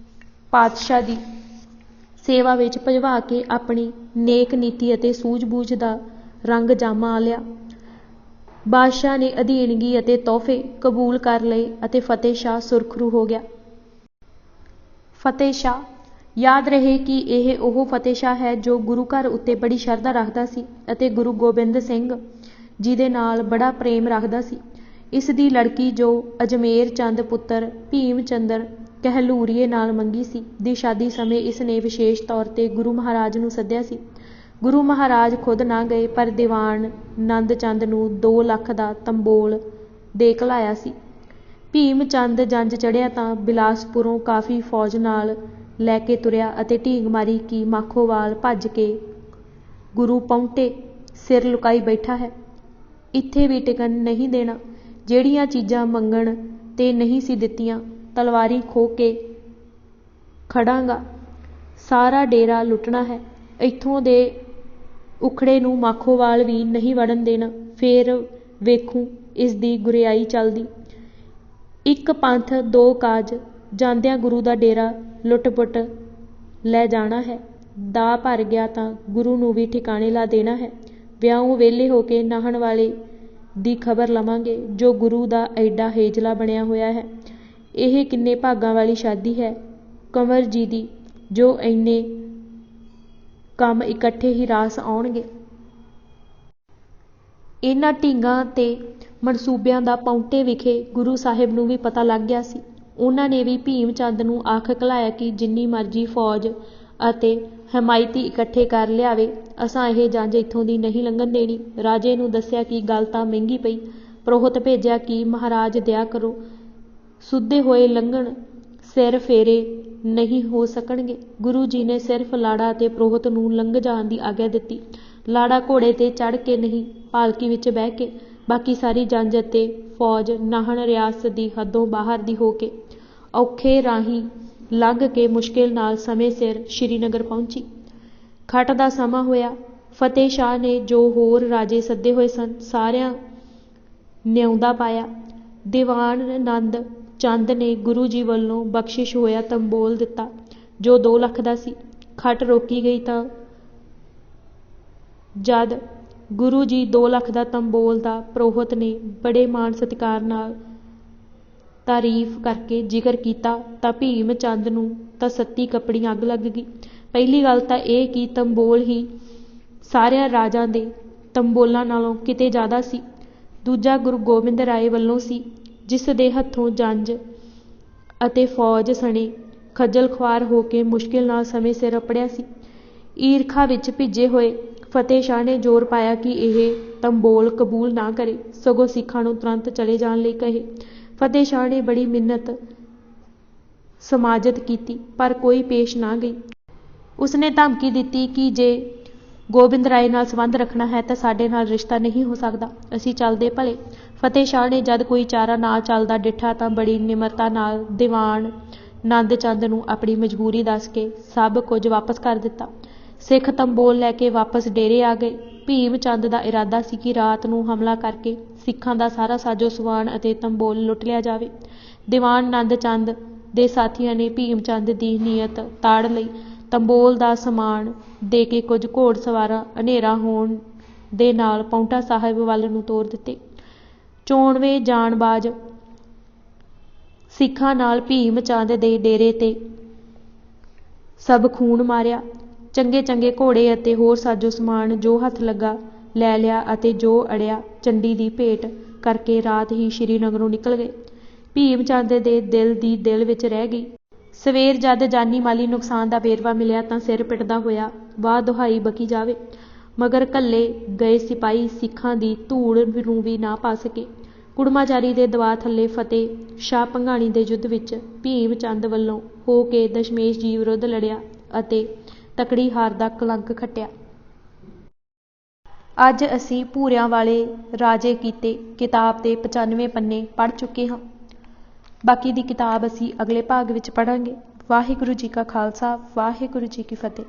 ਪਾਤਸ਼ਾਹ ਦੀ ਸੇਵਾ ਵਿੱਚ ਭਜਵਾ ਕੇ ਆਪਣੀ ਨੇਕ ਨੀਤੀ ਅਤੇ ਸੂਝ-ਬੂਝ ਦਾ ਰੰਗ ਜਾਮਾ ਲਿਆ। ਬਾਦਸ਼ਾਹ ਨੇ ਅਧੀਨਗੀ ਅਤੇ ਤੋਹਫੇ ਕਬੂਲ ਕਰ ਲਏ ਅਤੇ ਫਤਿਹ ਸ਼ਾਹ ਸੁਰਖਰੂ ਹੋ ਗਿਆ। ਫਤਿਹ ਸ਼ਾਹ, ਯਾਦ ਰਹੇ ਕਿ ਇਹ ਉਹ ਫਤਿਹ ਸ਼ਾਹ ਹੈ ਜੋ ਗੁਰੂ ਘਰ ਉੱਤੇ ਬੜੀ ਸ਼ਰਧਾ ਰੱਖਦਾ ਸੀ ਅਤੇ ਗੁਰੂ ਗੋਬਿੰਦ ਸਿੰਘ ਜੀ ਦੇ ਨਾਲ ਬੜਾ ਪ੍ਰੇਮ ਰੱਖਦਾ ਸੀ। ਇਸ ਦੀ ਲੜਕੀ ਜੋ ਅਜਮੇਰ ਚੰਦ ਪੁੱਤਰ ਭੀਮ ਚੰਦਰ ਕਹਿਲੂਰੀਏ ਨਾਲ ਮੰਗੀ ਸੀ, ਦੀ ਸ਼ਾਦੀ ਸਮੇਂ ਇਸ ਨੇ ਵਿਸ਼ੇਸ਼ ਤੌਰ 'ਤੇ ਗੁਰੂ ਮਹਾਰਾਜ ਨੂੰ ਸੱਦਿਆ ਸੀ। ਗੁਰੂ ਮਹਾਰਾਜ ਖੁਦ ਨਾ ਗਏ, ਪਰ ਦੀਵਾਨ ਨੰਦ ਚੰਦ ਨੂੰ 2 ਲੱਖ ਦਾ ਤੰਬੋਲ ਦੇ ਘਲਾਇਆ ਸੀ। ਭੀਮ ਚੰਦ ਜੰਝ ਚੜ੍ਹਿਆ ਤਾਂ ਬਿਲਾਸਪੁਰੋਂ ਕਾਫੀ ਫੌਜ ਨਾਲ ਲੈ ਕੇ ਤੁਰਿਆ ਅਤੇ ਢੀਂਗ ਮਾਰੀ ਕਿ ਮਾਖੋਵਾਲ ਭੱਜ ਕੇ ਗੁਰੂ ਪਹੁੰਟੇ ਸਿਰ ਲੁਕਾਈ ਬੈਠਾ ਹੈ। ਇੱਥੇ ਵੀ ਟਿਕਣ ਨਹੀਂ ਦੇਣਾ। ਜਿਹੜੀਆਂ ਚੀਜ਼ਾਂ ਮੰਗਣ 'ਤੇ ਨਹੀਂ ਸੀ ਦਿੱਤੀਆਂ, ਤਲਵਾਰੀ ਖੋਹ ਕੇ ਖੜਾਂਗਾ। ਸਾਰਾ ਡੇਰਾ ਲੁੱਟਣਾ ਹੈ। ਇੱਥੋਂ ਦੇ ਉਖੜੇ ਨੂੰ ਮਾਖੋਵਾਲ ਵੀ ਨਹੀਂ ਵੜਨ ਦੇਣਾ। ਫੇਰ ਵੇਖੂੰ ਇਸ ਦੀ ਗੁਰਿਆਈ ਚੱਲਦੀ। ਇੱਕ ਪੰਥ 2 ਕਾਜ, ਜਾਂਦਿਆਂ ਗੁਰੂ ਦਾ ਡੇਰਾ ਲੁੱਟ-ਪੁੱਟ ਲੈ ਜਾਣਾ ਹੈ। ਦਾ ਭਰ ਗਿਆ ਤਾਂ ਗੁਰੂ ਨੂੰ ਵੀ ਠਿਕਾਣੇ ਲਾ ਦੇਣਾ ਹੈ। ਵਿਆਹੋਂ ਵਿਹਲੇ ਹੋ ਕੇ ਨਾਹਣ ਵਾਲੇ ਦੀ ਖਬਰ ਲਵਾਂਗੇ, ਜੋ ਗੁਰੂ ਦਾ ਐਡਾ ਹੇਜਲਾ ਬਣਿਆ ਹੋਇਆ ਹੈ। ਇਹ ਕਿੰਨੇ ਭਾਗਾਂ ਵਾਲੀ ਸ਼ਾਦੀ ਹੈ ਕੰਵਰ ਜੀ ਦੀ, ਜੋ ਇੰਨੇ ਕੰਮ ਇਕੱਠੇ ਹੀ ਰਾਸ ਆਉਣਗੇ। ਇਹਨਾਂ ਢੀਂਗਾਂ ਤੇ ਮਨਸੂਬਿਆਂ ਦਾ ਪੌਂਟੇ ਵਿਖੇ ਗੁਰੂ ਸਾਹਿਬ ਨੂੰ ਵੀ ਪਤਾ ਲੱਗ ਗਿਆ ਸੀ। ਉਹਨਾਂ ਨੇ ਵੀ ਭੀਮ ਚੰਦ ਨੂੰ ਆਖ ਘਲਾਇਆ ਕਿ ਜਿੰਨੀ ਮਰਜ਼ੀ ਫੌਜ ਅਤੇ ਹਮਾਇਤੀ ਇਕੱਠੇ ਕਰ ਲਿਆਵੇ। ਅਸਾਂ ਇਹ ਜੰਜ ਇੱਥੋਂ ਦੀ ਨਹੀਂ ਲੰਘਣ ਦੇਣੀ। ਰਾਜੇ ਨੂੰ ਦੱਸਿਆ ਕਿ ਗੱਲ ਤਾਂ ਮਹਿੰਗੀ ਪਈ। ਪ੍ਰੋਹਤ ਭੇਜਿਆ ਕਿ ਮਹਾਰਾਜ ਦਇਆ ਕਰੋ, ਸੁੱਧੇ ਹੋਏ ਲੰਘਣ ਸਿਰ ਫੇਰੇ ਨਹੀਂ ਹੋ ਸਕਣਗੇ। ਗੁਰੂ ਜੀ ਨੇ ਸਿਰਫ ਲਾੜਾ ਅਤੇ ਪ੍ਰੋਹਤ ਨੂੰ ਲੰਘ ਜਾਣ ਦੀ ਆਗਿਆ ਦਿੱਤੀ। ਲਾੜਾ ਘੋੜੇ ਤੇ ਚੜ੍ਹ ਕੇ ਨਹੀਂ, ਪਾਲਕੀ ਵਿੱਚ ਬਹਿ ਕੇ। ਬਾਕੀ ਸਾਰੀ ਜੰਜ ਅਤੇ ਫੌਜ ਨਾਹਣ ਰਿਆਸਤ ਦੀ ਹੱਦੋਂ ਬਾਹਰ ਦੀ ਹੋ ਕੇ ਔਖੇ ਰਾਹੀਂ ਲੰਘ ਕੇ ਮੁਸ਼ਕਿਲ ਨਾਲ ਸਮੇਂ ਸਿਰ ਸ਼੍ਰੀਨਗਰ ਪਹੁੰਚੀ। ਖਟ ਦਾ ਸਮਾਂ ਹੋਇਆ। ਫਤਿਹ ਸ਼ਾਹ ਨੇ ਜੋ ਹੋਰ ਰਾਜੇ ਸੱਦੇ ਹੋਏ ਸਨ, ਸਾਰਿਆਂ ਨਿਉਂਦਾ ਪਾਇਆ। ਦੀਵਾਨ ਆਨੰਦ ਚੰਦ ਨੇ ਗੁਰੂ ਜੀ ਵੱਲੋਂ ਬਖਸ਼ਿਸ਼ ਹੋਇਆ ਤੰਬੋਲ ਦਿੱਤਾ, ਜੋ 2 ਲੱਖ ਦਾ ਸੀ। ਖਟ ਰੋਕੀ ਗਈ ਤਾਂ ਜਦ ਗੁਰੂ ਜੀ 2 ਲੱਖ ਦਾ ਤੰਬੋਲ ਦਾ ਪ੍ਰੋਹਤ ਨੇ ਬੜੇ ਮਾਣ ਸਤਿਕਾਰ ਨਾਲ ਤਾਰੀਫ ਕਰਕੇ ਜ਼ਿਕਰ ਕੀਤਾ ਤਾਂ ਭੀਮ ਚੰਦ ਨੂੰ ਤਾਂ ਸੱਤੀ ਕੱਪੜੀ ਅੱਗ ਲੱਗ ਗਈ। ਪਹਿਲੀ ਗੱਲ ਤਾਂ ਇਹ ਕਿ ਤੰਬੋਲ ਹੀ ਸਾਰਿਆਂ ਰਾਜਾਂ ਦੇ ਤੰਬੋਲਾਂ ਨਾਲੋਂ ਕਿਤੇ ਜ਼ਿਆਦਾ ਸੀ। ਦੂਜਾ ਗੁਰੂ ਗੋਬਿੰਦ ਰਾਏ ਵੱਲੋਂ ਸੀ, ਜਿਸ ਦੇ ਹੱਥੋਂ ਜੰਜ ਅਤੇ ਫੌਜ ਸਣੇ ਖੱਜਲ ਖੁਆਰ ਹੋ ਕੇ ਮੁਸ਼ਕਿਲ ਨਾਲ ਸਮੇਂ ਸਿਰ ਅੱਪੜਿਆ ਸੀ। ਈਰਖਾ ਵਿੱਚ ਭਿੱਜੇ ਹੋਏ ਫਤਿਹ ਸ਼ਾਹ ਨੇ ਜ਼ੋਰ ਪਾਇਆ ਕਿ ਇਹ ਤੰਬੋਲ ਕਬੂਲ ਨਾ ਕਰੇ, ਸਗੋਂ ਸਿੱਖਾਂ ਨੂੰ ਤੁਰੰਤ ਚਲੇ ਜਾਣ ਲਈ ਕਹੇ। ਫਤਿਹ ਸ਼ਾਹ ਨੇ ਬੜੀ ਮਿੰਨਤ ਸਮਾਜਤ ਕੀਤੀ, ਪਰ ਕੋਈ ਪੇਸ਼ ਨਾ ਗਈ। ਉਸਨੇ ਧਮਕੀ ਦਿੱਤੀ ਕਿ ਜੇ ਗੋਬਿੰਦ ਰਾਏ ਨਾਲ ਸੰਬੰਧ ਰੱਖਣਾ ਹੈ ਤਾਂ ਸਾਡੇ ਨਾਲ ਰਿਸ਼ਤਾ ਨਹੀਂ ਹੋ ਸਕਦਾ, ਅਸੀਂ ਚੱਲਦੇ ਭਲੇ। ਫਤਿਹ ਸ਼ਾਹ ਨੇ ਜਦ ਕੋਈ ਚਾਰਾ ਨਾ ਚੱਲਦਾ ਡਿੱਠਾ ਤਾਂ ਬੜੀ ਨਿਮਰਤਾ ਨਾਲ ਦੀਵਾਨ ਆਨੰਦ ਚੰਦ ਨੂੰ ਆਪਣੀ ਮਜਬੂਰੀ ਦੱਸ ਕੇ ਸਭ ਕੁਝ ਵਾਪਸ ਕਰ ਦਿੱਤਾ। ਸਿੱਖ ਤੰਬੋਲ ਲੈ ਕੇ ਵਾਪਸ ਡੇਰੇ ਆ ਗਏ। ਭੀਮ ਚੰਦ ਦਾ ਇਰਾਦਾ ਸੀ ਕਿ ਰਾਤ ਨੂੰ ਹਮਲਾ ਕਰਕੇ ਸਿੱਖਾਂ ਦਾ ਸਾਰਾ ਸਾਜੋ ਸਮਾਨ ਅਤੇ ਤੰਬੋਲ ਲੁੱਟ ਲਿਆ ਜਾਵੇ। ਦੀਵਾਨ ਆਨੰਦ ਚੰਦ ਦੇ ਸਾਥੀਆਂ ਨੇ ਭੀਮ ਚੰਦ ਦੀ ਨੀਅਤ ਤਾੜ ਲਈ। ਤੰਬੋਲ ਦਾ ਸਮਾਨ ਦੇ ਕੇ ਕੁਝ ਘੋੜ ਸਵਾਰਾਂ ਹਨੇਰਾ ਹੋਣ ਦੇ ਨਾਲ ਪਾਉਂਟਾ ਸਾਹਿਬ ਵੱਲ ਨੂੰ ਤੋਰ ਦਿੱਤੇ। 94 ਜਾਨਬਾਜ਼ ਸਿੱਖਾਂ ਨਾਲ ਭੀਮ ਚੰਦ ਦੇ ਡੇਰੇ ਤੇ ਸਭ ਖੂਨ ਮਾਰਿਆ। ਚੰਗੇ ਚੰਗੇ ਘੋੜੇ ਅਤੇ ਹੋਰ ਸਾਜੋ ਸਮਾਨ ਜੋ ਹੱਥ ਲੱਗਾ ਲੈ ਲਿਆ ਅਤੇ ਜੋ ਅੜਿਆ ਚੰਡੀ ਦੀ ਭੇਟ ਕਰਕੇ ਰਾਤ ਹੀ ਸ਼੍ਰੀਨਗਰੋਂ ਨਿਕਲ ਗਏ। ਭੀਮ ਚੰਦ ਦੇ ਦਿਲ ਦੀ ਦਿਲ ਵਿੱਚ ਰਹਿ ਗਈ। ਸਵੇਰ ਜਦ ਜਾਨੀ ਮਾਲੀ ਨੁਕਸਾਨ ਦਾ ਵੇਰਵਾ ਮਿਲਿਆ ਤਾਂ ਸਿਰ ਪਿੱਟਦਾ ਹੋਇਆ ਵਾਹ ਦੁਹਾਈ ਬਕੀ ਜਾਵੇ, ਮਗਰ ਘੱਲੇ ਗਏ ਸਿਪਾਹੀ ਸਿੱਖਾਂ ਦੀ ਧੂੜ ਨੂੰ ਵੀ ਨਾ ਪਾ ਸਕੇ। ਕੁੜਮਾਚਾਰੀ ਦੇ ਦਬਾਅ ਥੱਲੇ ਫਤਿਹ ਸ਼ਾਹ ਭੰਗਾਣੀ ਦੇ ਯੁੱਧ ਵਿੱਚ ਭੀਮ ਚੰਦ ਵੱਲੋਂ ਹੋ ਕੇ ਦਸ਼ਮੇਸ਼ ਜੀ ਵਿਰੁੱਧ ਲੜਿਆ ਅਤੇ ਤਕੜੀ ਹਾਰ ਦਾ ਕਲੰਕ ਖੱਟਿਆ। ਅੱਜ ਅਸੀਂ ਭੂਰਿਆਂ ਵਾਲੇ ਰਾਜੇ ਕੀਤੇ ਕਿਤਾਬ ਦੇ 95 ਪੰਨੇ ਪੜ੍ਹ ਚੁੱਕੇ ਹਾਂ। ਬਾਕੀ ਦੀ ਕਿਤਾਬ ਅਸੀਂ ਅਗਲੇ ਭਾਗ ਵਿੱਚ ਪੜ੍ਹਾਂਗੇ। ਵਾਹਿਗੁਰੂ ਜੀ ਕਾ ਖਾਲਸਾ, ਵਾਹਿਗੁਰੂ ਜੀ ਕੀ ਫਤਿਹ।